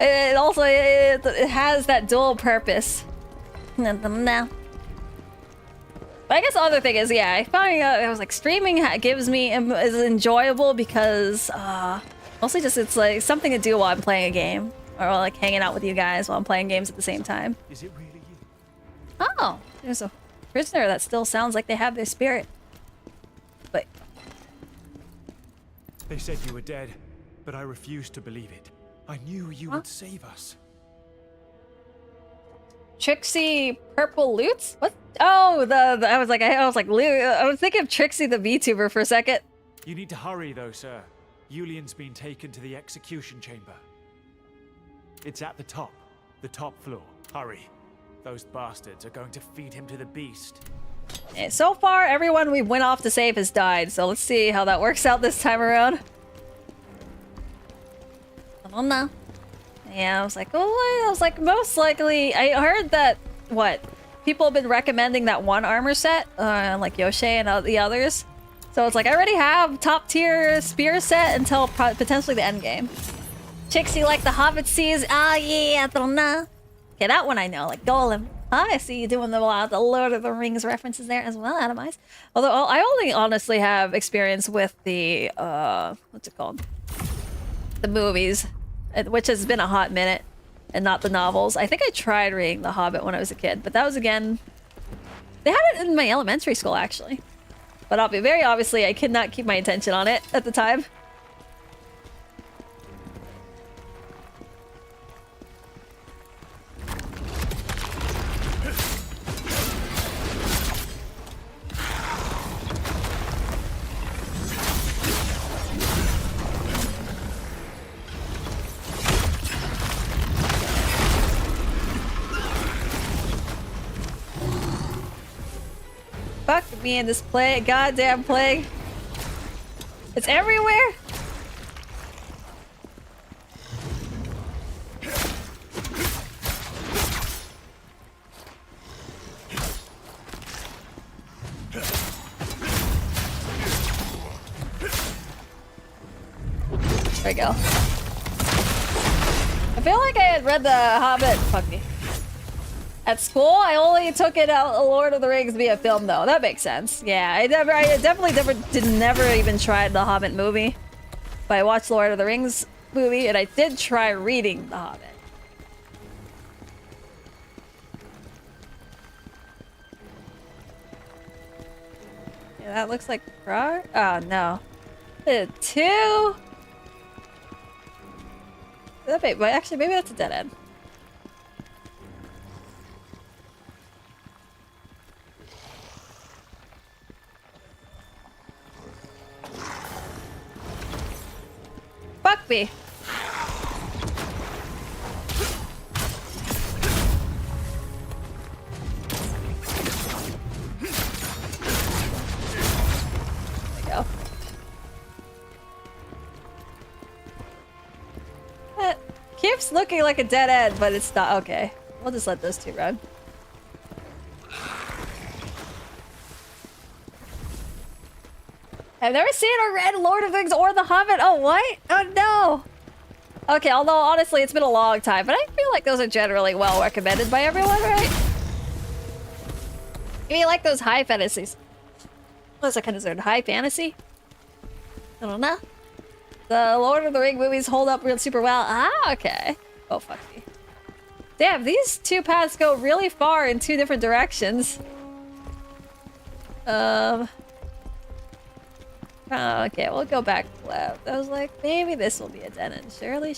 it also it has that dual purpose. But I guess the other thing is, yeah, I found out I was like streaming gives me is enjoyable because mostly just it's like something to do while I'm playing a game or like hanging out with you guys while I'm playing games at the same time. Is it really you? Oh, there's a prisoner that still sounds like they have their spirit. But They said you were dead, but I refused to believe it. I knew you would save us. Trixie Purple Loots? What? Oh, I was thinking of Trixie the VTuber for a second. You need to hurry though, sir. Yulian's been taken to the execution chamber. It's at the top floor. Hurry. Those bastards are going to feed him to the beast. So far, everyone we went off to save has died, so let's see how that works out this time around. I don't know. Yeah, I was like, most likely, I heard that, people have been recommending that one armor set, like Yoshi and the others. So it's like, I already have top tier spear set until potentially the end game. Trixie like the Hobbit seas, yeah, I don't know. Okay, that one I know, like Golem. I see you doing the Lord of the Rings references there as well, Atomize. Although I only honestly have experience with the, what's it called? The movies, which has been a hot minute, and not the novels. I think I tried reading The Hobbit when I was a kid, but that was again... They had it in my elementary school, actually. But very obviously, I could not keep my attention on it at the time. Fuck me in this goddamn plague. It's everywhere. There we go. I feel like I had read The Hobbit. Fuck me. At school, I only took it out Lord of the Rings via film, though. That makes sense. Yeah, I definitely never even tried the Hobbit movie. But I watched Lord of the Rings movie, and I did try reading The Hobbit. Yeah, that looks like Prague. Oh no, 2. Actually, maybe that's a dead end. Fuck me. There we go. That keeps looking like a dead end, but it's not. Okay. We'll just let those two run. I've never seen or read Lord of the Rings or The Hobbit. Oh, what? Oh, no. Okay, although honestly, it's been a long time, but I feel like those are generally well recommended by everyone, right? If you like those high fantasies. What's that considered? High fantasy? I don't know. The Lord of the Rings movies hold up real super well. Ah, okay. Oh, fuck me. Damn, these two paths go really far in two different directions. Oh, okay, we'll go back left. I was like, maybe this will be a dead end. Surely.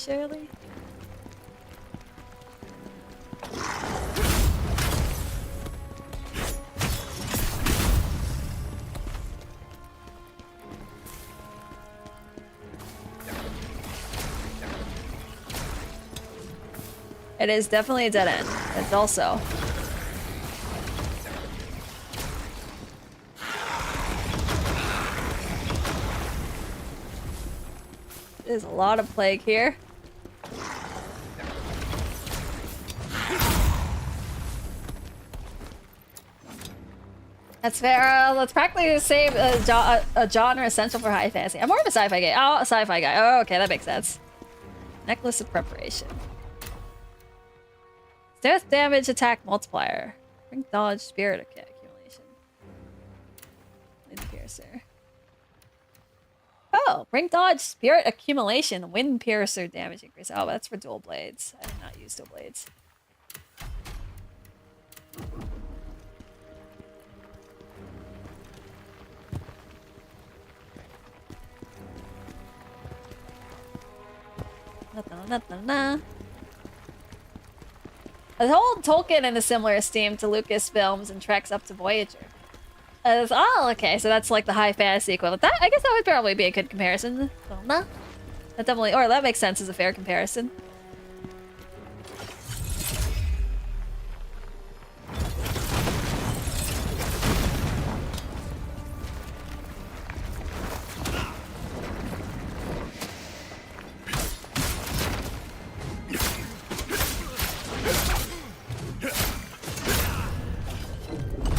It is definitely a dead end. It's also... There's a lot of plague here. That's fair. That's practically the same a genre essential for high fantasy. I'm more of a sci-fi guy. Oh, a sci-fi guy. Oh, okay, that makes sense. Necklace of preparation. Death damage attack multiplier. Bring dodge spirit accumulation. Wind piercer. Oh, bring dodge spirit accumulation. Wind piercer damage increase. Oh, that's for dual blades. I did not use dual blades. The whole Tolkien and a similar esteem to Lucasfilms and Trek's up to Voyager. Oh, okay, so that's like the high fantasy equivalent. I guess that would probably be a good comparison. Well, no. That definitely, or that makes sense as a fair comparison.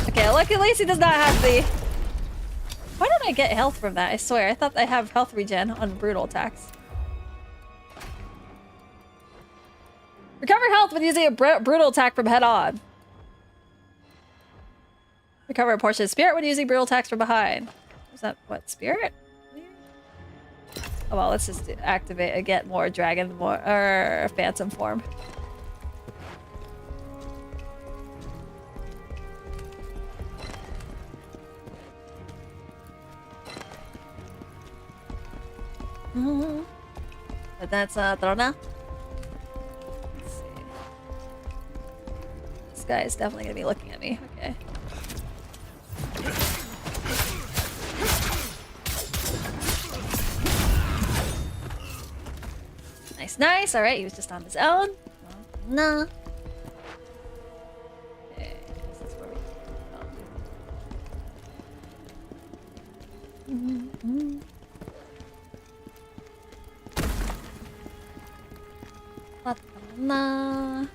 Okay, look, at least he does not have the... Why don't I get health from that? I swear, I thought I have health regen on brutal attacks. Recover health when using a brutal attack from head on. Recover a portion of spirit when using brutal attacks from behind. Is that what, spirit? Oh well, let's just activate and get more dragon, or phantom form. But that's Trona. Let's see. This guy is definitely gonna be looking at me. Okay. Nice. All right, he was just on his own. No. Okay, this is where we go. Nah.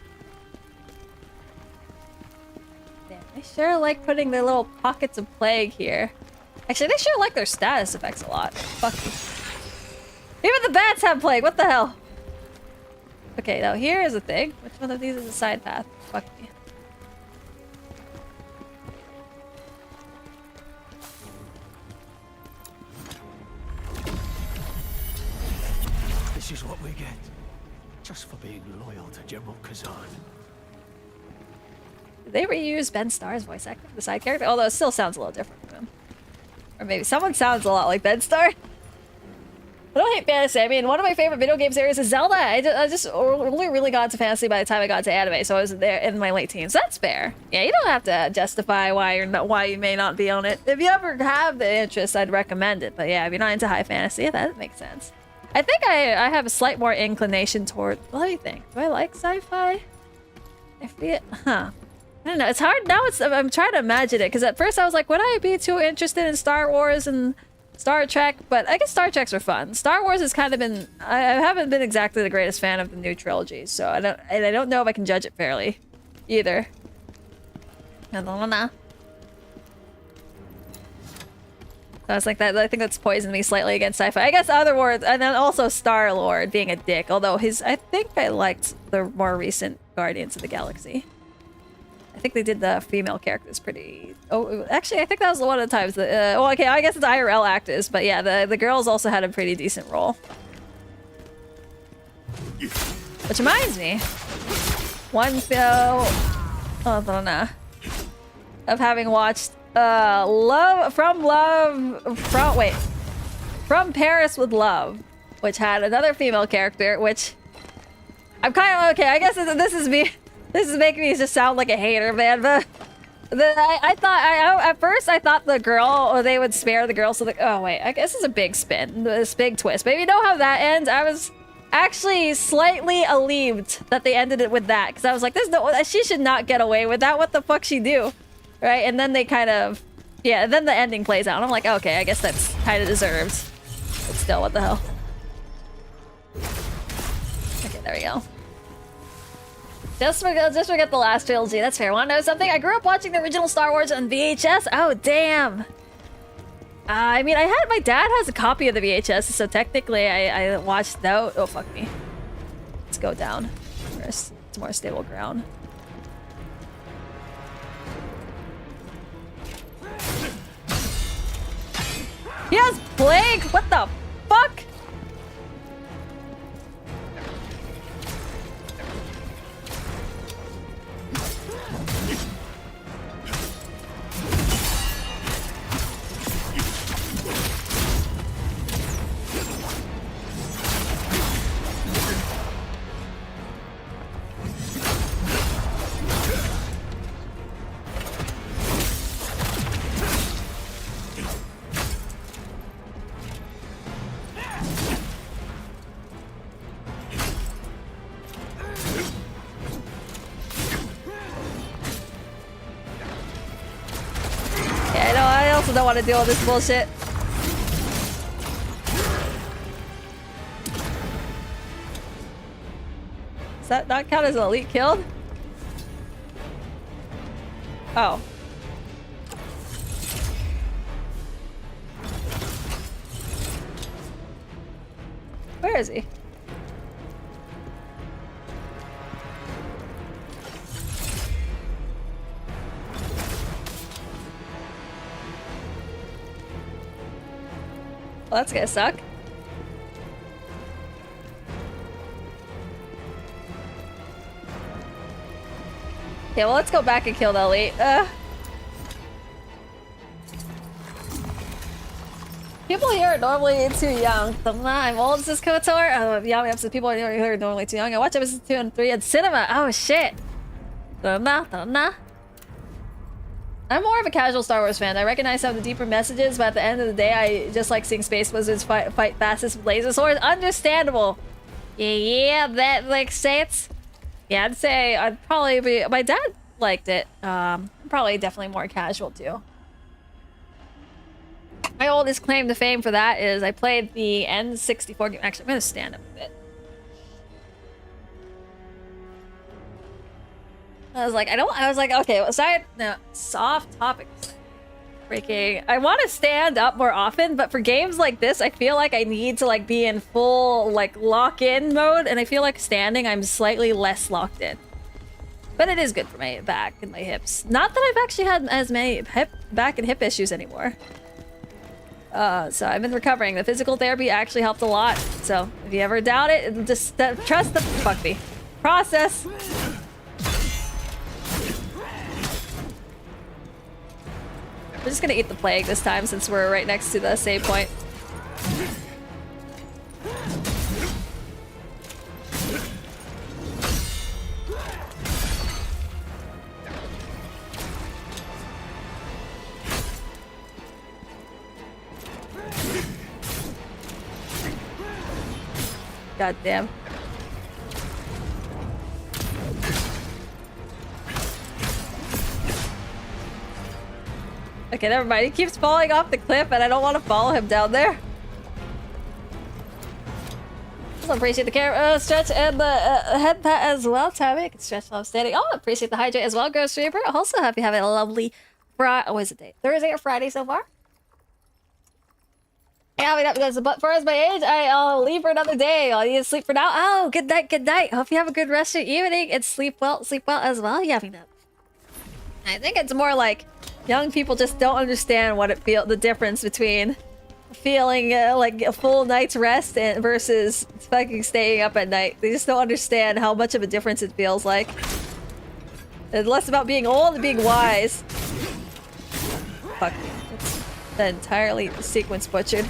Damn, I sure like putting their little pockets of plague here. Actually, they sure like their status effects a lot. Fuck you. Even the bats have plague. What the hell? Okay, now here is a thing. Which one of these is a side path? Fuck me. This is what we get. Just for being loyal to General Khazan. Did they reuse Ben Starr's voice acting, the side character? Although it still sounds a little different from him. Or maybe someone sounds a lot like Ben Starr. I don't hate fantasy. I mean, one of my favorite video game series is Zelda. I just only really got into fantasy by the time I got to anime, so I was there in my late teens. That's fair. Yeah, you don't have to justify why you may not be on it. If you ever have the interest, I'd recommend it. But yeah, if you're not into high fantasy, that makes sense. I think I have a slight more inclination toward... What do you think? Do I like sci-fi? I feel... Huh. I don't know. It's hard now. I'm trying to imagine it, because at first I was like, would I be too interested in Star Wars and Star Trek? But I guess Star Treks are fun. Star Wars has kind of been... I haven't been exactly the greatest fan of the new trilogies, so I don't know if I can judge it fairly either. I don't know. I was like that. I think that's poisoned me slightly against sci-fi. I guess other words, and then also Star-Lord being a dick. Although I think I liked the more recent Guardians of the Galaxy. I think they did the female characters pretty. Oh, actually, I think that was one of the times that. Well, okay, I guess it's IRL actors, but yeah, the girls also had a pretty decent role. Which reminds me, one show. Oh, I don't know. Of having watched From Paris with Love, which had another female character, which I'm kind of okay. I guess this is me. This is making me just sound like a hater, man. But I thought at first I thought the girl, or they would spare the girl. So like, oh wait, I guess it's a big spin, this big twist. But you know how that ends? I was actually slightly relieved that they ended it with that, because I was like, there's no, she should not get away with that. What the fuck she do? Right? And then they kind of, yeah, then the ending plays out. And I'm like, okay, I guess that's kind of deserved. But still, what the hell? Okay, there we go. Just forget the last trilogy. That's fair. Want to know something? I grew up watching the original Star Wars on VHS. Oh, damn. I mean, my dad has a copy of the VHS, so technically I watched that. Oh, fuck me. Let's go down first. It's more stable ground. He has plague? What the fuck? Don't want to deal with this bullshit. Does that not count as an elite kill? Oh. Where is he? Well, that's gonna suck. Okay, well, let's go back and kill the elite. People here are normally too young. I'm old, says KOTOR. Yeah, some people here are normally too young. I watch episodes 2 and 3 in cinema. Oh, shit. Don't know. I'm more of a casual Star Wars fan. I recognize some of the deeper messages, but at the end of the day, I just like seeing space wizards fight fastest with laser swords. Understandable. Yeah, that makes sense. Yeah, I'd say I'd probably be... My dad liked it. Probably definitely more casual, too. My oldest claim to fame for that is I played the N64 game. Actually, I'm going to stand up a bit. I was like, okay, well, sorry, no, soft topics. Freaking, I want to stand up more often, but for games like this, I feel like I need to like be in full like lock-in mode, and I feel like standing, I'm slightly less locked in. But it is good for my back and my hips. Not that I've actually had as many back and hip issues anymore. So I've been recovering. The physical therapy actually helped a lot. So if you ever doubt it, just trust the fuck me process. We're just gonna eat the plague this time since we're right next to the save point. God damn. Okay, never mind. He keeps falling off the cliff and I don't want to follow him down there. Also appreciate the camera stretch and the head pat as well. Tabby, I can stretch while I'm standing. Oh, appreciate the hydrate as well, Ghost Reaper. Also, hope you have a lovely Friday. Oh, is it day? Thursday or Friday so far? Yeah, I mean, but for as my age, I'll leave for another day. I'll need to sleep for now. Oh, good night, good night. Hope you have a good rest of your evening and sleep well as well. Yeah, I mean, I think it's more like young people just don't understand what the difference between feeling like a full night's rest and versus fucking staying up at night. They just don't understand how much of a difference it feels like. It's less about being old and being wise. Fuck. It's entirely sequence butchered.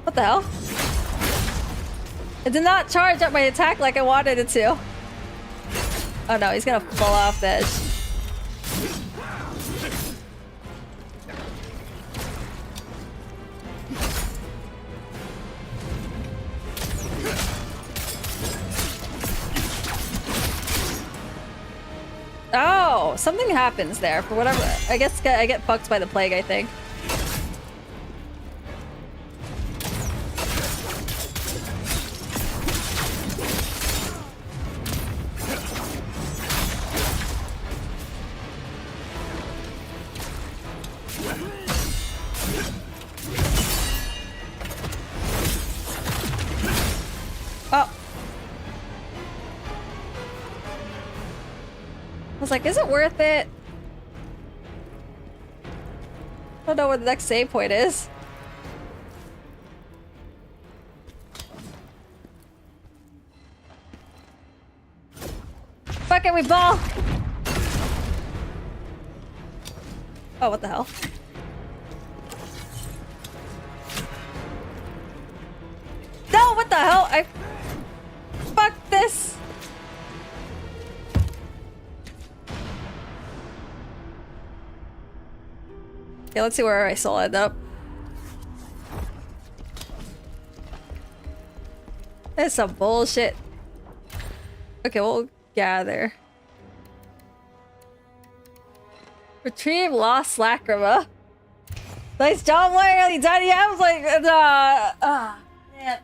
What the hell? It did not charge up my attack like I wanted it to. Oh no, he's gonna fall off the edge. Oh, something happens there for whatever. I guess I get fucked by the plague, I think. Oh. I was like, is it worth it? I don't know where the next save point is. Fuck it, we ball! Oh, what the hell? No, what the hell? Fuck this! Okay, let's see where I still end up. That's some bullshit. Okay, we'll gather. Retrieve lost lacrima. Nice job, Larry. Daddy, I was like, man.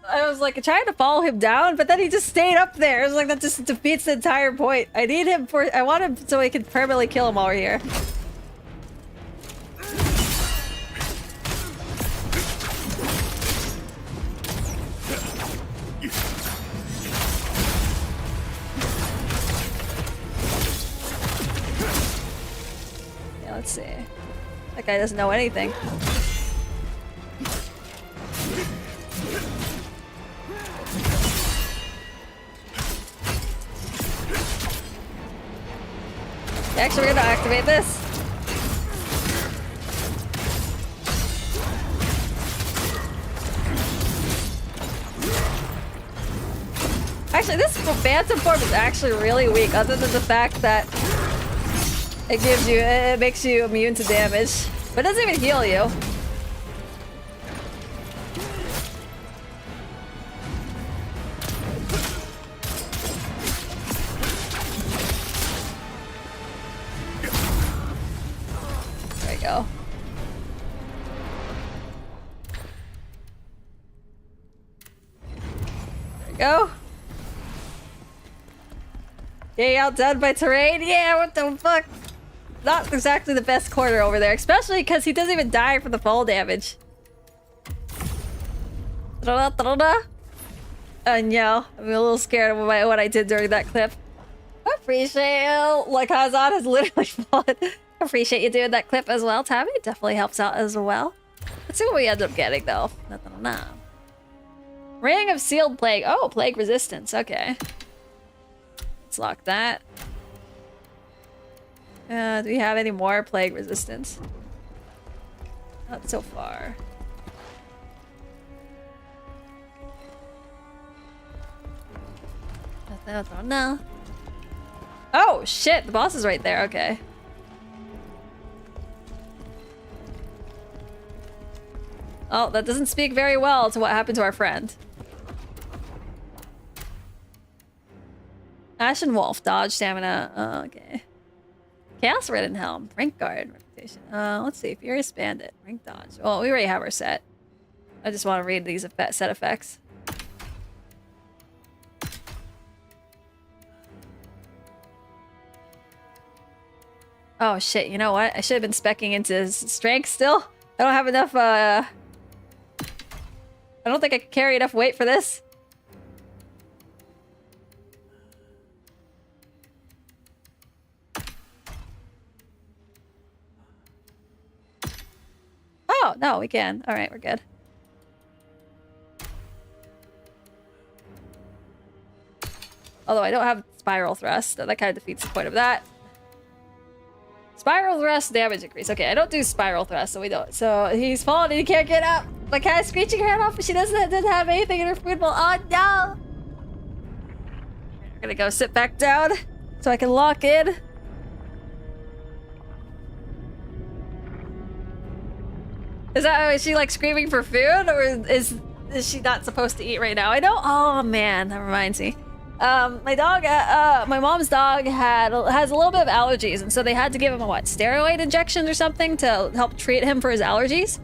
I was like trying to follow him down, but then he just stayed up there. It was like that just defeats the entire point. I need him for. I want him so I can permanently kill him while we're here. Yeah, let's see. That guy doesn't know anything. Actually, we're gonna activate this. Actually, this phantom form is actually really weak, other than the fact that it makes you immune to damage, but it doesn't even heal you. Go. There we go. Getting outdone by terrain? Yeah, what the fuck? Not exactly the best corner over there, especially because he doesn't even die from the fall damage. Oh no, I'm a little scared of what I did during that clip. I appreciate it. Like Khazan has literally fallen. Appreciate you doing that clip as well, Tabby. It definitely helps out as well. Let's see what we end up getting though. Ring of Sealed Plague. Oh, plague resistance. Okay. Let's lock that. Do we have any more plague resistance? Not so far. No. Oh shit! The boss is right there. Okay. Oh, that doesn't speak very well to what happened to our friend. Ashen Wolf, dodge, stamina. Okay. Chaos Ridden Helm, rank guard, reputation. Let's see. Furious Bandit, rank dodge. Well, we already have our set. I just want to read these set effects. Oh shit, you know what? I should have been speccing into his strength still. I don't have enough, I don't think I can carry enough weight for this. Oh, no, we can. Alright, we're good. Although I don't have Spiral Thrust. That kind of defeats the point of that. Spiral Thrust damage increase. Okay, I don't do Spiral Thrust, so we don't. So he's falling and he can't get up. My cat is screeching her head off, but she doesn't have anything in her food bowl. Oh no! I'm gonna go sit back down so I can lock in. Is she like screaming for food, or is she not supposed to eat right now? I know. Oh man, that reminds me. My dog, my mom's dog has a little bit of allergies, and so they had to give him a steroid injection or something to help treat him for his allergies.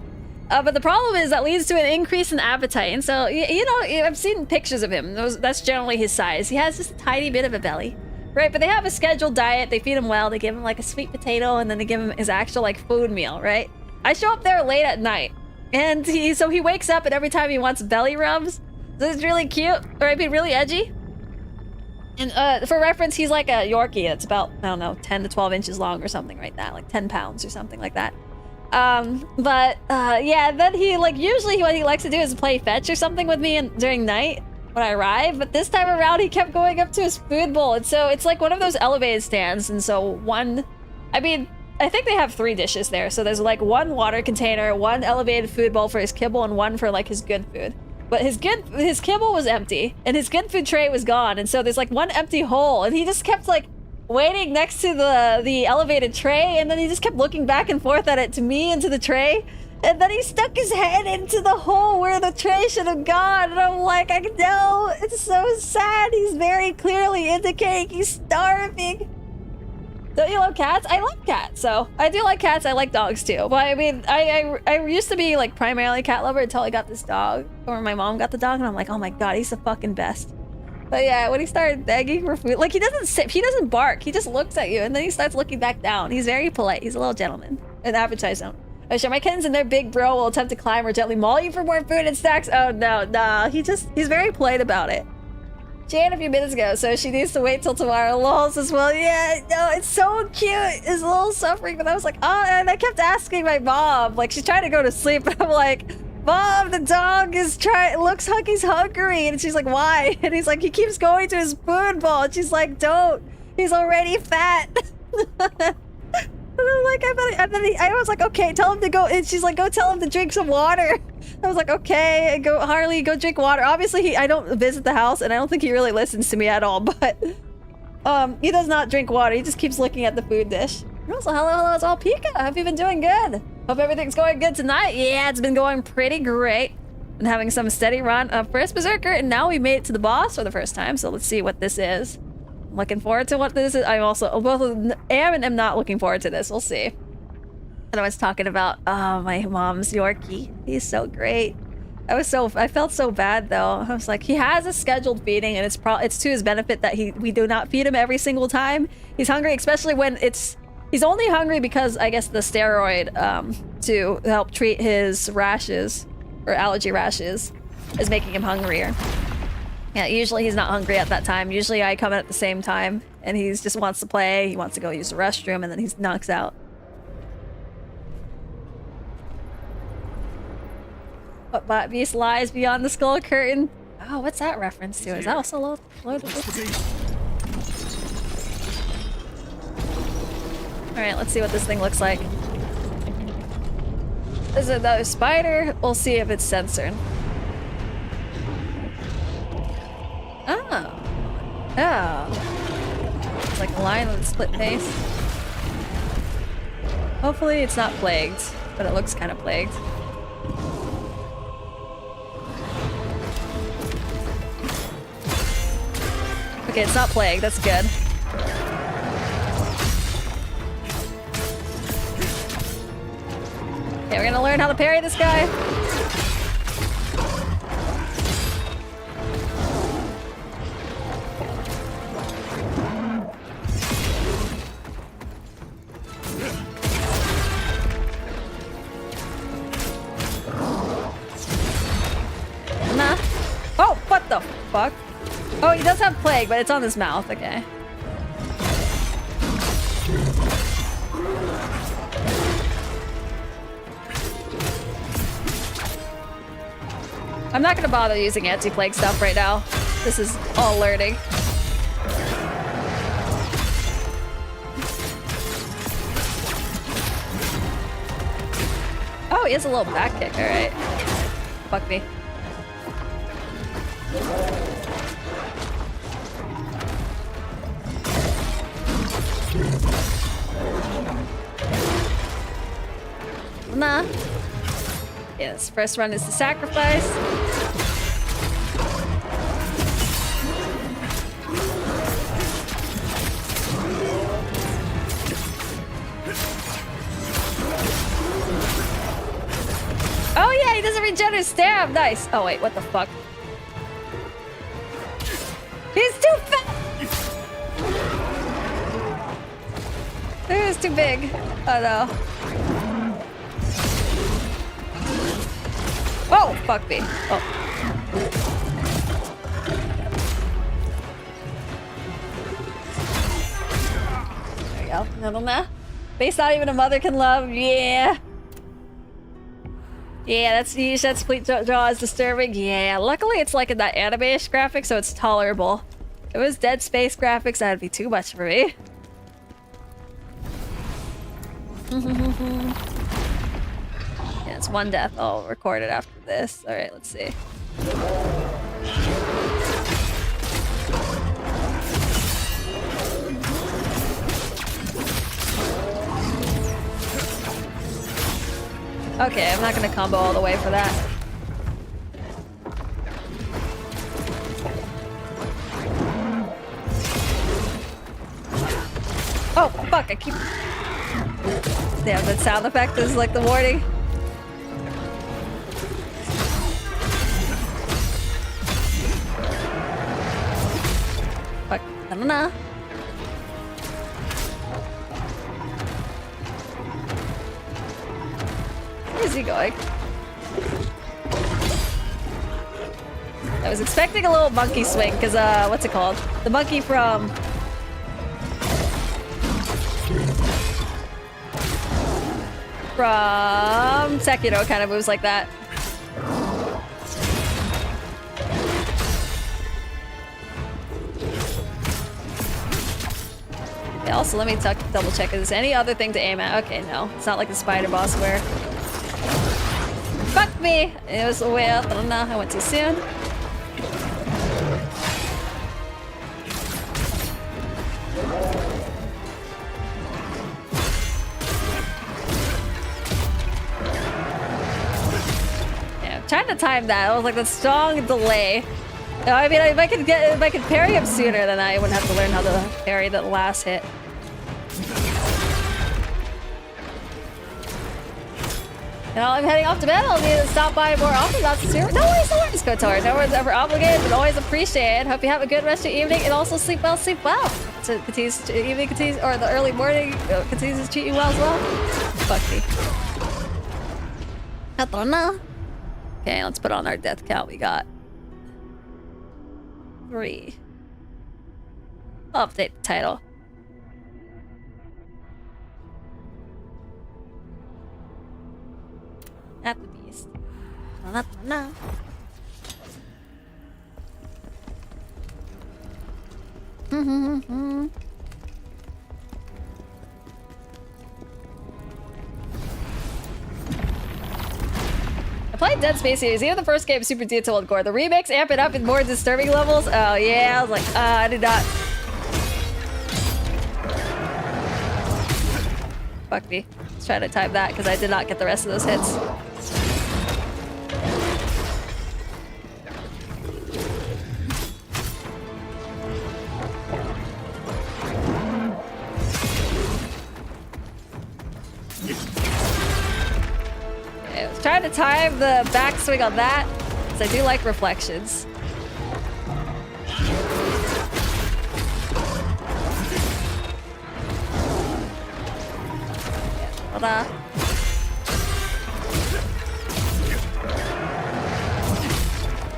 But the problem is that leads to an increase in appetite, and so you know, I've seen pictures of him. That's generally his size. He has just a tiny bit of a belly, right? But they have a scheduled diet. They feed him well. They give him like a sweet potato, and then they give him his actual like food meal, right? I show up there late at night, and he wakes up, and every time he wants belly rubs. So it's really cute, or I mean really edgy. And for reference, he's like a Yorkie that's about, I don't know, 10 to 12 inches long or something like that, like 10 pounds or something like that. Yeah, then he, like, usually what he likes to do is play fetch or something with me during night when I arrive, but this time around he kept going up to his food bowl, and so it's like one of those elevated stands, and so I think they have 3 dishes there, so there's like 1 water container, 1 elevated food bowl for his kibble, and 1 for like his good food. But his kibble was empty, and his good food tray was gone, and so there's like 1 empty hole, and he just kept like waiting next to the elevated tray, and then he just kept looking back and forth at it, to me and to the tray, and then he stuck his head into the hole where the tray should have gone, and I'm like, I know, it's so sad. He's very clearly indicating he's starving. Don't you love cats? I love cats, so I do like cats. I like dogs too. But I mean, I used to be like primarily a cat lover until I got this dog, or my mom got the dog, and I'm like, oh my god, he's the fucking best. But yeah, when he started begging for food, like he doesn't sit, he doesn't bark, he just looks at you, and then he starts looking back down. He's very polite. He's a little gentleman. An appetite zone. I'm sure my kittens and their big bro will attempt to climb or gently maul you for more food and snacks. Oh no, nah. He's very polite about it. Jan a few minutes ago, so she needs to wait till tomorrow. Lols as well. Yeah, no, it's so cute. It's a little suffering, but I was like, oh, and I kept asking my mom, like she's trying to go to sleep, but I'm like, Mom, the dog is looks like he's hungry, and she's like, why? And he's like, he keeps going to his food bowl, and she's like, don't. He's already fat. And I'm like, I was like, okay, tell him to go. And she's like, go tell him to drink some water. I was like, okay, Harley, go drink water. Obviously, I don't visit the house, and I don't think he really listens to me at all, but he does not drink water. He just keeps looking at the food dish. Also, hello, it's all Pika. Have you been doing good? Hope everything's going good tonight. Yeah, it's been going pretty great. Been having some steady run of first Berserker, and now we made it to the boss for the first time, so let's see what this is. I'm looking forward to what this is. I'm also both am and am not looking forward to this. We'll see. And I was talking about my mom's Yorkie. He's so great. I felt so bad though. I was like, he has a scheduled feeding, and it's to his benefit that we do not feed him every single time he's hungry, especially when he's only hungry because I guess the steroid to help treat his rashes or allergy rashes is making him hungrier. Yeah, usually he's not hungry at that time. Usually I come in at the same time, and he just wants to play. He wants to go use the restroom, and then he knocks out. But Beast lies beyond the skull curtain. Oh, what's that reference to? Is that also Lord of the... Alright, let's see what this thing looks like. Is it another spider? We'll see if it's censored. Oh. Oh. It's like a lion with a split face. Hopefully it's not plagued, but it looks kind of plagued. Okay, it's not plague. That's good. Okay, we're gonna learn how to parry this guy. Nah. Oh, what the fuck? Oh, he does have plague, but it's on his mouth. Okay. I'm not gonna bother using anti-plague stuff right now. This is all learning. Oh, he has a little back kick. All right. Fuck me. Nah. Yes, first run is the sacrifice. Oh yeah, he doesn't regenerate stab. Nice. Oh wait, what the fuck? He's too fat. He's too big. Oh no. Oh, fuck me. Oh. There we go. Little nah. Base not even a mother can love. Yeah. Yeah, that's yeesh. That split jaw is disturbing. Yeah. Luckily, it's like in that anime-ish graphic, so it's tolerable. If it was Dead Space graphics, that'd be too much for me. Yeah, it's one death. I'll record it after this. Alright, let's see. Okay, I'm not gonna combo all the way for that. Oh, fuck, I keep... Damn, that sound effect is like the warning. Fuck, I don't know. Where's he going? I was expecting a little monkey swing, because, what's it called? The monkey from... Sekiro kind of moves like that. Yeah, also, let me double check. Is there any other thing to aim at? Okay, no. It's not like the spider boss where... Fuck me! It was a way up. I don't know. I went too soon. Trying to time that. I was like the strong delay. I mean, if I could parry him sooner, then I wouldn't have to learn how to parry the last hit. You know, I'm heading off to bed. I'll need to stop by more often. That's serious. No worries, KOTOR. No worries, ever obligated, but always appreciated. Hope you have a good rest of your evening, and also sleep well, sleep well. So evening continues, or the early morning continues to treat you well as well. Fuck me. I don't know. Okay, let's put on our death count. We got 3. I'll update the title. At the beast. No. I played Dead Space series. Even the first game, super detailed gore. The remakes amp it up in more disturbing levels. Oh yeah, I was like, I did not. Fuck me. Let's try to time that because I did not get the rest of those hits. Trying to time the backswing on that, because I do like reflections. Hold on.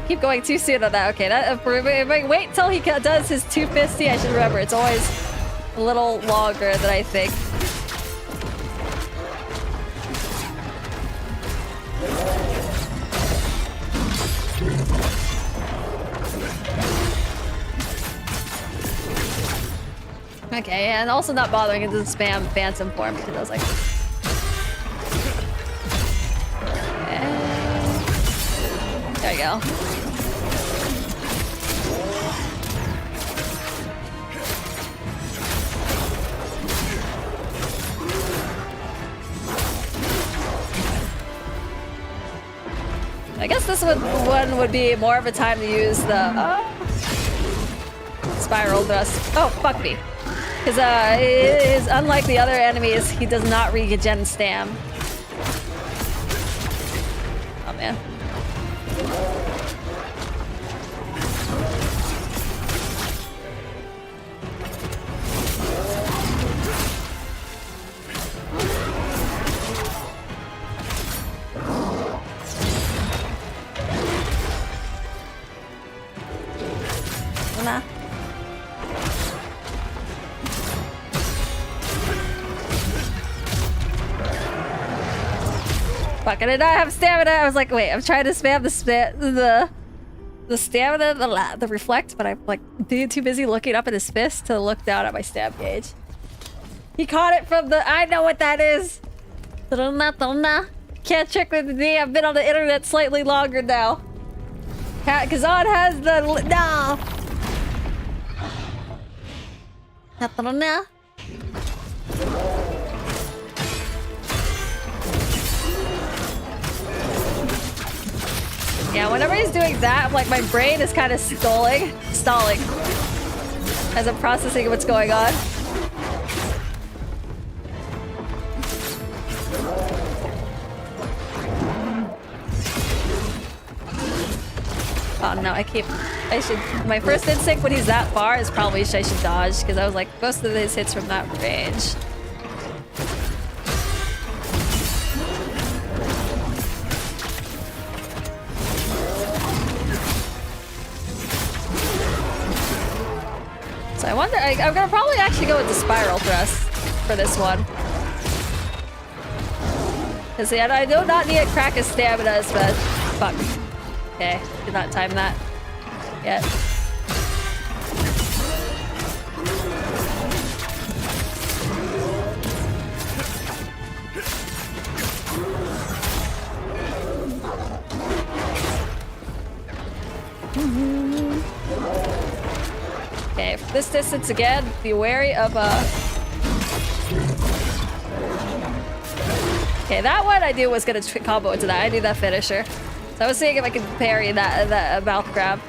Keep going too soon on that. Okay, that if I wait till he does his 250, I should remember it's always a little longer than I think. Okay, and also not bothering it to spam Phantom form because I was like... Okay. There you go. I guess this one would be more of a time to use the spiral thrust. Oh, fuck me. Because unlike the other enemies, he does not regen stam. Oh man. Nah. Fuck, I did not have stamina. I was like, wait, I'm trying to spam the stamina, the reflect, but I'm like too busy looking up at his fist to look down at my stab gauge. He caught it from the. I know what that is. Can't trick with me. I've been on the internet slightly longer now. Khazan has the no. Yeah, whenever he's doing that, I'm like my brain is kind of stalling as I'm processing what's going on. Oh no, my first instinct when he's that far is probably I should dodge, because I was like, most of his hits from that range. So I wonder, I'm gonna probably actually go with the spiral thrust for this one. Because yeah, I do not need crack his stamina, but fuck. Okay, did not time that yet. Okay, for this distance again, be wary of Okay, that one I knew was gonna combo into that. I knew that finisher. So I was seeing if I could parry that mouth grab.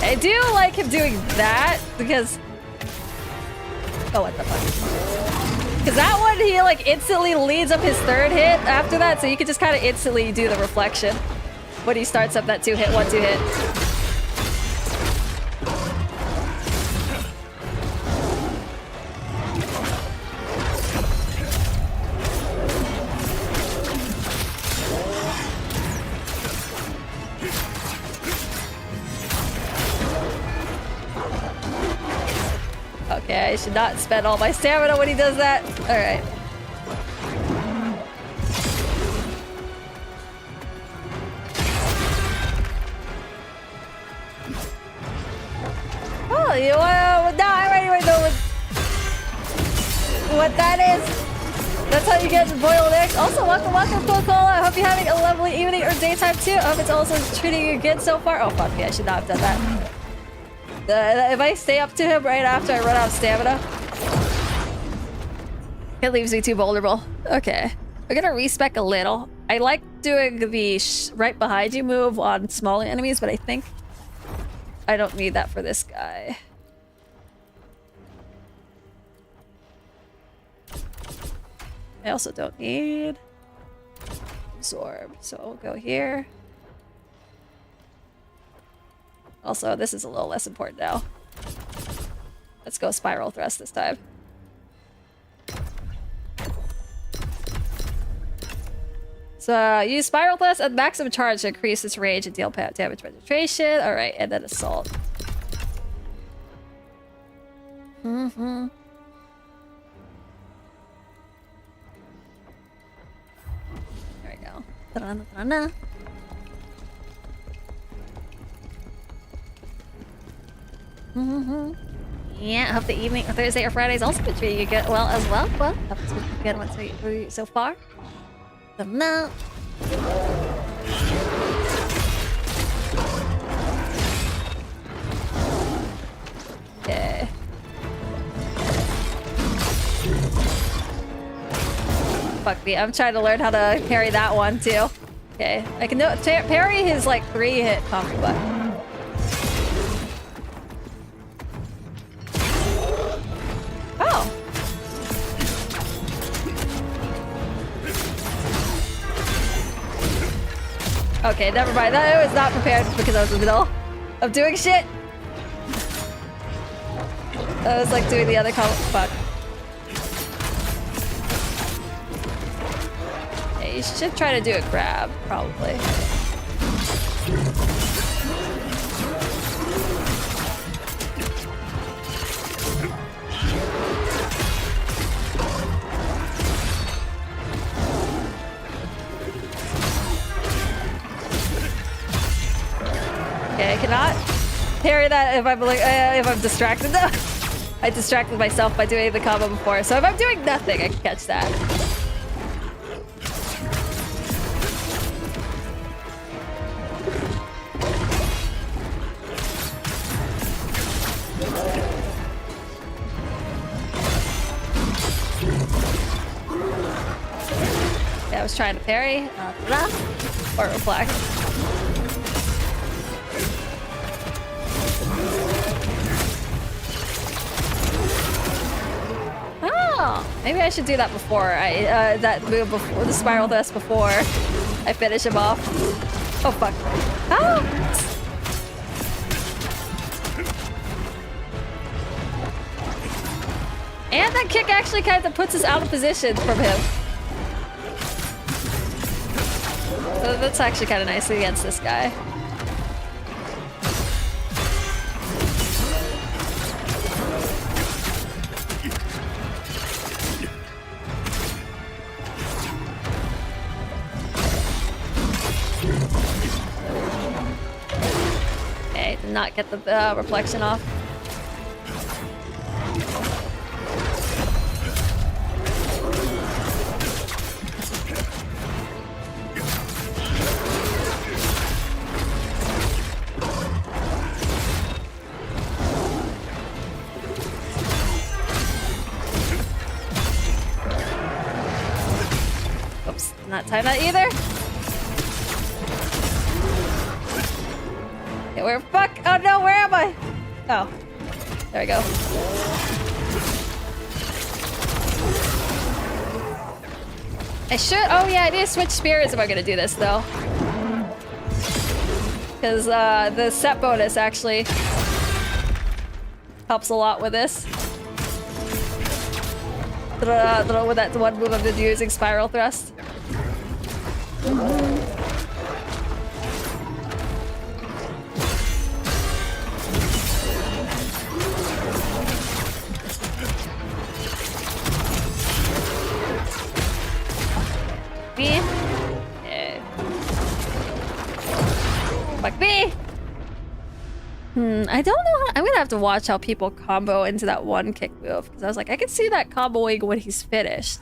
I do like him doing that because... Oh, what the fuck? Because that one, he like instantly leads up his third hit after that, so you can just kind of instantly do the reflection when he starts up that 2-hit, 1-2 hit. Okay, I should not spend all my stamina when he does that. Alright. Oh, you no, I already know what that is. That's how you get boiled eggs. Also, welcome, Coca-Cola. I hope you're having a lovely evening or daytime too. I hope it's also treating you good so far. Oh, fuck me, I should not have done that. If I stay up to him right after I run out of stamina, it leaves me too vulnerable. Okay. We're gonna respec a little. I like doing the right behind you move on smaller enemies, but I think I don't need that for this guy. I also don't need absorb. So we'll go here. Also, this is a little less important now. Let's go spiral thrust this time. So use spiral thrust at maximum charge to increase its range and deal damage penetration. All right, and then assault. Mm-hmm. There we go. Ta-da, ta-da. Mm-hmm. Yeah, I hope the evening, Thursday or Friday is also been treating you good, well as well. Well, hope it's been a good one for you so far. No. Okay. Fuck me, I'm trying to learn how to parry that one too. Okay, I can parry his like 3-hit combo button. Oh. Okay, never mind. I was not prepared because I was in the middle of doing shit. I was like doing the other combo. Fuck. Yeah, you should try to do a grab, probably. Okay, I cannot parry that if I'm distracted though. I distracted myself by doing the combo before, so if I'm doing nothing, I can catch that. Yeah, I was trying to parry, or reflect. Oh, maybe I should do that before that move before the spiral thrust before I finish him off. Oh fuck! Ah! And that kick actually kind of puts us out of position from him. So that's actually kind of nice against this guy. Not get the reflection off. Oops, not time that either. Where fuck? Oh no, where am I? Oh, there we go. I should. Oh yeah, I need to switch spears if I'm gonna do this though, because the set bonus actually helps a lot with this. With that one move I've been using, spiral thrust. Me? Yeah. Fuck me! I don't know how, I'm gonna have to watch how people combo into that one kick move, because I was like, I can see that comboing when he's finished.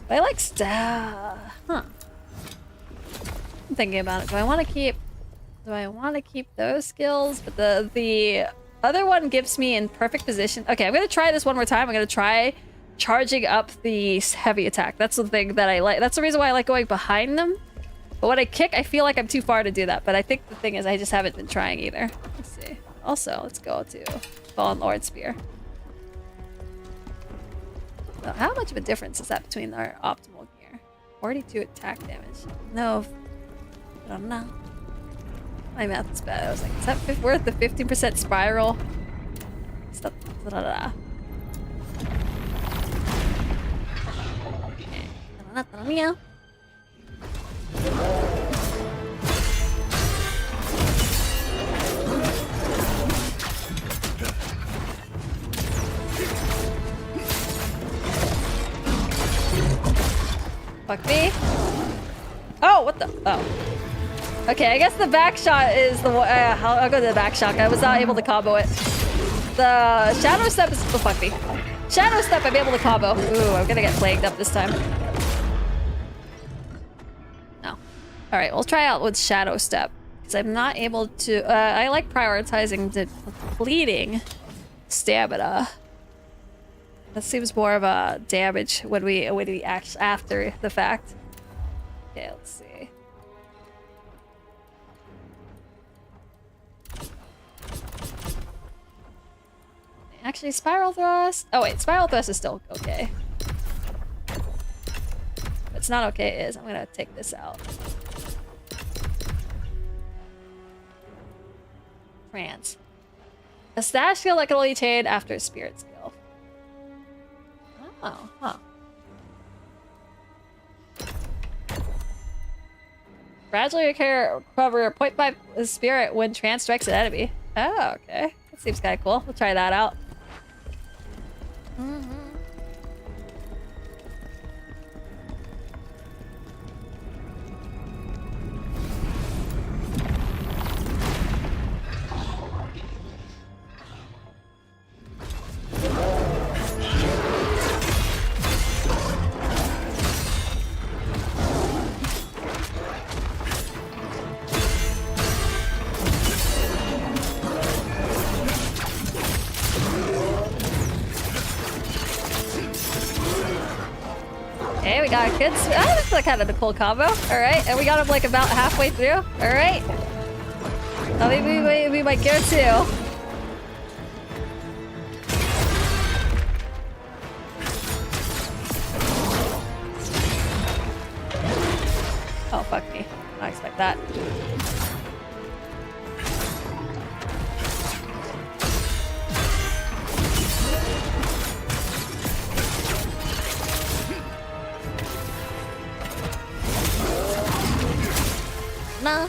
But I like I'm thinking about it. Do I want to keep those skills? But the other one gives me in perfect position. Okay, I'm gonna try this one more time. I'm gonna try charging up the heavy attack. That's the thing that I like. That's the reason why I like going behind them. But when I kick, I feel like I'm too far to do that. But I think the thing is I just haven't been trying either. Let's see. Also, let's go to Fallen Lord Spear. So how much of a difference is that between our optimal gear? 42 attack damage. No, I don't know. My math is bad. I was like, is that worth the 15% spiral? Stop. Da-da-da. Okay. Fuck me. Oh, what the? Oh. Okay, I guess the back shot is the one. I'll go to the back shot. I was not able to combo it. The shadow step is. Oh, fuck me. Shadow step, I'm able to combo. Ooh, I'm gonna get plagued up this time. No. Alright, we'll try out with shadow step. Because I'm not able to. I like prioritizing depleting stamina. That seems more of a damage when we act after the fact. Okay, let's see. Actually, spiral thrust. Oh wait, spiral thrust is still okay. What's not okay is I'm gonna take this out. Trance. A stash skill that can only attain after a spirit skill. Oh, huh. Gradually recover 0.5 spirit when trance strikes an enemy. Oh, okay. That seems kind of cool. We'll try that out. Okay, we got a good. That's like kind of a cool combo. All right, and we got him like about halfway through. All right. Oh, maybe we might get two. Oh fuck me! I don't expect that. No.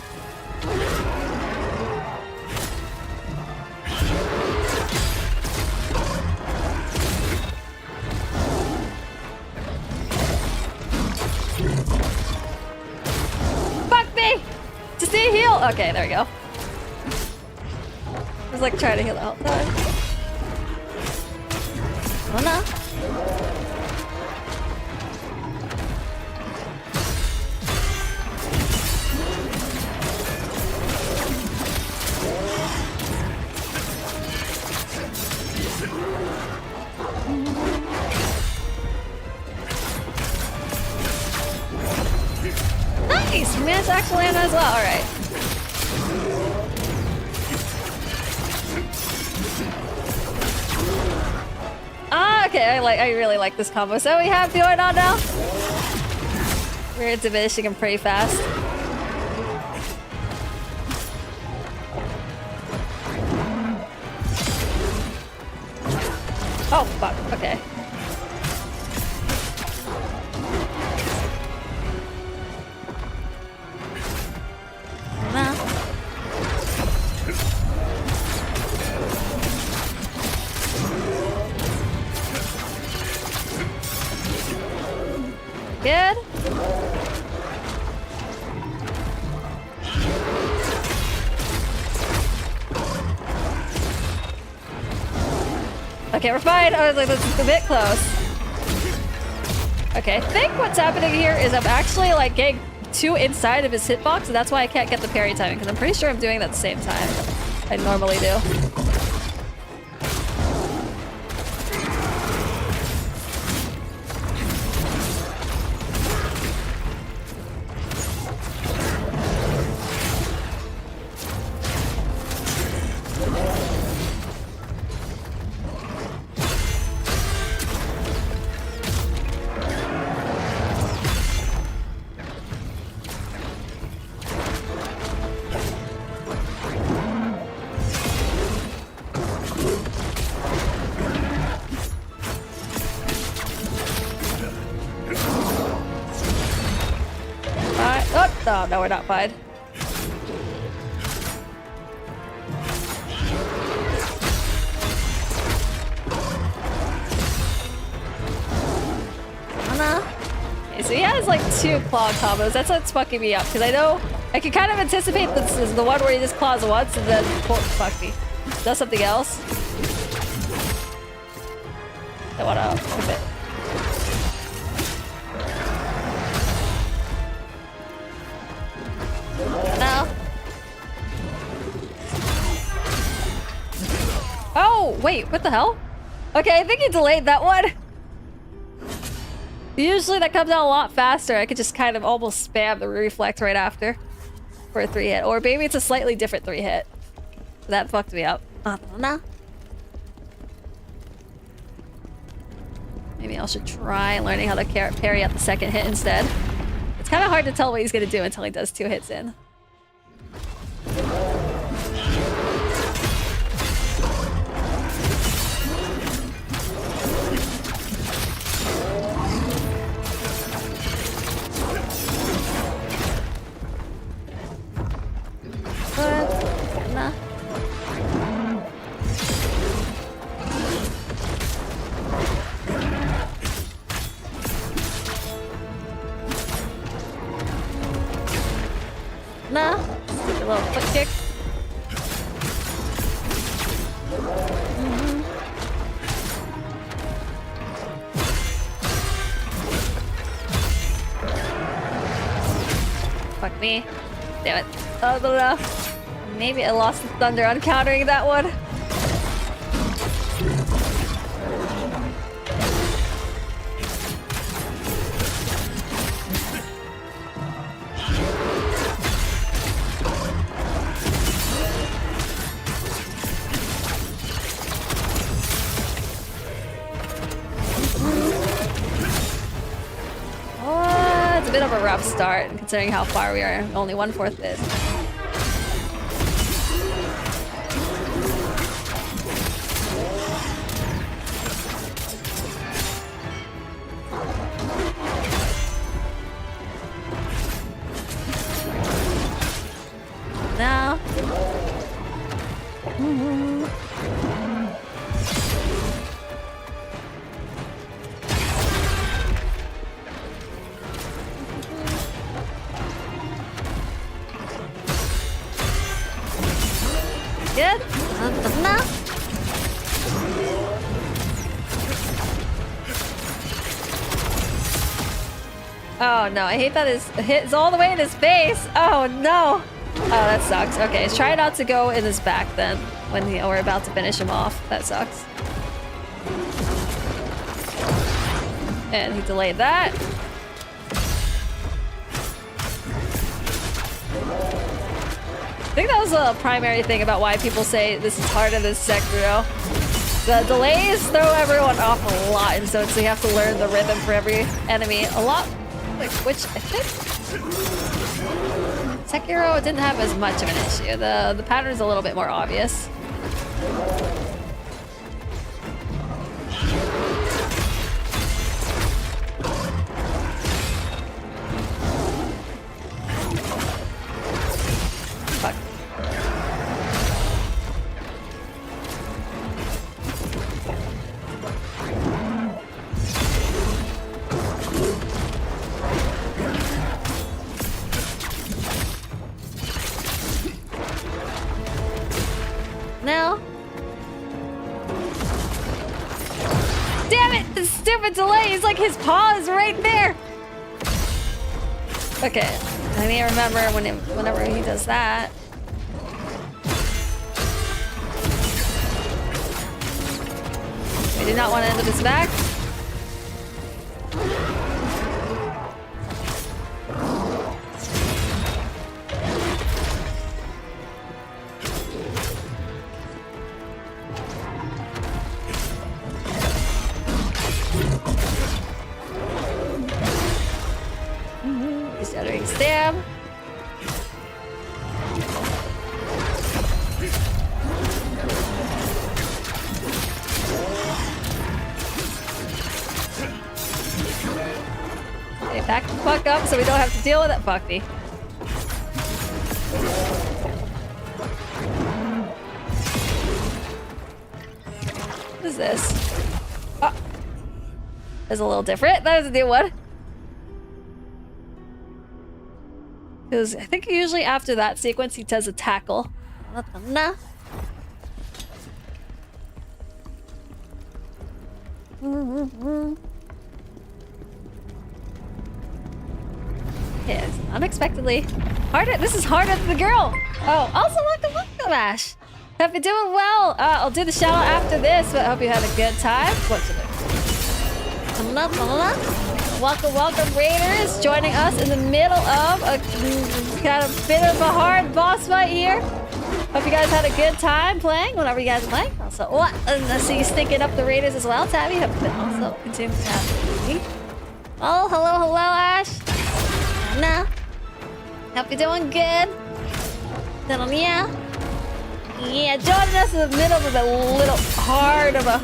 Fuck me! Just need a heal! Okay, there we go. I was like trying to heal the whole time. Oh no. Nice! Managed to actually land as well. Alright. Ah, okay. I really like this combo. So we have going on now. We're diminishing him pretty fast. Oh fuck. Okay. Good. Okay, we're fine. I was like, this is a bit close. Okay, I think what's happening here is I'm actually like getting too inside of his hitbox, and that's why I can't get the parry timing, because I'm pretty sure I'm doing that at the same time I normally do. Oh, no, we're not fine. Okay, so he has like 2 claw combos. That's what's fucking me up, because I know I can kind of anticipate this is the one where he just claws once and then fuck me. Does something else. I wanna commit. No. Oh, wait, what the hell? Okay, I think he delayed that one. Usually that comes out a lot faster. I could just kind of almost spam the reflect right after for a 3-hit. Or maybe it's a slightly different 3-hit. That fucked me up. No. Maybe I should try learning how to parry at the 2nd hit instead. It's kind of hard to tell what he's gonna do until he does 2 hits in. Nah. Nah. Take a little foot kick. Fuck me. Damn it. Oh, no. Maybe I lost the thunder on countering that one. Oh, it's a bit of a rough start considering how far we are. Only 1/4 is. No. Good. No. Oh no, I hate that his hit's all the way in his face. Oh no. Oh, that sucks. Okay, try not to go in his back then when we're about to finish him off. That sucks. And he delayed that. I think that was a primary thing about why people say this is harder than Sekiro. The delays throw everyone off a lot, and so you have to learn the rhythm for every enemy a lot. Which I think Sekiro didn't have as much of an issue. The pattern's a little bit more obvious. Fuck. No. Damn it! The stupid delay is like his paw is right there. Okay, I need to remember whenever he does that. We do not want to end up his back. He's generating stab. Okay, back the fuck up so we don't have to deal with it. Fuck me. What is this? Oh. That's a little different. That was a new one. Because I think usually after that sequence he does a tackle. Nah. Yes, unexpectedly. Harder. This is harder than the girl. Oh, also welcome, Ash. Hope you're doing well. I'll do the shout out after this, but I hope you had a good time. What's it? Welcome, Raiders, joining us in the middle of a kind of bit of a hard boss fight here. Hope you guys had a good time playing, whenever you guys are playing. Also, what? And I see you stinking up the Raiders as well, Tabby. Hope you also continue to have me. Oh, hello, Ash. Nah. Hope you're doing good. Yeah, joining us in the middle of a little hard of a...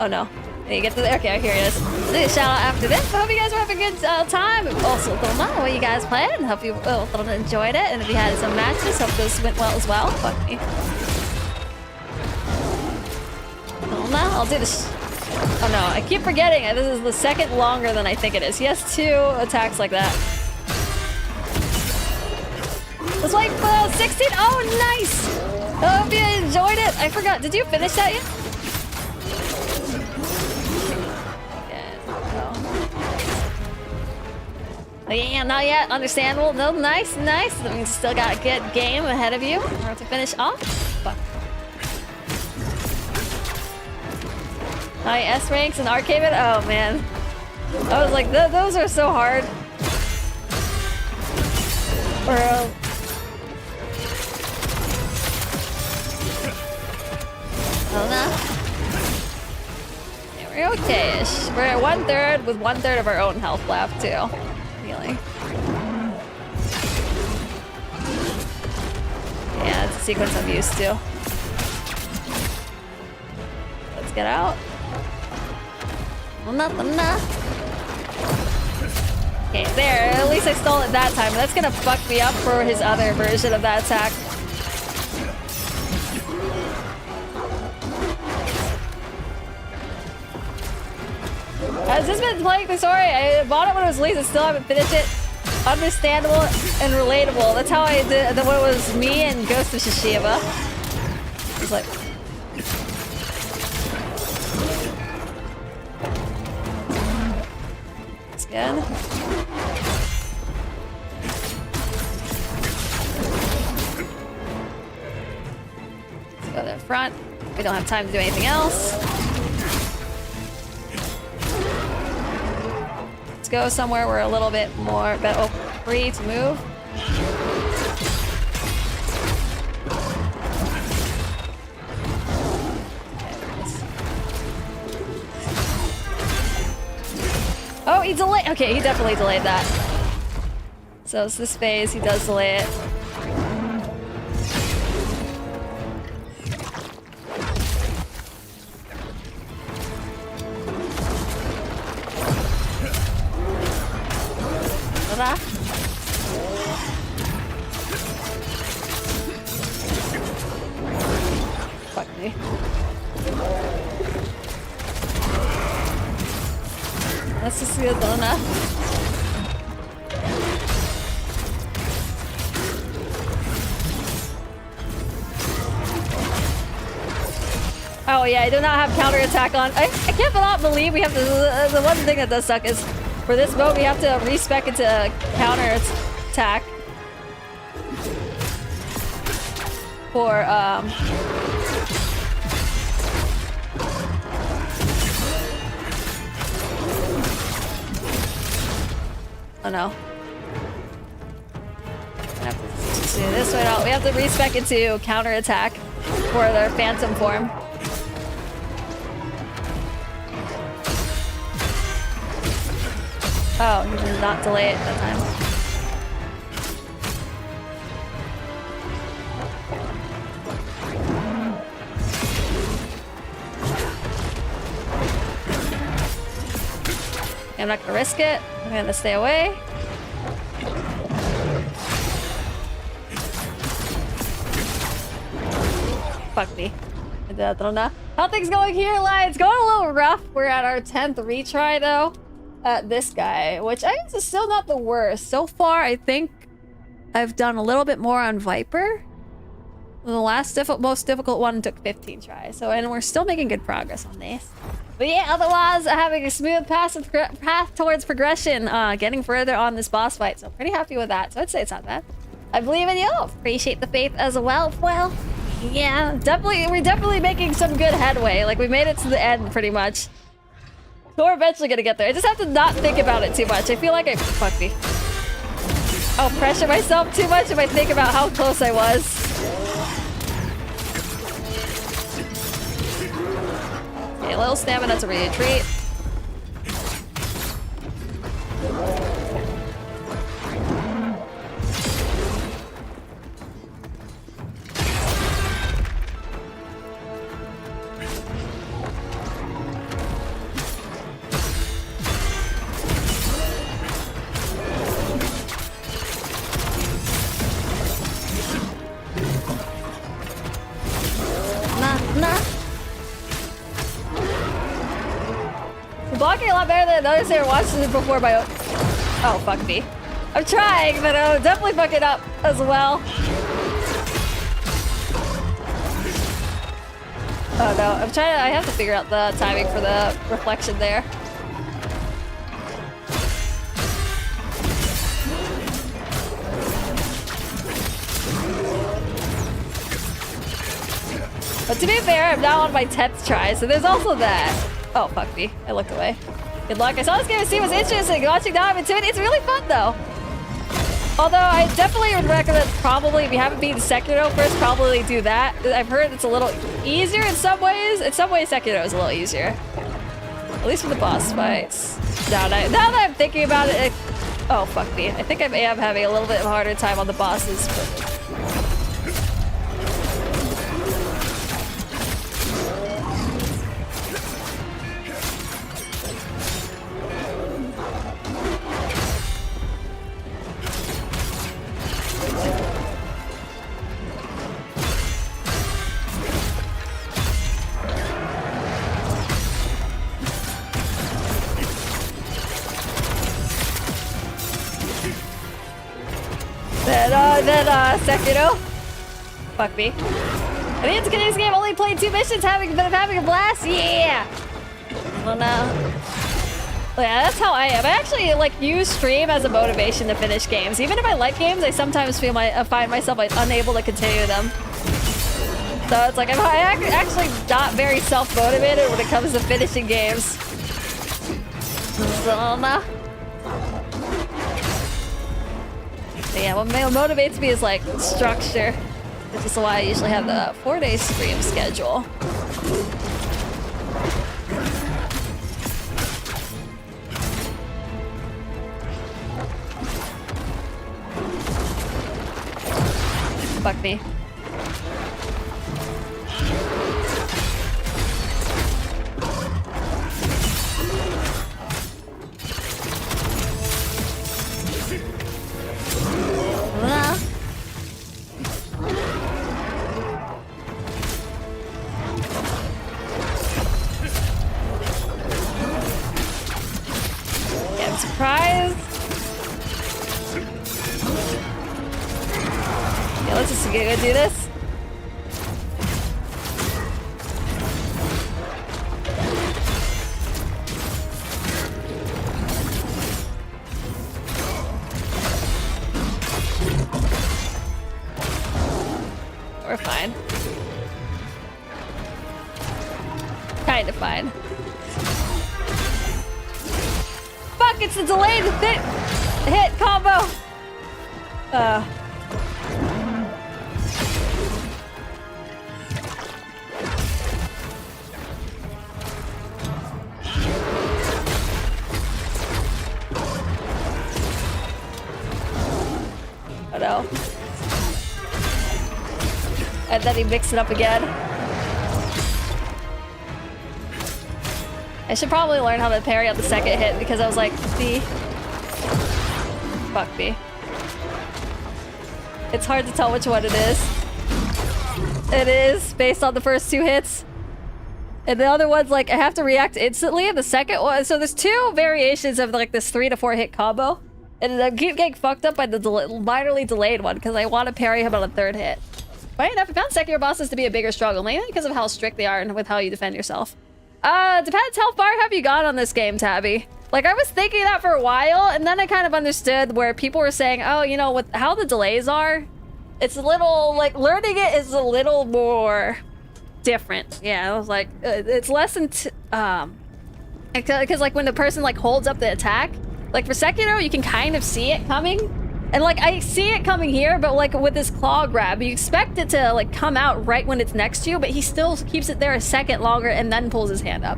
Oh no. You get to the... Okay, here it is. I'll do a shout out after this. I hope you guys were having a good time. Also, don't know what you guys played. Hope you enjoyed it. And if you had some matches, hope those went well as well. Fuck me. Don't know. I'll do this. Oh no, I keep forgetting. This is the second longer than I think it is. He has 2 attacks like that. It's like 16. Oh, nice. I hope you enjoyed it. I forgot. Did you finish that yet? Oh yeah, not yet. Understandable. No, nice. That means you still got a good game ahead of you. We're to finish off. Fuck. S ranks and arcade. Oh man, I was like, those are so hard. Or oh no. Yeah, we're okay-ish. We're at 1/3 with 1/3 of our own health left too. Healing. Yeah, it's a sequence I'm used to. Let's get out. Okay, there. At least I stole it that time. That's gonna fuck me up for his other version of that attack. Has this been playing the story? I bought it when it was released and still haven't finished it. Understandable and relatable. That's how I did when it was me and Ghost of Tsushima. It's like... It's good. Let's go to the front. We don't have time to do anything else. Let's go somewhere we're a little bit more free to move. Oh, he delayed. Okay, he definitely delayed that. So it's this phase, he does delay it. Fuck me. That's just good enough. Oh yeah, I do not have counterattack on. I cannot believe we have to. The one thing that does suck is for this mode we have to respec into counterattack for oh no. We have to do this way out. We have to respec into counterattack for their phantom form. Oh, he did not delay it that time. I'm not gonna risk it. I'm gonna stay away. Fuck me. I don't know. How things going here, Lions? Going a little rough. We're at our 10th retry though. At this guy, which I guess is still not the worst. So far, I think I've done a little bit more on Viper. The last most difficult one took 15 tries. So, and we're still making good progress on these. But yeah, otherwise, having a smooth path towards progression, getting further on this boss fight. So pretty happy with that. So I'd say it's not bad. I believe in you. Appreciate the faith as well. Well, yeah, definitely. We're definitely making some good headway. Like we made it to the end pretty much. So we're eventually gonna get there. I just have to not think about it too much. I feel like fuck me. I'll pressure myself too much if I think about how close I was. Okay, a little stamina to retreat. Blocking a lot better than others here. Watched it before by. Oh, fuck me. I'm trying, but I'm definitely fucking up as well. Oh no, I'm trying to. I have to figure out the timing for the reflection there. But to be fair, I'm now on my 10th try, so there's also that. Oh, fuck me. I looked away. Good luck. I saw this game and see it was interesting. Watching now, I'm into it. It's really fun, though. Although, I definitely would recommend probably, if you haven't beaten Sekiro first, probably do that. I've heard it's a little easier in some ways. In some ways, Sekiro is a little easier. At least with the boss fights. Now that I'm thinking about it, oh, fuck me. I think I am having a little bit of a harder time on the bosses. But Sekiro. Fuck me. I think it's a good game. Only played 2 missions, having a blast. Yeah. Well, no. Yeah, that's how I am. I actually like use stream as a motivation to finish games. Even if I like games, I sometimes find myself like unable to continue them. So it's like I'm actually not very self-motivated when it comes to finishing games. So no. Yeah, what motivates me is like structure. This is why I usually have the 4-day stream schedule. Fuck me. Surprise! Yeah, let's just go do this. We're fine. Kinda fine. Fuck, it's a delayed hit combo. Oh no. And then he mixed it up again. I should probably learn how to parry on the second hit because I was like, see? Fuck me. It's hard to tell which one it is. It is, based on the first 2 hits. And the other one's like, I have to react instantly. And the second one, so there's 2 variations of like this 3 to 4 hit combo. And I keep getting fucked up by the minorly delayed one because I want to parry him on a 3rd hit. Funny enough, I found Sekiro bosses to be a bigger struggle, mainly because of how strict they are and with how you defend yourself. Depends how far have you gone on this game, Tabby? Like, I was thinking that for a while, and then I kind of understood where people were saying, oh, you know, with how the delays are, it's a little, like, learning it is a little more different. Yeah, I was like, it's less than, because, like, when the person, like, holds up the attack, like, for Sekiro, you can kind of see it coming. And, like, I see it coming here, but, like, with this claw grab, you expect it to, like, come out right when it's next to you, but he still keeps it there a second longer and then pulls his hand up.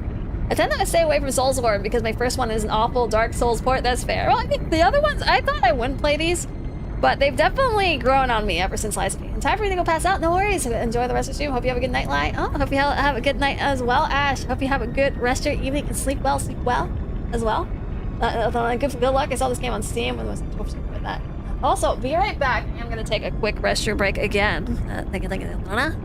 I tend to stay away from Soulsborne because my first one is an awful Dark Souls port. That's fair. Well, I think the other ones, I thought I wouldn't play these, but they've definitely grown on me ever since Lies of P. And time for me to go pass out. No worries. Enjoy the rest of the stream. Hope you have a good night, Lai. Oh, hope you have a good night as well, Ash. Hope you have a good rest of your evening and sleep well as well. Good luck. I saw this game on Steam and was with that. Also, be right back. I'm gonna take a quick restroom break again. Thank you, Lana.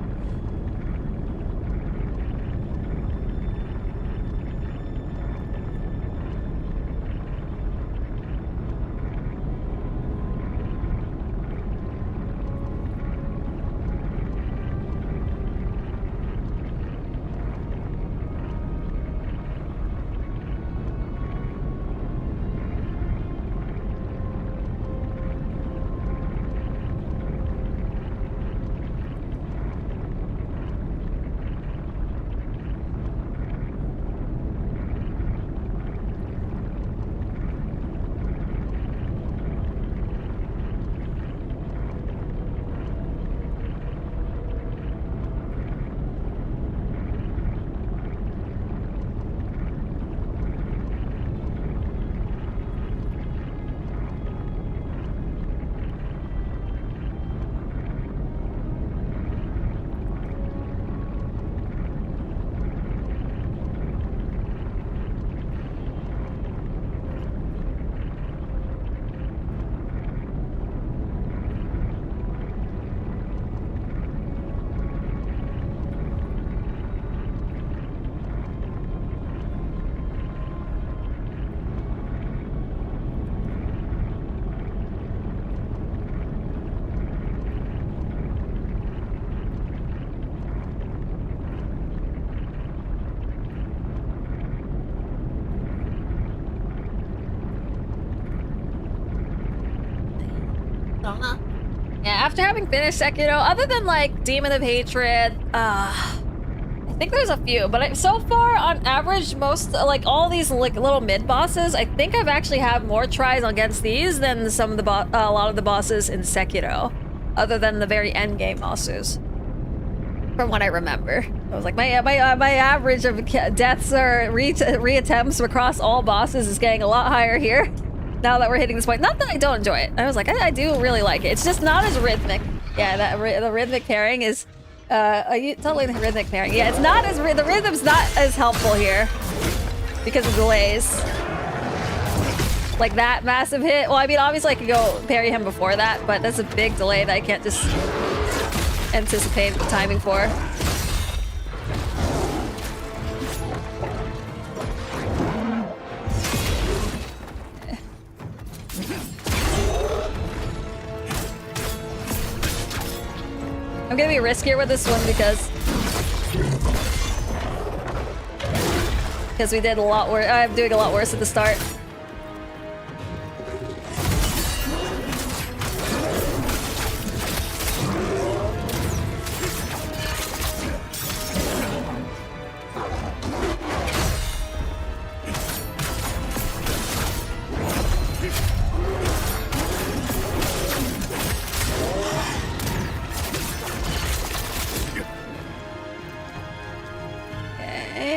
Yeah, after having finished Sekiro, other than like Demon of Hatred, I think there's a few, but so far on average, most like all these like little mid bosses, I think I've actually had more tries against these than some of the a lot of the bosses in Sekiro, other than the very end game bosses. From what I remember, I was like my average of deaths or reattempts across all bosses is getting a lot higher here. Now that we're hitting this point, not that I don't enjoy it. I was like, I do really like it. It's just not as rhythmic. Yeah, the rhythmic pairing is, totally the rhythmic pairing. Yeah, it's not as the rhythm's not as helpful here because of delays. Like that massive hit. Well, I mean, obviously I could go parry him before that, but that's a big delay that I can't just anticipate the timing for. I'm gonna be riskier with this one because we did a lot worse. I'm doing a lot worse at the start.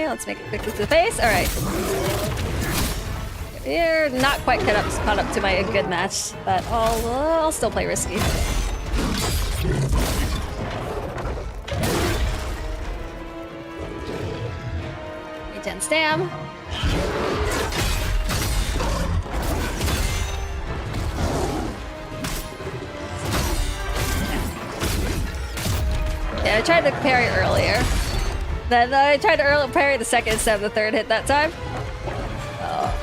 Let's make it quickly to the face. All right. You're not quite caught up to my good match, but I'll still play risky. 10 stam. I tried to parry earlier. Then I tried to parry the second instead of the third hit that time. Oh.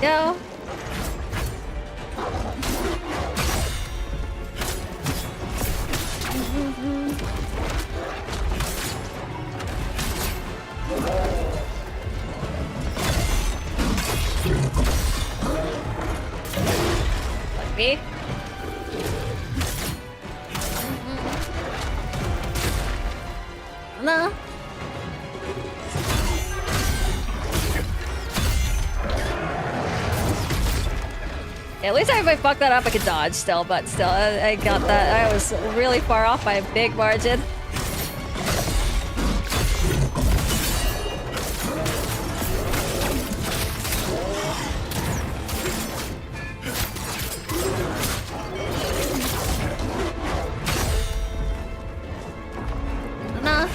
Yo. Like me. No. Yeah, at least if I fuck that up, I could dodge still, but still, I got that. I was really far off by a big margin. Nah.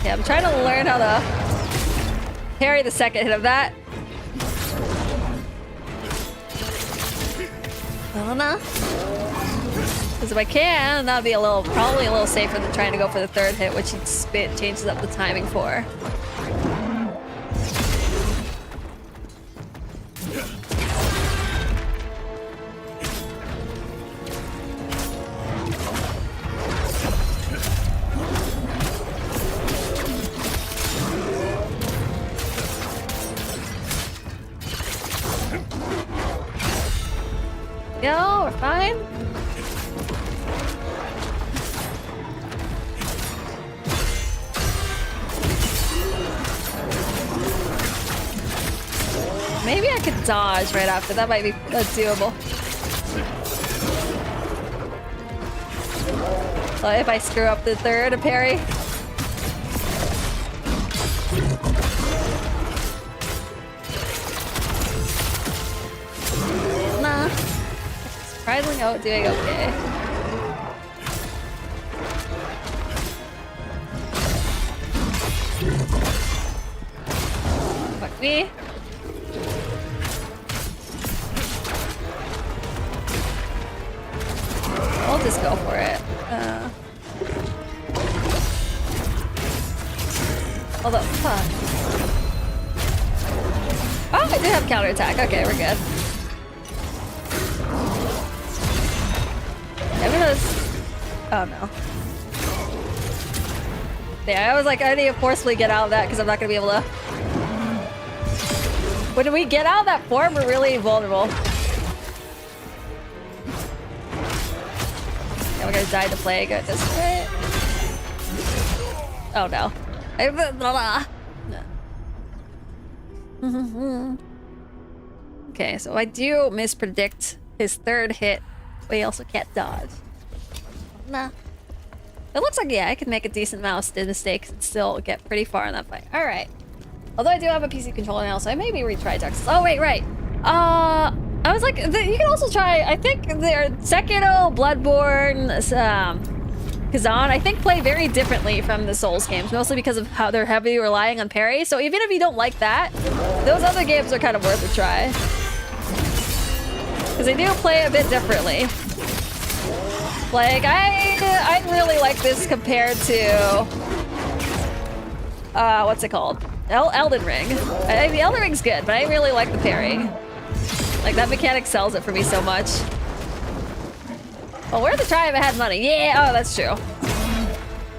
Yeah, I'm trying to learn how to parry the second hit of that. I don't know. Because if I can, that'd be probably a little safer than trying to go for the third hit, which it changes up the timing for. Yo, we're fine. Maybe I could dodge right after. That might be doable. So if I screw up the third parry. Nah. Surprisingly doing okay. Fuck me. I'll just go for it. Although, fuck. Oh, I do have counterattack. Okay, we're good. Oh no. Yeah, I was like, I need to forcefully get out of that because I'm not gonna be able to. When we get out of that form, we're really vulnerable. Yeah, we're gonna die to plague at this point. Oh no. Okay, so I do mispredict his third hit, but he also can't dodge. Nah. It looks like, yeah, I could make a decent amount of mistakes and still get pretty far in that fight. Alright. Although I do have a PC controller now, so I maybe retry Texas. Oh, wait, right. I was like, you can also try, I think they're Sekiro, Bloodborne, Khazan, I think play very differently from the Souls games, mostly because of how they're heavily relying on parry. So even if you don't like that, those other games are kind of worth a try. Because they do play a bit differently. Like, I really like this compared to, what's it called? Elden Ring. The Elden Ring's good, but I really like the parry. Like, that mechanic sells it for me so much. Well, worth a try if I had money. Yeah, oh, that's true.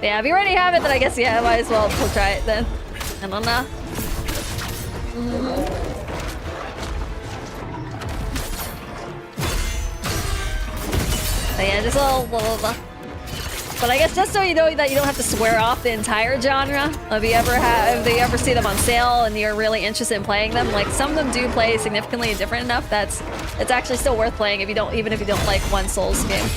Yeah, if you already have it, then I guess, yeah, I might as well try it then. I don't know. But yeah, just a little blah, blah, blah. But I guess just so you know that you don't have to swear off the entire genre. If you ever see them on sale and you're really interested in playing them, like some of them do play significantly different enough that's it's actually still worth playing if you don't, even if you don't like one Souls game.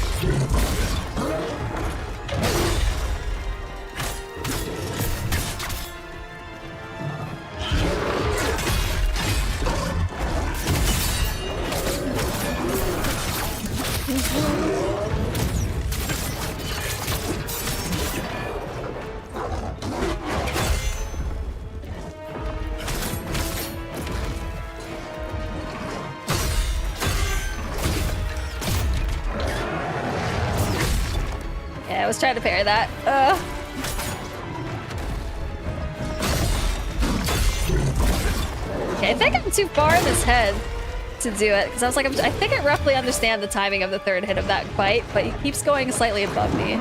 I was trying to parry that. Okay, I think I'm too far in his head to do it, because I was like, I think I roughly understand the timing of the third hit of that fight, but he keeps going slightly above me.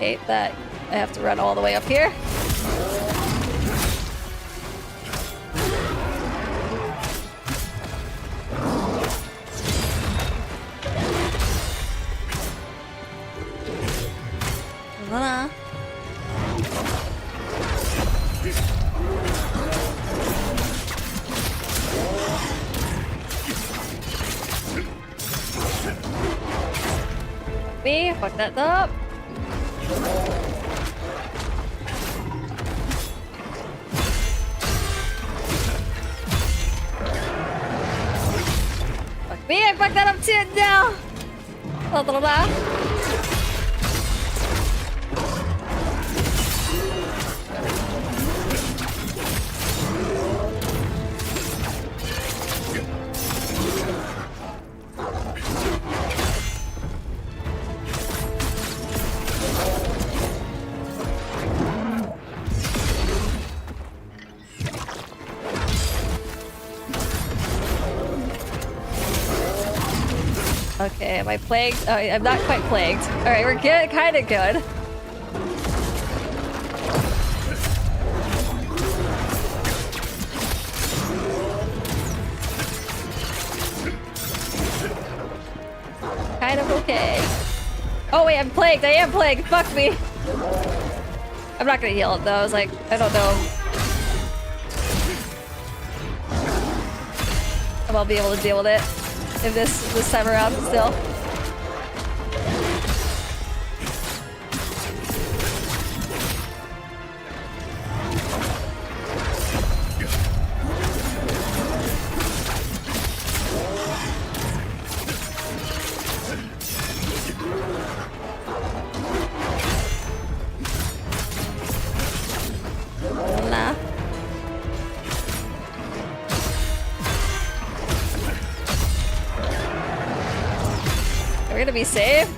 Hate that I have to run all the way up here. Me, fuck that up. Fuck me, I fucked that up too now. Blah, blah, blah. Okay, am I plagued? Oh, I'm not quite plagued. Alright, we're good, kinda good. Kind of okay. Oh wait, I'm plagued, I am plagued, fuck me. I'm not gonna heal it though, I was like, I don't know if I'll be able to deal with it. In this time around still. Nah. We're gonna be safe.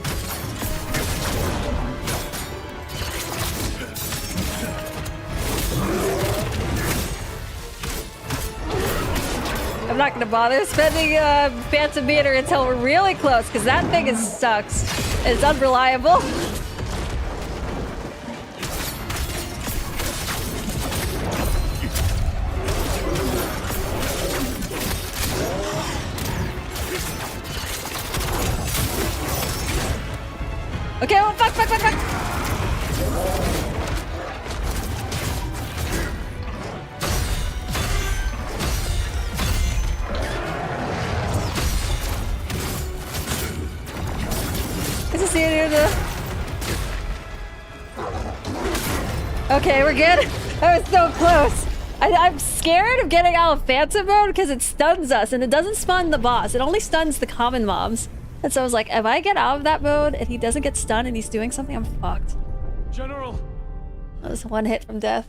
I'm not gonna bother spending Phantom Meter until we're really close, because that thing sucks. It's unreliable. Okay, oh, fuck. Is this here to... Okay, we're good. I was so close. I'm scared of getting out of Phantom mode because it stuns us, and it doesn't stun the boss. It only stuns the common mobs. And so I was like, if I get out of that mode and he doesn't get stunned and he's doing something, I'm fucked. General! That was one hit from death.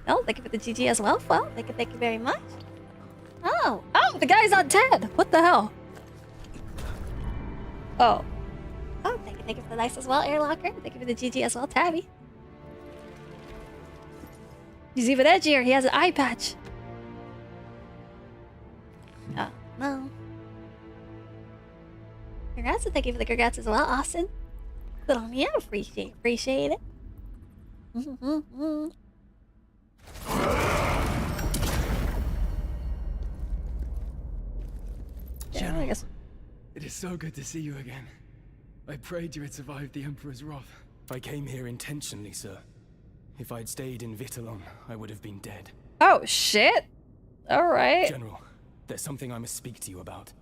Oh, thank you for the GG as well. Well, thank you very much. Oh, the guy's on 10. What the hell? Oh, thank you for the nice as well, Airlocker. Thank you for the GG as well, Tabby. He's even edgier. He has an eye patch. Oh, no. Congrats, and thank you for the congrats as well, Austin. Good on you. Appreciate it. Yeah, I guess. It is so good to see you again. I prayed you had survived the Emperor's wrath. I came here intentionally, sir. If I'd stayed in Vitalon, I would have been dead. Oh, shit. All right. General, there's something I must speak to you about.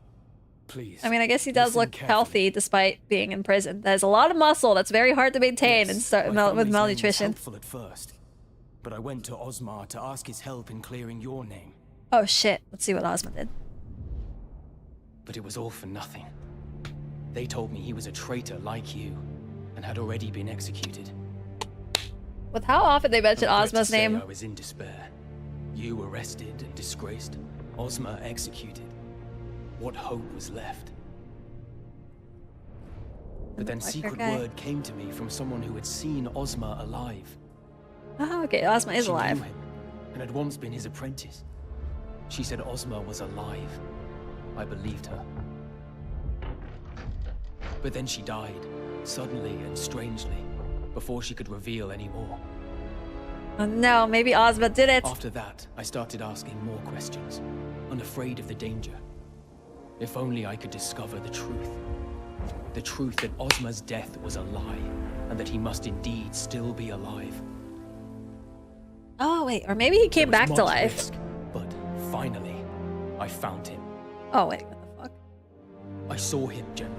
Please. I mean, I guess he does look healthy despite being in prison. There's a lot of muscle that's very hard to maintain with malnutrition. Helpful at first, but I went to Osmar to ask his help in clearing your name. Oh shit. Let's see what Ozma did. But it was all for nothing. They told me he was a traitor like you, and had already been executed. With how often they mention I'm regret Ozma's to say name. I was in despair. You arrested and disgraced. Ozma executed. What hope was left? But then Black secret guy. word came to me from someone who had seen Ozma alive. Oh, okay. Ozma is She alive. knew him, and had once been his apprentice. She said Ozma was alive. I believed her. But then she died, suddenly and strangely, before she could reveal any more. Oh no, maybe Ozma did it. After that, I started asking more questions, unafraid of the danger. If only I could discover the truth. The truth that Ozma's death was a lie, and that he must indeed still be alive. Oh wait, or maybe he came There back was to much life. risk, but finally, I found him. Oh wait, what the fuck? I saw him, General,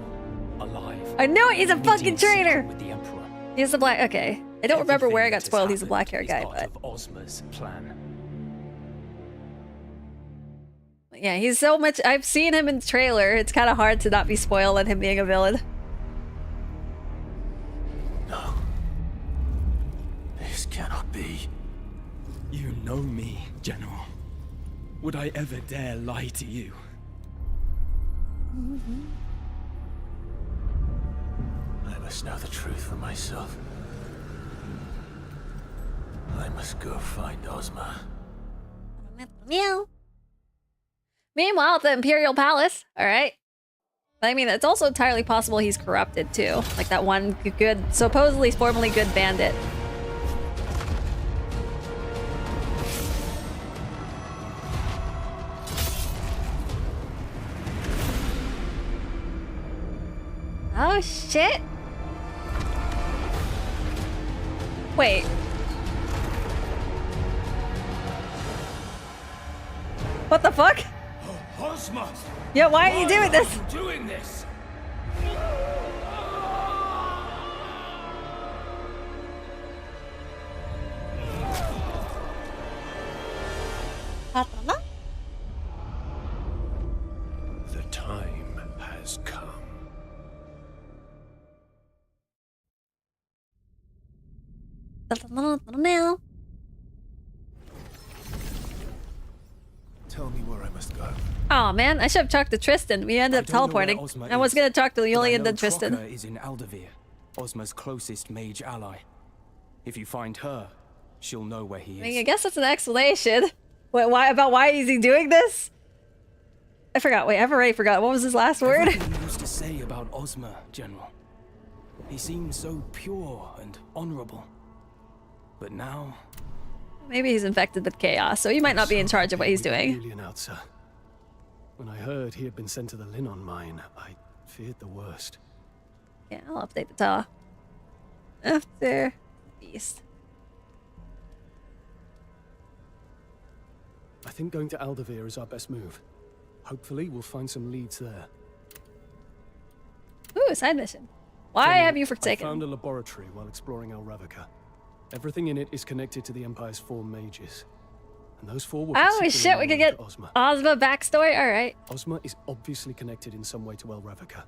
alive. I know he's a meeting fucking in secret traitor. with the Emperor. He's the black. Okay, I don't remember where I Everything got that has spoiled. He's a happened black hair is guy, part but of Ozma's plan. yeah, he's so much. I've seen him in the trailer. It's kind of hard to not be spoiled on him being a villain. No. This cannot be. You know me, General. Would I ever dare lie to you? I must know the truth for myself. I must go find Ozma. Meow. Meanwhile, at the Imperial Palace, all right. I mean, it's also entirely possible he's corrupted too, like that one good, supposedly formerly good bandit. Oh shit! Wait. What the fuck? Ozma! Yeah, why are you doing this? Doing this? The time has come. Now. Tell me where I must go. Oh man, I should have talked to Tristan. We ended up teleporting. I was gonna talk to Julian and Tristan. Crocker is in Aldavir, Ozma's closest mage ally. If you find her, she'll know where he is. I mean, I guess that's an explanation. Wait, why is he doing this? I forgot. Wait, I've already forgot. What was his last word? Everything you used to say about Ozma, General. He seemed so pure and honorable. But now, Maybe he's infected with chaos, so he might not be in charge of what he's doing. Julian out, sir. When I heard he had been sent to the Linon mine, I feared the worst. Yeah, I'll update the tar. After beast. I think going to Aldavir is our best move. Hopefully, we'll find some leads there. Ooh, side mission. Why General, have you I forsaken? found a laboratory while exploring El Ravnica. Everything in it is connected to the Empire's 4 mages. And those 4 were Oh particularly shit, we could loyal get to Ozma. Ozma backstory? Alright. Ozma is obviously connected in some way to El Ravnica.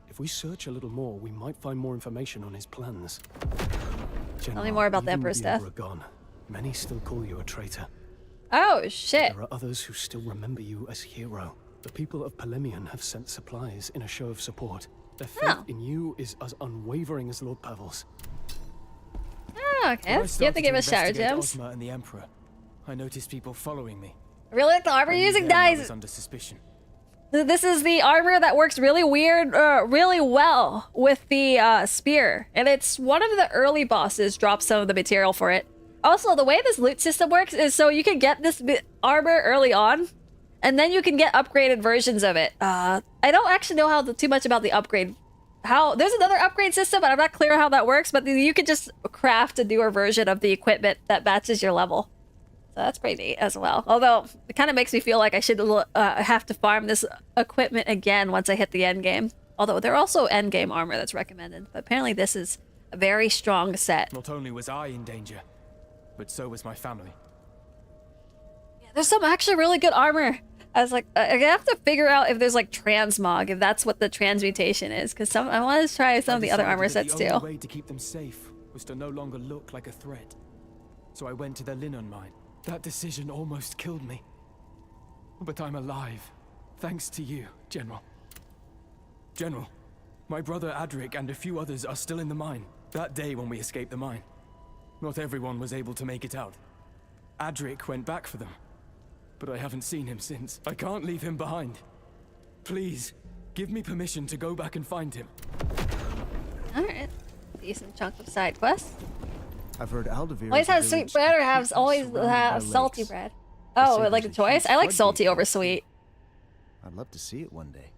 If we search a little more, we might find more information on his plans. Tell me more about the even with Emperor's death. Emperor gone, many still call you a traitor. Oh shit. There are others who still remember you as hero. The people of Polemion have sent supplies in a show of support. Their faith Oh. in you is as unwavering as Lord Pavel's. Oh, okay. when I You have to started give us shower investigate gems. Ozma and the Emperor, I noticed people following me. I really like the armor I knew using then I dyes. was under suspicion. This is the armor that works really really well with the spear. And it's one of the early bosses drops some of the material for it. Also, the way this loot system works is so you can get this armor early on, and then you can get upgraded versions of it. I don't actually know too much about the upgrade. There's another upgrade system, but I'm not clear how that works, but you could just craft a newer version of the equipment that matches your level. So that's pretty neat as well. Although, it kind of makes me feel like I should have to farm this equipment again once I hit the end game. Although, there are also end game armor that's recommended. But apparently this is a very strong set. Not only was I in danger, but so was my family. Yeah, There's some actually really good armor. I was like, I have to figure out if there's like transmog, if that's what the transmutation is, because I want to try some of the other armor sets too. The only way to keep them safe was to no longer look like a threat. So I went to the Linen mine. That decision almost killed me. But I'm alive, thanks to you, General. General, my brother Adric and a few others are still in the mine. That day when we escaped the mine, not everyone was able to make it out. Adric went back for them. But I haven't seen him since. I can't leave him behind. Please, give me permission to go back and find him. Alright. Decent chunk of side quests. I've heard Aldevir Always have sweet bread or have always have salty bread? Oh, like the choice? I like salty over sweet. I'd love to see it one day.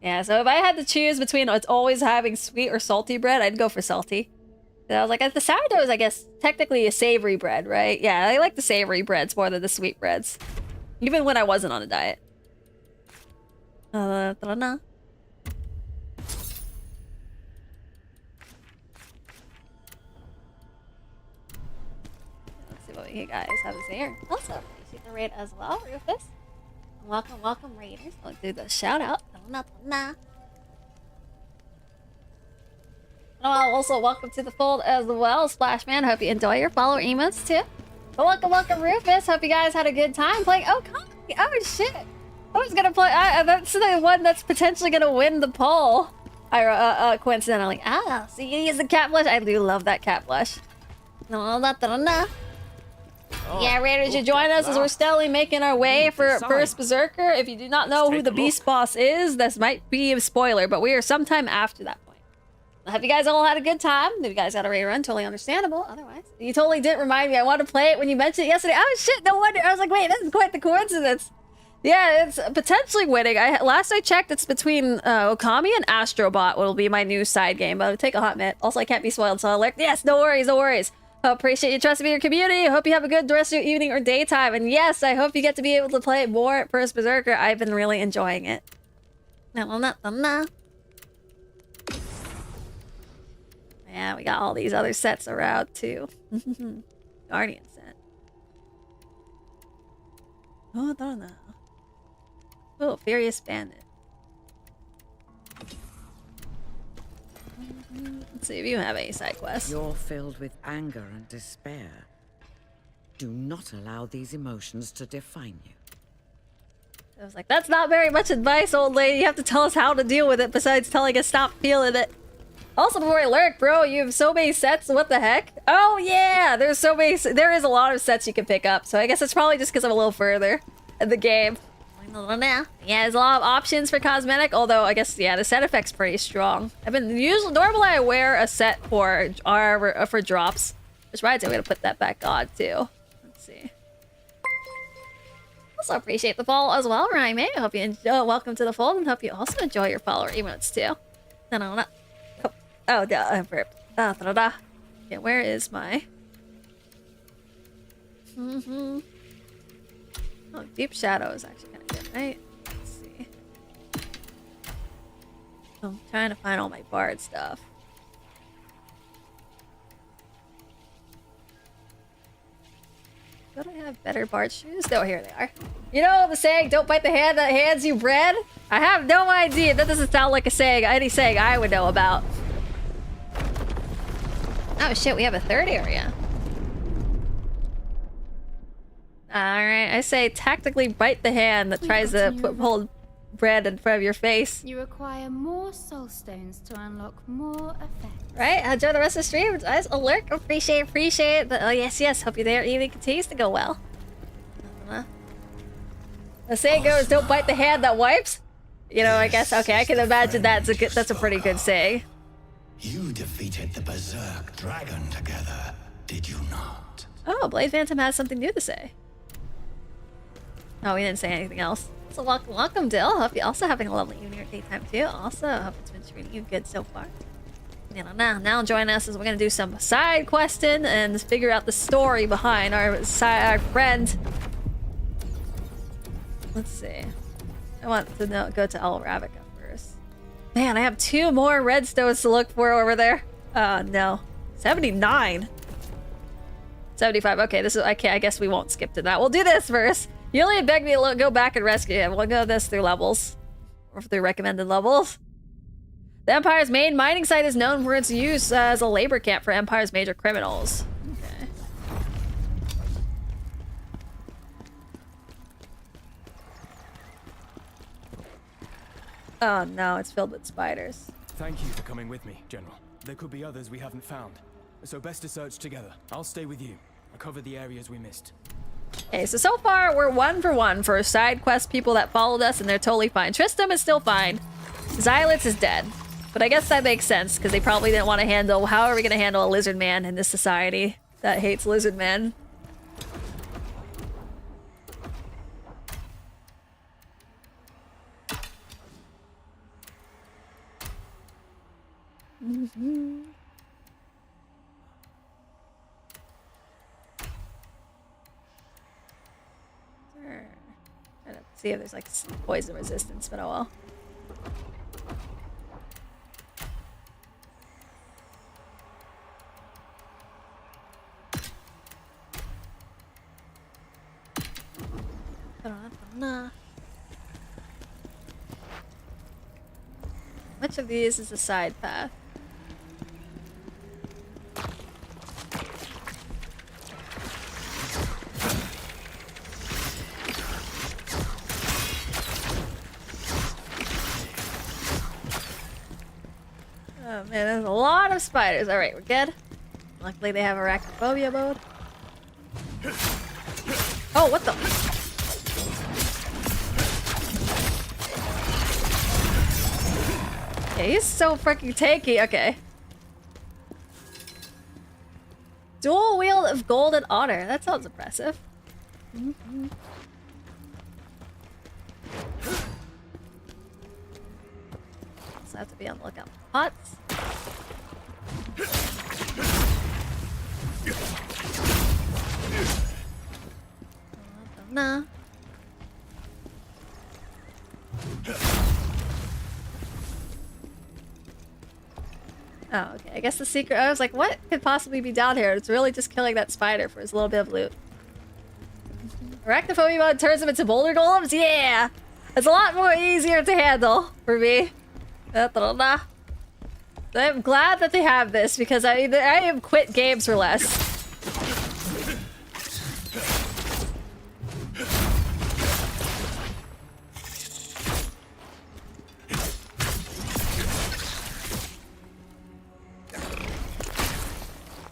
Yeah, so if I had to choose between it's always having sweet or salty bread, I'd go for salty. I was like, the sourdough is, I guess, technically a savory bread, right? Yeah, I like the savory breads more than the sweet breads. Even when I wasn't on a diet. Let's see what you guys have to say here. Also, appreciate the raid as well, Rufus. Welcome, welcome, raiders. I'll do the shout out. Also, welcome to the fold as well, Splashman. Hope you enjoy your follower emotes too. But welcome, welcome, Rufus. Hope you guys had a good time playing. Oh, oh shit! I was gonna play. That's the one that's potentially gonna win the poll. Coincidentally. Ah, so you use the cat blush. I do love that cat blush. No. Yeah, Raiders, you join us as we're steadily making our way for first Berserker. If you do not know who the beast boss is, this might be a spoiler, but we are sometime after that point. I hope you guys all had a good time. If you guys had a raid run, totally understandable. Otherwise, you totally didn't remind me. I wanted to play it when you mentioned it yesterday. Oh shit, no wonder. I was like, wait, this is quite the coincidence. Yeah, it's potentially winning. Last I checked, it's between Okami and Astrobot will be my new side game, but it'll take a hot minute. Also, I can't be spoiled, so alert. Yes, no worries, no worries. I appreciate you trusting me in your community. I hope you have a good rest of your evening or daytime. And yes, I hope you get to be able to play more at First Berserker. I've been really enjoying it. Yeah, we got all these other sets around too. Guardian set. Oh, don't know. Oh, Furious Bandit. Let's see if you have any side quests. You're filled with anger and despair. Do not allow these emotions to define you. I was like, that's not very much advice, old lady. You have to tell us how to deal with it besides telling us stop feeling it. Also, before I lurk, bro, you have so many sets. What the heck? Oh, yeah. There's so many. There is a lot of sets you can pick up. So I guess it's probably just because I'm a little further in the game. Yeah, there's a lot of options for cosmetic. Although, I guess, yeah, the set effect's pretty strong. Normally I wear a set for drops. Which reminds me, I'm going to put that back on, too. Let's see. Also appreciate the follow as well, Ryan. I hope you enjoy. Welcome to the fold, and hope you also enjoy your follower emotes, too. No. Oh, okay, where is my... Oh, Deep Shadow is actually kind of good, right? Let's see. I'm trying to find all my bard stuff. Don't I have better bard shoes? Oh, here they are. You know the saying, don't bite the hand that hands you bread? I have no idea. That doesn't sound like a saying, any saying I would know about. Oh shit, we have a third area. Alright, I say tactically bite the hand that tries to hold bread in front of your face. You require more soul stones to unlock more effects. Right, enjoy the rest of the stream. Guys, alert, appreciate it. Oh yes, hope your evening continues to go well. The saying goes, don't bite the hand that wipes. You know, I guess, okay, I can imagine that's a pretty good saying. You defeated the Berserk dragon together, did you not? Oh, Blade Phantom has something new to say. Oh, we didn't say anything else. So welcome, Dill. Hope you're also having a lovely evening or daytime too. Also, hope it's been treating you good so far. Now join us as we're gonna do some side questing and figure out the story behind our friend. Let's see. I want to go to El Ravnica first. Man, I have 2 more redstones to look for over there. Oh no, 79. 75. Okay, this is okay. I guess we won't skip to that. We'll do this first. Yulian begged me to go back and rescue him. We'll go this through levels, or through recommended levels. The Empire's main mining site is known for its use as a labor camp for Empire's major criminals. Okay. Oh no, it's filled with spiders. Thank you for coming with me, General. There could be others we haven't found, so best to search together. I'll stay with you. I'll cover the areas we missed. Okay, so far we're 1 for 1 for side quest people that followed us, and they're totally fine. Tristram is still fine. Xylitz is dead. But I guess that makes sense, because they probably didn't want to handle... How are we going to handle a lizard man in this society that hates lizard men? Mm-hmm. Trying to see if there's like poison resistance, but oh well. Which of these is a side path? Oh man, there's a lot of spiders. Alright, we're good. Luckily they have arachnophobia mode. Oh, what the? Okay, he's so freaking tanky. Okay. Dual wield of golden otter. That sounds impressive. Mm-hmm. So I have to be on the lookout for pots. Nah. Oh, okay. I guess the secret... I was like, what could possibly be down here? It's really just killing that spider for his little bit of loot. Arachnophobia mode turns them into boulder golems? Yeah! It's a lot more easier to handle for me. I'm glad that they have this because I have quit games for less.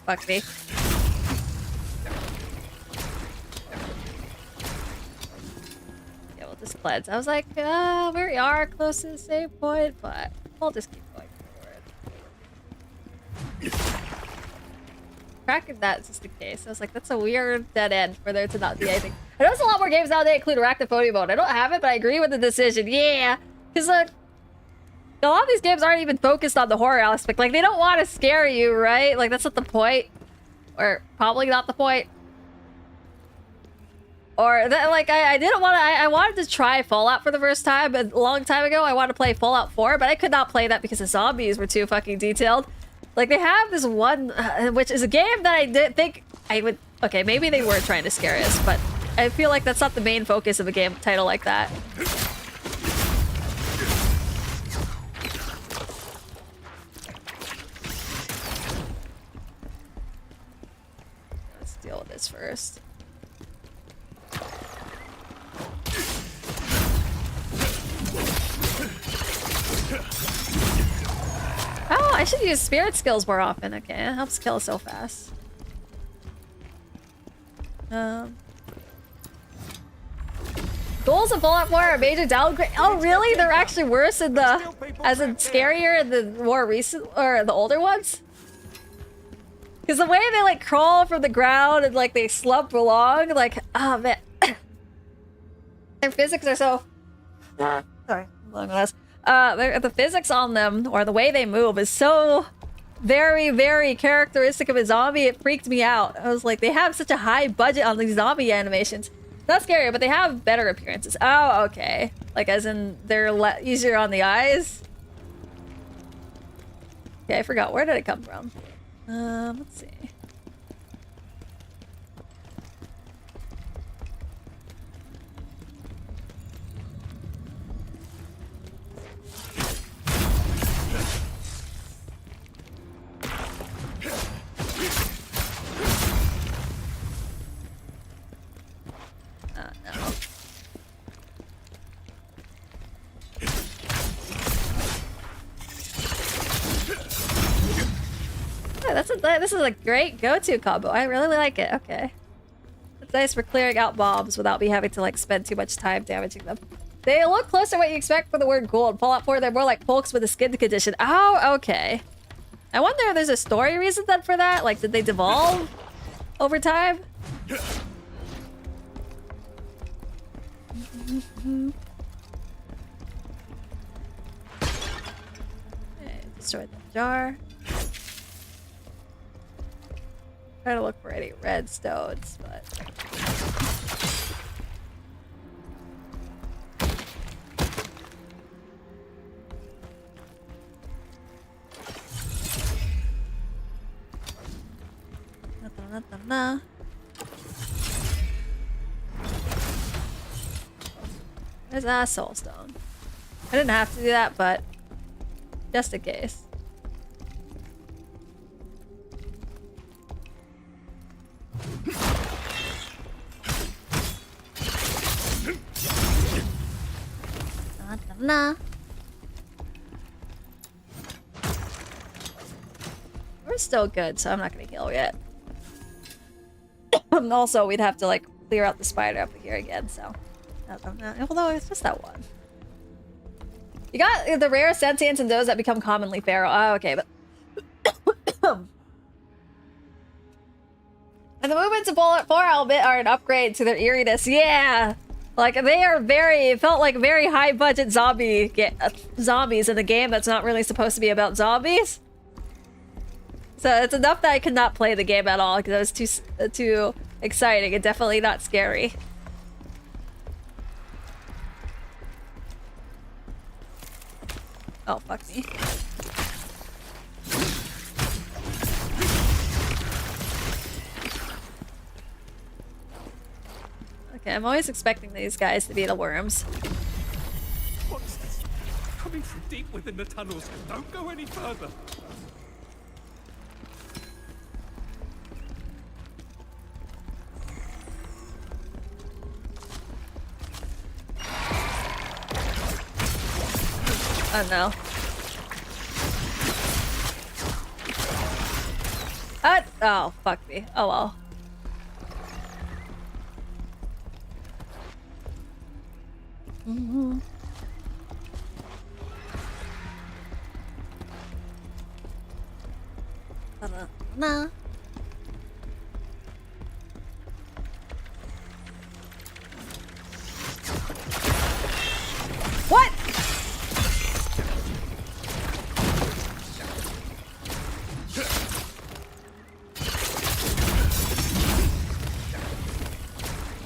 Fuck me. Yeah, we'll just cleanse. I was like, we are close to the save point, but we'll just keep going forward. Cracking that's just the case. I was like, that's a weird dead end for there to not be anything. I know there's a lot more games now that include arachnophobia mode. I don't have it, but I agree with the decision. Yeah! Because, a lot of these games aren't even focused on the horror aspect. Like, they don't want to scare you, right? Like, that's not the point. Or probably not the point. Or, that, like, I didn't want to... I wanted to try Fallout for the first time a long time ago. I wanted to play Fallout 4, but I could not play that because the zombies were too fucking detailed. Like, they have this one... which is a game that I didn't think I would... Okay, maybe they were trying to scare us, but I feel like that's not the main focus of a game title like that. Deal with this first. Oh, I should use spirit skills more often. Okay, it helps kill so fast. Goals of Fallout 4 are a major downgrade. Oh, really? They're actually worse in the, as in scarier in the more recent or the older ones? Because the way they like crawl from the ground and like they slump along, like, oh man. Their physics are so... Sorry, long last. The physics on them, or the way they move, is so very, very characteristic of a zombie. It freaked me out. I was like, they have such a high budget on these zombie animations. Not scary, but they have better appearances. Oh, okay. Like, as in, they're easier on the eyes? Okay, I forgot. Where did it come from? Let's see. This is a great go-to combo. I really like it. Okay. It's nice for clearing out mobs without me having to like spend too much time damaging them. They look closer to what you expect for the word ghoul. In Fallout 4, they're more like folks with a skin condition. Oh, okay. I wonder if there's a story reason then for that? Like, did they devolve over time? Okay, destroy the jar. Try to look for any red stones, but... Nah. There's a soul stone. I didn't have to do that, but just in case. Nah. We're still good, so I'm not gonna heal yet. Also, we'd have to like clear out the spider up here again, so although it's just that one. You got the rare sentients and those that become commonly feral. Oh, okay, but and the movements of Fallout 4 albeit are an upgrade to their eeriness. Yeah, like they are it felt like very high budget zombies in a game that's not really supposed to be about zombies. So it's enough that I could not play the game at all because it was too exciting and definitely not scary. Oh, fuck me. Okay, I'm always expecting these guys to be the worms. What's this? Coming from deep within the tunnels. Don't go any further. Oh no. Oh, fuck me. Oh well. Mm-hmm. Nah. What?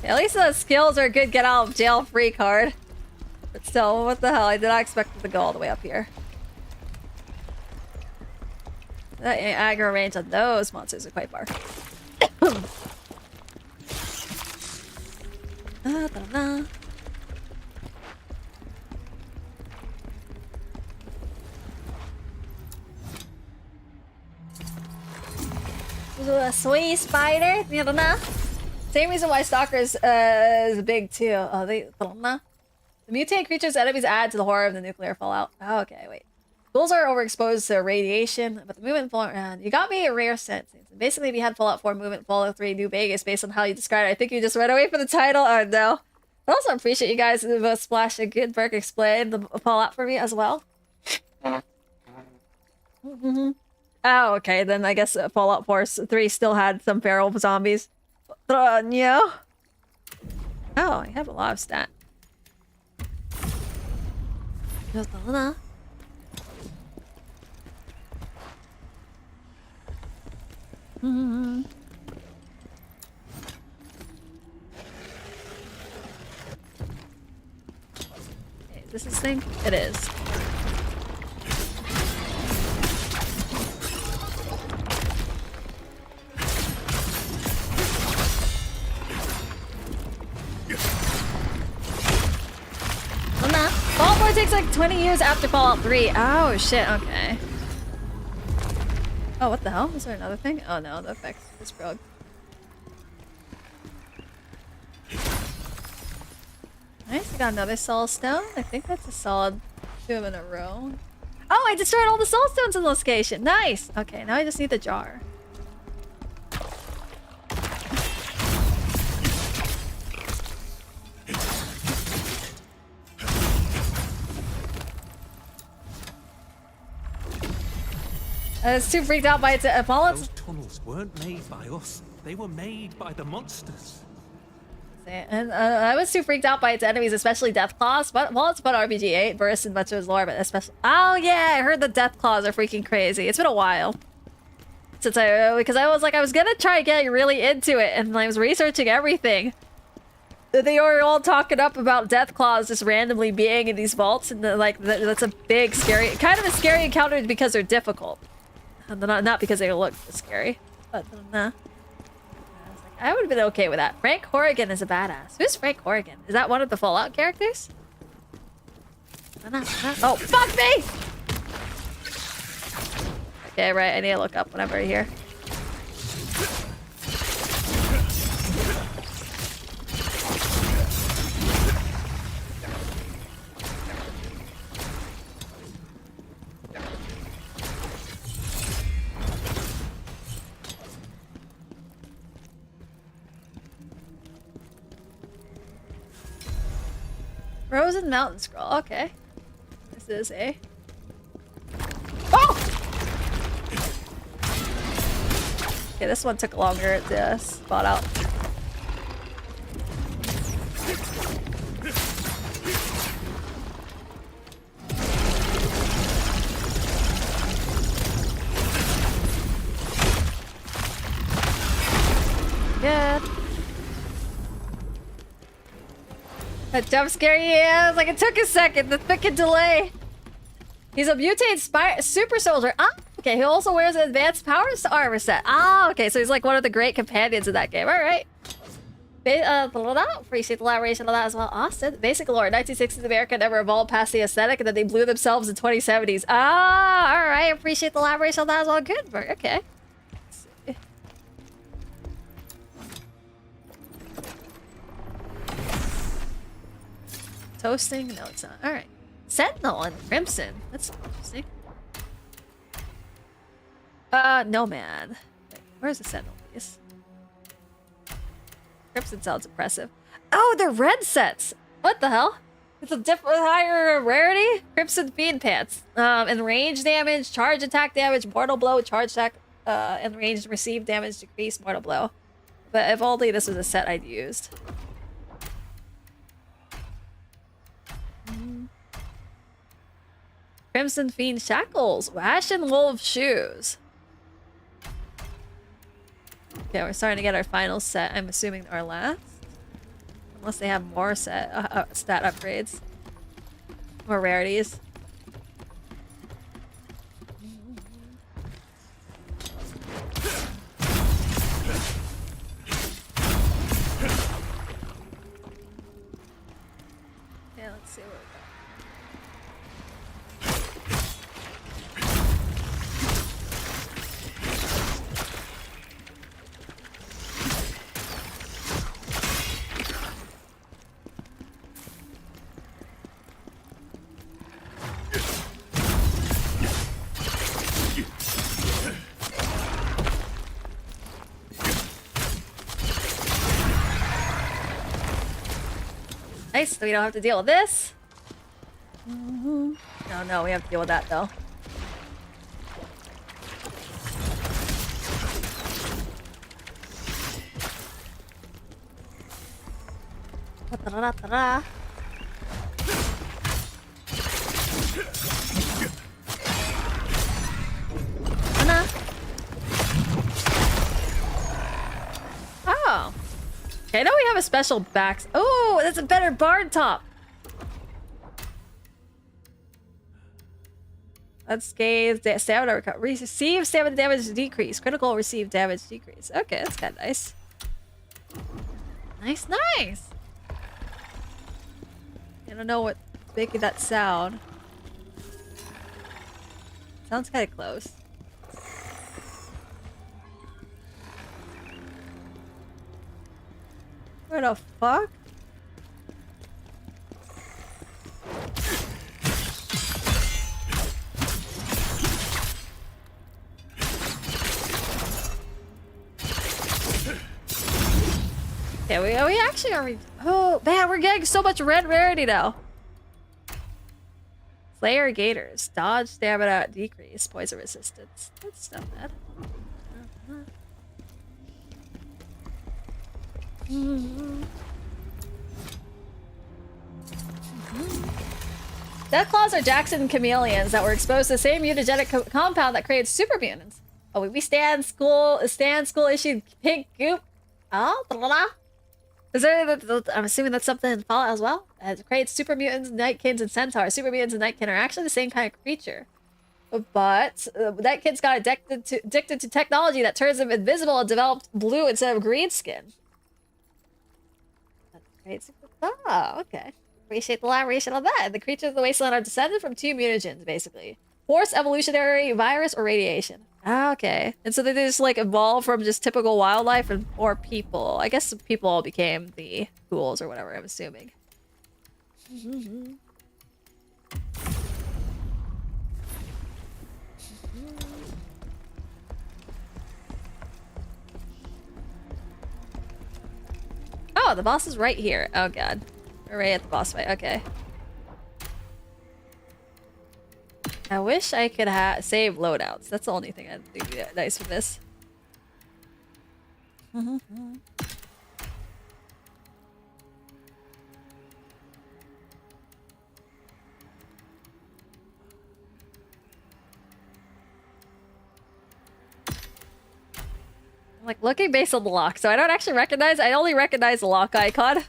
At least the skills are a good get out of jail free card. But still, what the hell? I did not expect it to go all the way up here. That aggro range on those monsters are quite far. A sweet spider. Same reason why Stalkers is big too. Oh, the mutant creatures enemies add to the horror of the nuclear fallout. Oh, okay, wait. Ghouls are overexposed to radiation, but the movement fallout. You got me a rare sense. Basically, if you had Fallout 4 movement Fallout 3 New Vegas based on how you described it, I think you just ran away from the title. Oh no. I also appreciate you guys who both Splash and Goodberg explain the Fallout for me as well. Oh, okay. Then I guess Fallout 3 still had some feral zombies. Yeah. Oh, I have a lot of stat. Okay, is this his thing? It is. Fallout 4 takes like 20 years after Fallout 3. Oh shit, okay. Oh, what the hell? Is there another thing? Oh no, the effects is broke. Nice, I got another soul stone. I think that's a solid 2 in a row. Oh, I destroyed all the soul stones in the location. Nice! Okay, now I just need the jar. I was too freaked out by its bullets. Those tunnels weren't made by us. They were made by the monsters. And I was too freaked out by its enemies, especially Deathclaws. But well, it's about RPG 8 burst in much of its lore, but especially oh yeah, I heard the Deathclaws are freaking crazy. It's been a while since because I was gonna try getting really into it, and I was researching everything. They were all talking up about Deathclaws just randomly being in these vaults, and that's a big scary, kind of a scary encounter because they're difficult, and not because they look scary, but nah. I would have been okay with that. Frank Horrigan is a badass. Who's Frank Horrigan? Is that one of the Fallout characters? Oh, fuck me! Okay, right. I need to look up whenever I hear. Frozen Mountain Scroll, okay. This is a... Oh! Okay, this one took longer to spot out. Good. That jump scare, yeah, like it took a second, the freaking delay. He's a mutated super soldier. Ah, okay, he also wears an advanced powers armor set. Ah, okay, so he's like one of the great companions in that game. All right. Appreciate the elaboration of that as well. Austin. Basic lore. 1960s America never evolved past the aesthetic, and then they blew themselves in 2070s. Ah, all right. Appreciate the elaboration on that as well. Good, okay. Toasting? No, it's not. Alright. Sentinel and Crimson. That's interesting. Nomad. Wait, where's the Sentinel, please? Crimson sounds impressive. Oh, they're red sets! What the hell? It's a different, higher rarity? Crimson Fiend Pants. And range damage, charge attack damage, mortal blow, charge attack, and range receive damage, decrease, mortal blow. But if only this was a set I'd used. Crimson Fiend Shackles. Ashen Wolf Shoes. Okay, we're starting to get our final set. I'm assuming our last. Unless they have more stat upgrades. More rarities. Yeah, let's see what we got. Nice, so we don't have to deal with this. No, we have to deal with that though. Ta-da-da-da-da. Oh. Okay, now we have a special back. Oh, that's a better barn top. Unscathed stamina recovery. Receive stamina damage decrease. Critical receive damage decrease. Okay, that's kind of nice. Nice. I don't know what's making that sound. Sounds kind of close. Where the fuck? Yeah, we actually are. Oh man, we're getting so much red rarity now. Slayer Gators. Dodge, stamina, decrease, poison resistance. That's not bad. Deathclaws are Jackson chameleons that were exposed to the same mutagenic compound that creates super mutants. Oh, we stand school issued pink goop. Oh, blah, blah, blah. Is there? I'm assuming that's something in Fallout as well. It creates super mutants, nightkins, and centaurs. Super mutants and nightkin are actually the same kind of creature, but nightkin's got addicted to technology that turns them invisible and developed blue instead of green skin. That's great. Oh, okay. Appreciate the elaboration on that. The creatures of the wasteland are descended from two mutagens, basically. Forced evolutionary virus or radiation. Ah, okay. And so they just like evolve from just typical wildlife or people. I guess people all became the ghouls or whatever, I'm assuming. Oh, the boss is right here. Oh god. We're right at the boss fight. Okay. I wish I could save loadouts. That's the only thing I'd think would be nice with this. I'm like looking based on the lock, so I don't actually recognize. I only recognize the lock icon.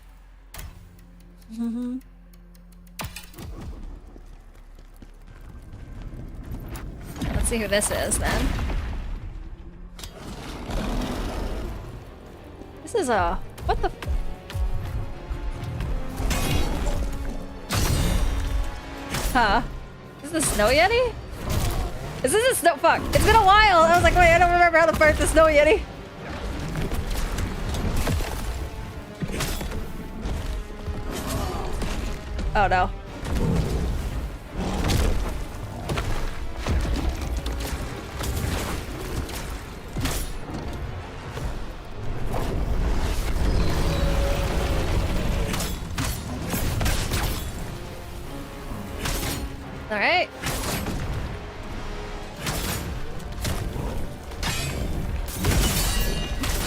Let's see who this is then. This is a what the? Huh? Is this a snow yeti? Is this a snow? Fuck! It's been a while. I was like, wait, I don't remember how to fight the snow yeti. Oh no. All right.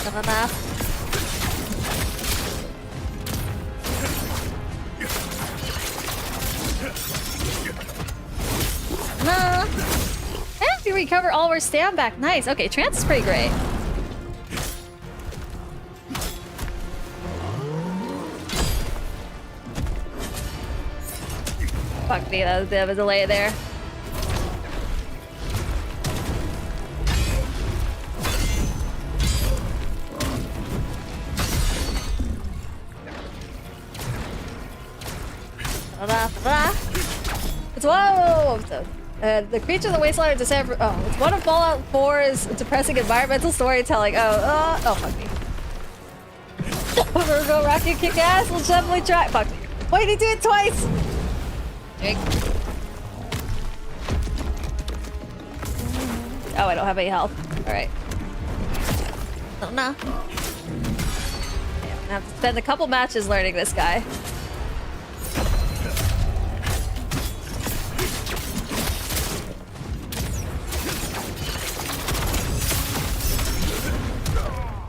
And we recover all our stam back. Nice. Okay, trance is pretty great. Fuck me, that was a bit of a delay there. It's whoa! The creature of the wasteland are descended from, it's one of Fallout 4's depressing environmental storytelling. Oh fuck me. We're gonna rock you, kick ass. We'll definitely try. Fuck me. Wait, he did it twice. Jake. Oh, I don't have any health. All right. Oh no. Yeah, I'm gonna have to spend a couple matches learning this guy.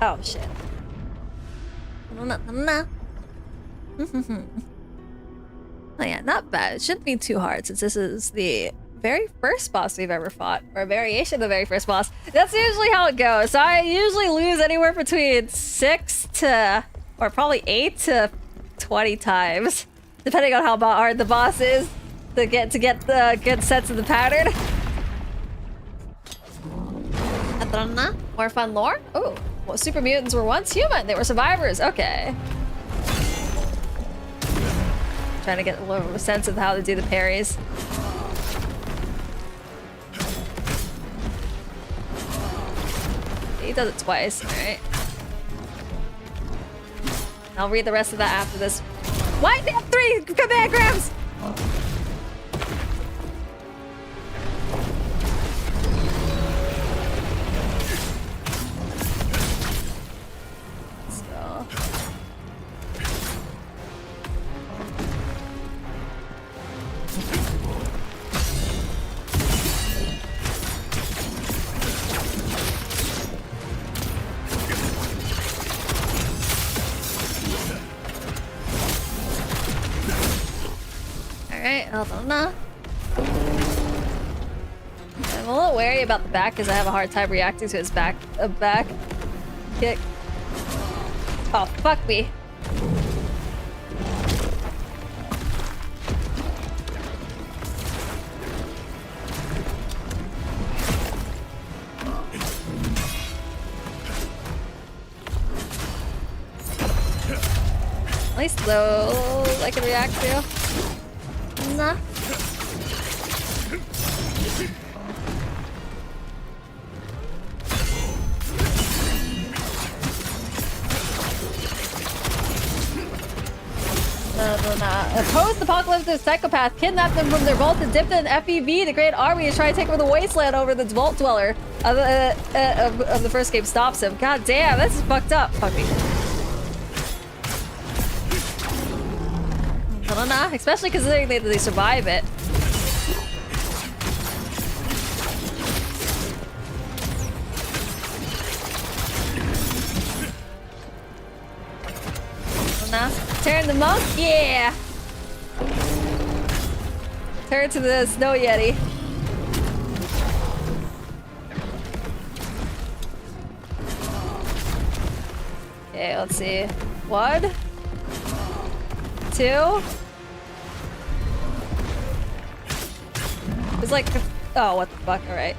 Oh shit. No. Oh yeah, not bad. It shouldn't be too hard since this is the very first boss we've ever fought, or a variation of the very first boss. That's usually how it goes. So I usually lose anywhere between 6 to, or probably 8 to 20 times, depending on how hard the boss is to get the good sense of the pattern. More fun lore? Oh, well, super mutants were once human. They were survivors. Okay. Trying to get a little sense of how to do the parries. He does it twice, alright. I'll read the rest of that after this. Why do they have 3 command-grams? Let's go. Alright, hold on now. I'm a little wary about the back because I have a hard time reacting to his back kick. Oh, fuck me. At least those I can react to. Nah. A post-apocalyptic psychopath kidnapped them from their vault and dipped in FEV, the Great Army, is trying to take over the wasteland over the vault dweller of the first game stops him. God damn, this is fucked up. Fuck me. I don't know, especially considering they survive it. Turn the monk? Yeah! Turn to the snow yeti. Okay, let's see. 1, 2. It's like, oh, what the fuck, alright.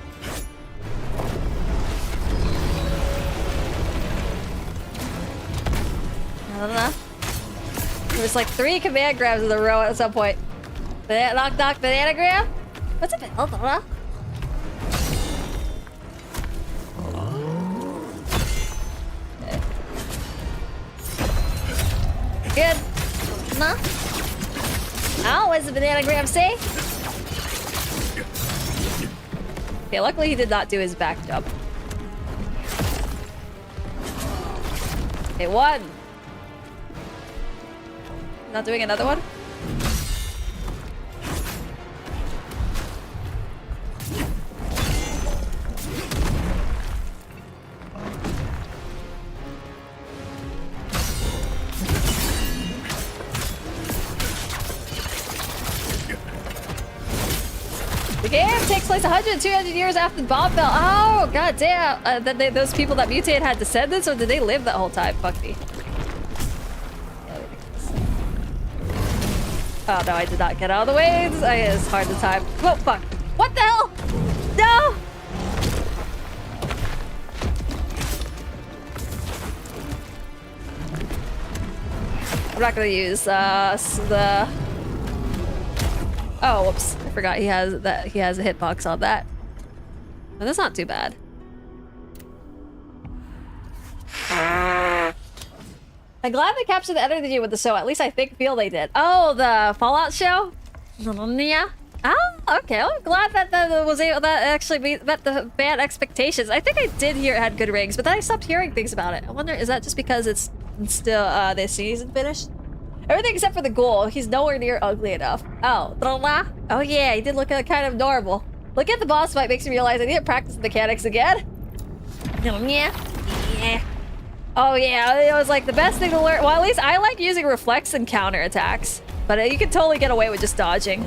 I don't know. There's like 3 command grabs in a row at some point. Knock, knock, banana grab? What's a banana? Hold on. Okay. Good. Nah. Oh, what does the banana grab say? Okay, luckily he did not do his back jump. Okay, 1. Not doing another one? The game takes place 100, 200 years after the bomb fell. Oh, god damn. Those people that mutated had descendants, or did they live that whole time? Fuck me. Oh no, I did not get out of the way. It's hard to time. Oh fuck. What the hell? No! I'm not gonna use the... Oh, whoops. I forgot he has a hitbox on that. But that's not too bad. I'm glad they captured the energy with the show. At least I feel they did. Oh, the Fallout show? Yeah. Oh, okay. I'm glad that that actually met the bad expectations. I think I did hear it had good rings, but then I stopped hearing things about it. I wonder, is that just because it's still the season finished? Everything except for the ghoul. He's nowhere near ugly enough. Oh, oh yeah, he did look kind of adorable. Look at the boss fight makes me realize I need to practice the mechanics again. Yeah. Oh yeah, it was like the best thing to learn. Well, at least I like using reflex and counter attacks. But you can totally get away with just dodging.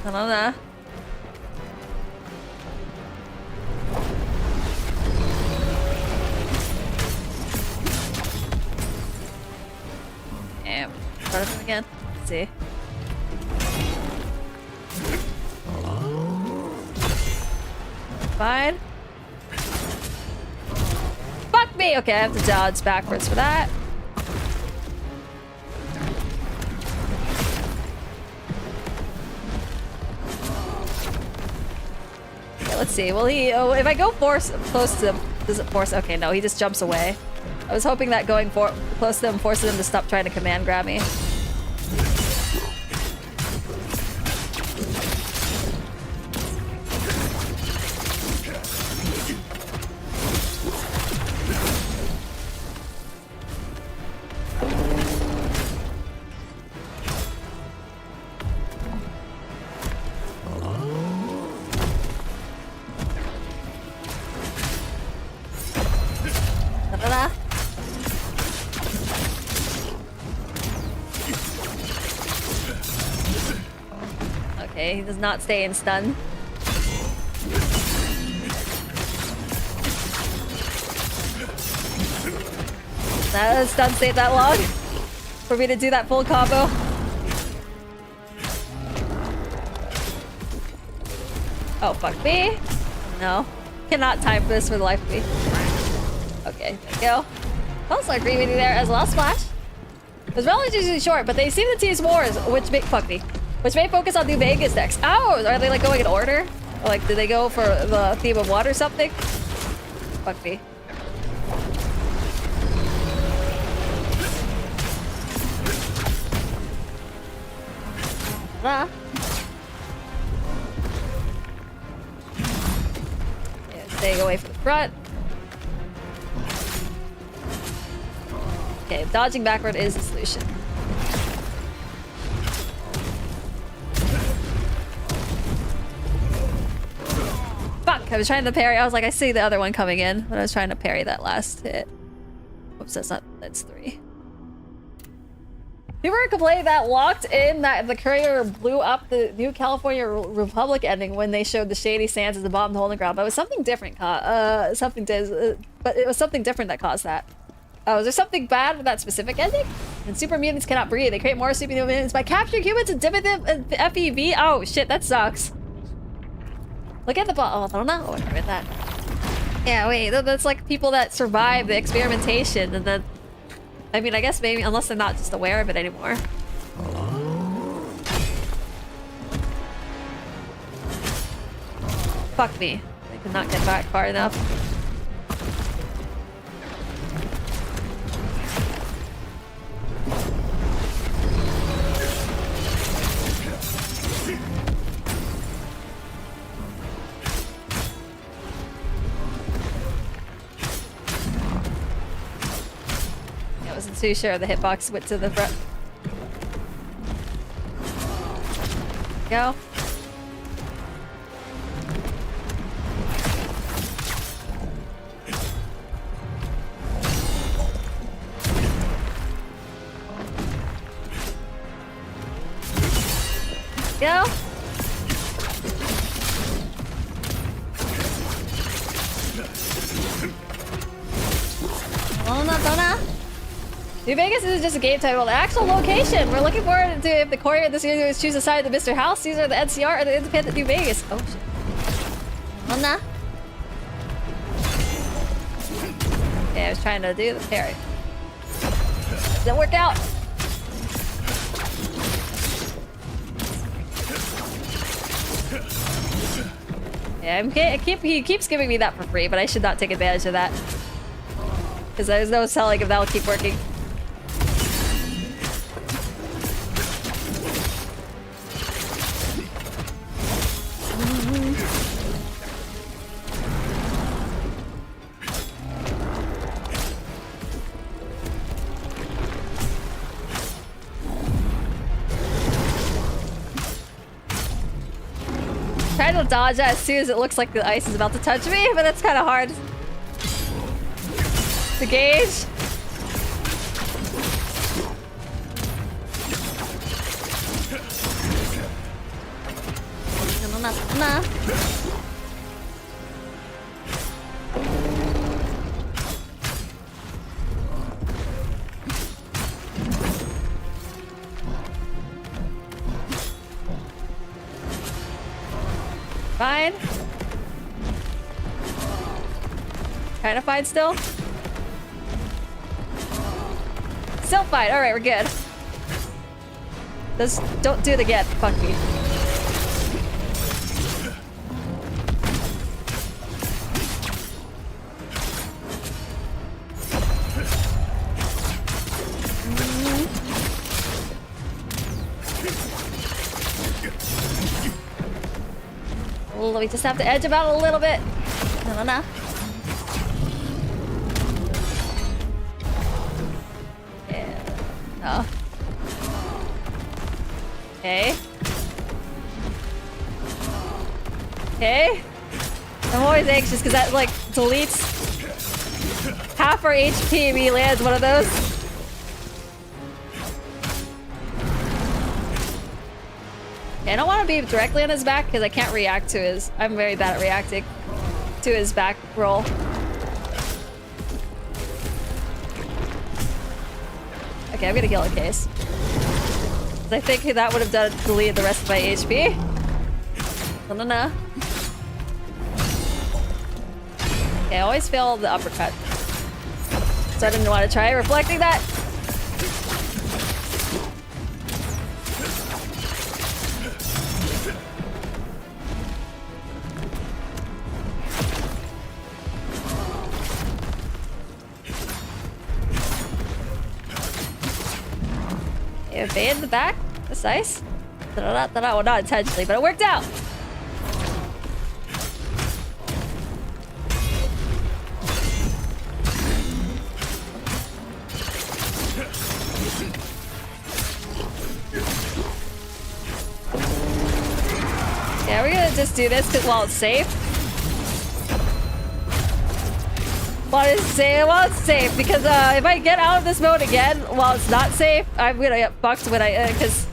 I don't know. Damn. Start him again. Let's see. Fine. Fuck me! Okay, I have to dodge backwards for that. Okay, let's see. Will he... Oh, if I go close to him, does it force... Okay, no, he just jumps away. I was hoping that going close to him forces him to stop trying to command grab me. Okay, he does not stay in stun. That stun stayed that long for me to do that full combo. Oh, fuck me. No. Cannot time this for the life of me. Okay, there we go. Also agree with you there as well, Splash. It was relatively short, but they seem to tease wars, which may focus on New Vegas decks. Oh, are they like going in order? Or like, did they go for the theme of water or something? Fuck me. Yeah, staying away from the front. Okay, dodging backward is the solution. Fuck! I was trying to parry. I was like, I see the other one coming in, but I was trying to parry that last hit. Whoops, that's not. That's 3. People were complaining that locked in that the courier blew up the New California Republic ending when they showed the shady sands as the bottom hole in the ground. But it was something different. But it was something different that caused that. Was there something bad with that specific ending? And super mutants cannot breathe. They create more super mutants by capturing humans and dipping them in FEV. Oh shit, that sucks. Look at the ball. Oh, I don't know. Oh, I read that. Yeah, wait. That's like people that survive the experimentation and then. I mean, I guess maybe, unless they're not just aware of it anymore. Fuck me. I could not get back far enough. I wasn't too sure the hitbox went to the front. Go. Go. Donna. New Vegas isn't just a game title, the actual location. We're looking forward to if the courier this year choose the side of the Mr. House, these are the NCR or the independent New Vegas. Oh shit. Donna. Okay, I was trying to do the parry. Didn't work out. Yeah, he keeps giving me that for free, but I should not take advantage of that. Because there's no telling if that'll keep working. Try to dodge that as soon as it looks like the ice is about to touch me, but that's kind of hard to gauge. No. Fine. Kind of fine still. Still fine. All right, we're good. Just don't do it again. Fuck me. We just have to edge him out a little bit. No. Yeah. No. Okay. Okay. I'm always anxious because that like deletes half our HP and he lands one of those. Okay, I don't want to be directly on his back because I can't react to his... I'm very bad at reacting to his back roll. Okay, I'm gonna kill a case. I think that would have deleted the rest of my HP. No. Okay, I always fail the uppercut. So I didn't want to try reflecting that. Okay, in the back. That's nice. Well, not intentionally, but it worked out. Yeah, we're gonna just do this while it's safe. While it's safe, because if I get out of this mode again while it's not safe, I'm gonna get fucked when I, because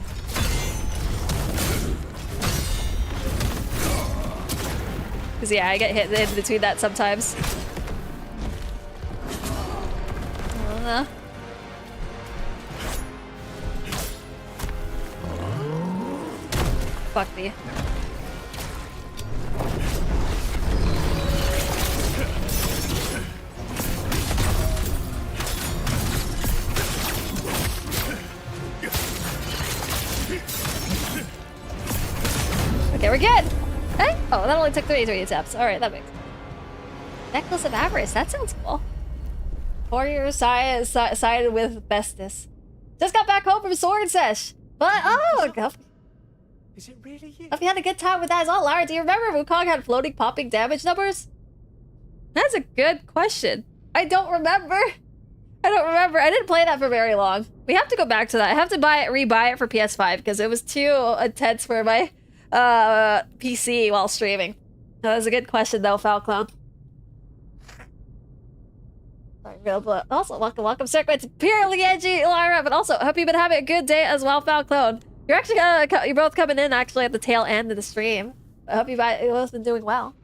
yeah, I get hit in between that sometimes. I don't know. Fuck me. Okay, we're good. Hey? Oh, that only took 3 attempts. Alright, that makes sense. Necklace of Avarice. That sounds cool. Warrior sided with Bestis. Just got back home from Sword Sesh. But, oh, is it really you? Hope you had a good time with that as well. Lara, do you remember Wukong had floating popping damage numbers? That's a good question. I don't remember. I didn't play that for very long. We have to go back to that. I have to rebuy it for PS5 because it was too intense for my PC while streaming. That was a good question though, Falclown. Also, welcome, Cirque. It's purely edgy, Lara, but also hope you've been having a good day as well, Falclown. You're actually you're both coming in actually at the tail end of the stream. I hope you've both been doing well.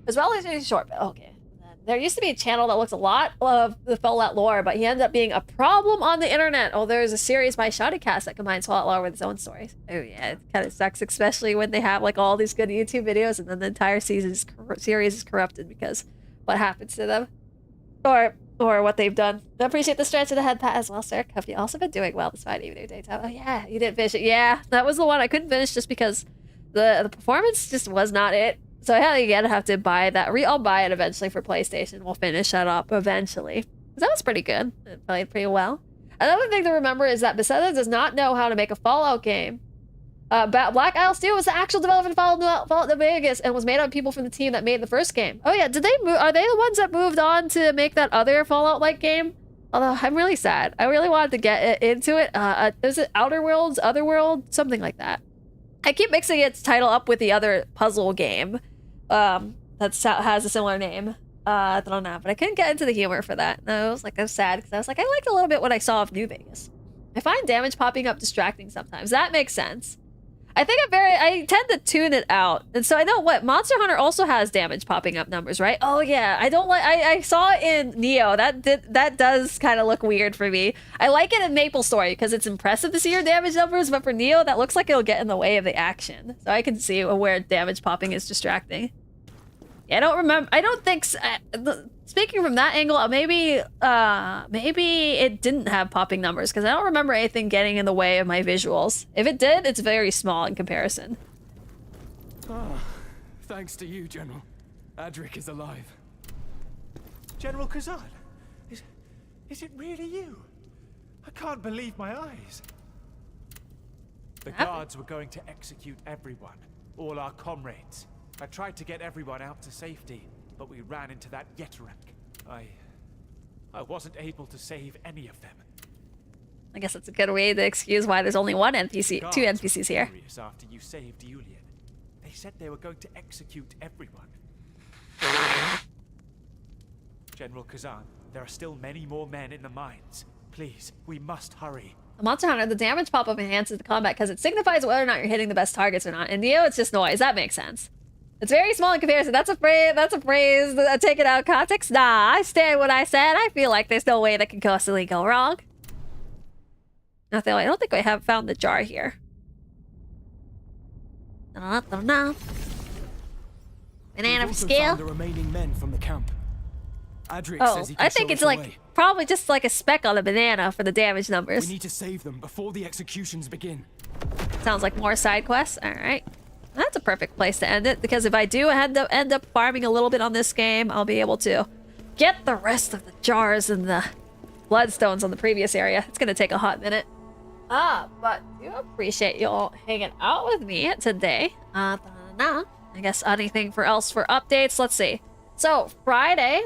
It's relatively short, but okay. There used to be a channel that looks a lot of the Fallout lore, but he ended up being a problem on the internet. Oh, there's a series by Shoddycast that combines Fallout lore with its own stories. Oh yeah, it kind of sucks, especially when they have like all these good YouTube videos and then the entire series is corrupted because what happens to them. Or what they've done. I appreciate the stretch of the head pat as well, sir. Have you also been doing well despite evening daytime? Oh yeah, you didn't finish it. Yeah, that was the one I couldn't finish just because the performance just was not it. So I had again have to buy that. I'll buy it eventually for PlayStation. We'll finish that up eventually. That was pretty good. It played pretty well. Another thing to remember is that Bethesda does not know how to make a Fallout game. Black Isle Steel was the actual development of Fallout New Vegas and was made on people from the team that made the first game. Oh yeah, did they move? Are they the ones that moved on to make that other Fallout-like game? Although I'm really sad. I really wanted to get into it. Is it Outer Worlds, Otherworld, something like that? I keep mixing its title up with the other puzzle game. That has a similar name. I don't know, but I couldn't get into the humor for that. And I was sad because I was like, I liked a little bit what I saw of New Vegas. I find damage popping up distracting sometimes. That makes sense. I think I tend to tune it out. And so I know what Monster Hunter also has damage popping up numbers, right? Oh yeah, I saw it in Neo. That does kind of look weird for me. I like it in Maple Story because it's impressive to see your damage numbers, but for Neo, that looks like it'll get in the way of the action. So I can see where damage popping is distracting. Yeah, I don't remember. I don't think. Speaking from that angle, maybe it didn't have popping numbers because I don't remember anything getting in the way of my visuals. If it did, it's very small in comparison. Ah, thanks to you, General. Adric is alive. General Khazan, is it really you? I can't believe my eyes. The guards were going to execute everyone, all our comrades. I tried to get everyone out to safety, but we ran into that Yetarek. I wasn't able to save any of them. I guess that's a good way to excuse why there's only two NPCs here. After you saved Julian, they said they were going to execute everyone. General Khazan, there are still many more men in the mines. Please, we must hurry. A Monster Hunter, the damage pop-up enhances the combat because it signifies whether or not you're hitting the best targets or not. In Neo, it's just noise. That makes sense. It's very small in comparison. That's a phrase. That's a phrase. Take it out of context. Nah, I stand what I said. I feel like there's no way that can constantly go wrong. Nothing. I don't think I have found the jar here. Banana for scale. The remaining men from the camp. Adric Oh, says he can I think show it's us like the way. probably just like a speck on a banana for the damage numbers. We need to save them before the executions begin. Sounds like more side quests. All right. That's a perfect place to end it, because if I do end up farming a little bit on this game, I'll be able to get the rest of the jars and the bloodstones on the previous area. It's going to take a hot minute. But I do appreciate you all hanging out with me today. I guess anything else for updates? Let's see. So Friday,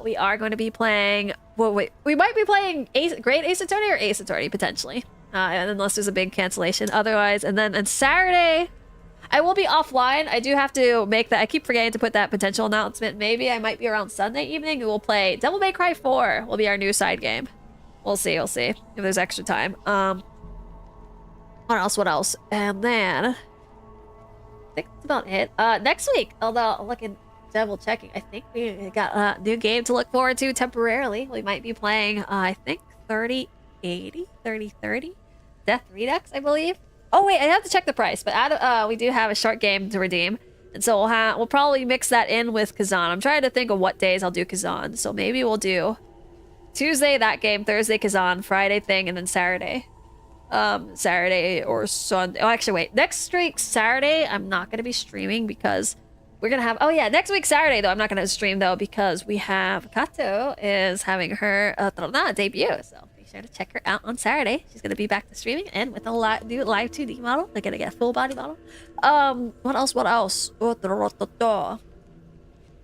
we are going to be playing. Well, wait, we might be playing Great Ace Attorney or Ace Attorney potentially, unless there's a big cancellation. Otherwise, and then on Saturday, I will be offline. I do have to make that. I keep forgetting to put that potential announcement. Maybe I might be around Sunday evening. We will play Devil May Cry 4. Will be our new side game. We'll see. We'll see if there's extra time. What else? And then I think that's about it. Next week, although looking double checking, I think we got a new game to look forward to temporarily. We might be playing I think 3080, 3030 Death Redux, I believe. Oh wait, I have to check the price, but we do have a short game to redeem, and so we'll probably mix that in with Khazan. I'm trying to think of what days I'll do Khazan, so maybe we'll do Tuesday that game, Thursday Khazan, Friday thing, and then Saturday. Saturday or Sunday. Oh, actually, wait. Next week, Saturday, I'm not going to be streaming because we're going to have... Oh, yeah. Next week, Saturday, though, I'm not going to stream, though, because we have... Kato is having her debut. So be sure to check her out on Saturday. She's going to be back to streaming and with a new live 2D model. They're going to get a full body model. What else? I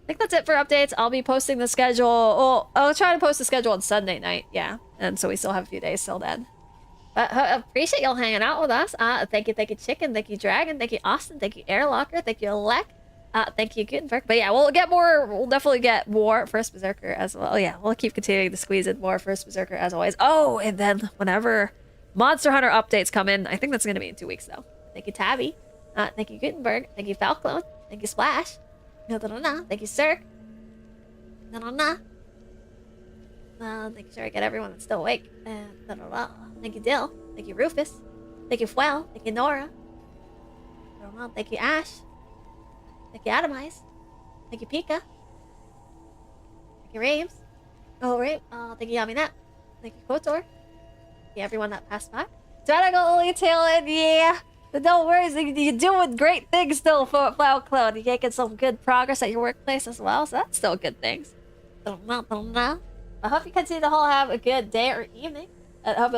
think that's it for updates. I'll be posting the schedule. Oh, I'll try to post the schedule on Sunday night. Yeah. And so we still have a few days till then. Appreciate y'all hanging out with us. Thank you, Chicken. Thank you, Dragon. Thank you, Austin. Thank you, Airlocker. Thank you, Alec. Thank you, Gutenberg. But yeah, we'll get more. We'll definitely get more First Berserker as well. Oh, yeah, we'll keep continuing to squeeze in more First Berserker as always. Oh, and then whenever Monster Hunter updates come in, I think that's going to be in 2 weeks, though. Thank you, Tabby. Thank you, Gutenberg. Thank you, Falclone. Thank you, Splash. Thank you, Sir. Making sure I get everyone that's still awake. Thank you, Dill. Thank you, Rufus. Thank you, Fuel. Thank you, Nora. Thank you, Ash. Thank you, Atomize. Thank you, Pika. Thank you, Rames. Oh, Rame. Thank you, Yaminette. Thank you, Kotor. Thank you, everyone that passed by. Only Tailend, yeah. But don't worry, you're doing great things still for Flower Cloud. You're making some good progress at your workplace as well, so that's still good things. I hope you continue to all have a good day or evening. I hope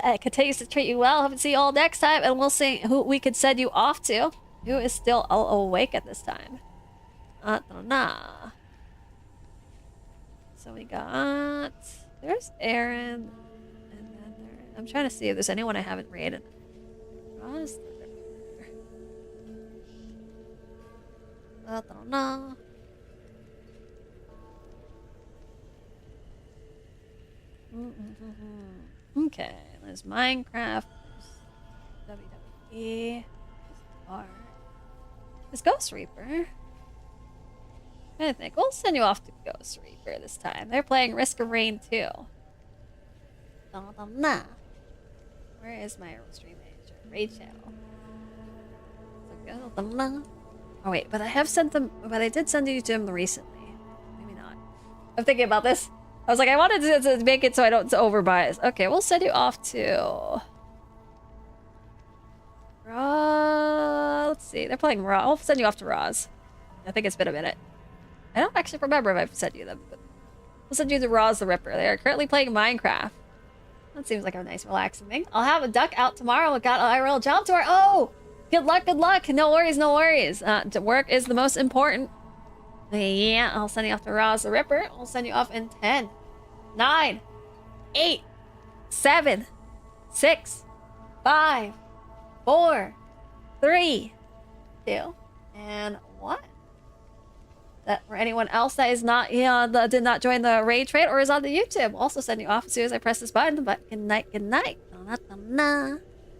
it continues to treat you well. Hope to see you all next time, and we'll see who we could send you off to. Who is still awake at this time? So we got... There's Aaron. And then I'm trying to see if there's anyone I haven't raided. Roz the Ripper. Okay, there's Minecraft, there's WWE, there's Ghost Reaper. I think we'll send you off to Ghost Reaper this time. They're playing Risk of Rain 2. Where is my stream manager? Raid channel. Oh wait, but I have sent them. But I did send you to him recently. Maybe not. I'm thinking about this. I was like, I wanted to make it so I don't overbias. Okay, we'll send you off to... Let's see, they're playing Raw. I'll send you off to Roz. I think it's been a minute. I don't actually remember if I've sent you them, but we'll send you to Roz the Ripper. They are currently playing Minecraft. That seems like a nice relaxing thing. I'll have a duck out tomorrow. I got an IRL job tomorrow. Oh! Good luck, good luck. No worries, no worries. Work is the most important. Yeah, I'll send you off to Roz the Ripper. I'll send you off in 10, 9, 8, 7, 6, 5, 4, 3, 2, and 1. That for anyone else that is not did not join the raid trade or is on the YouTube, also send you off as soon as I press this button. But good night, good night.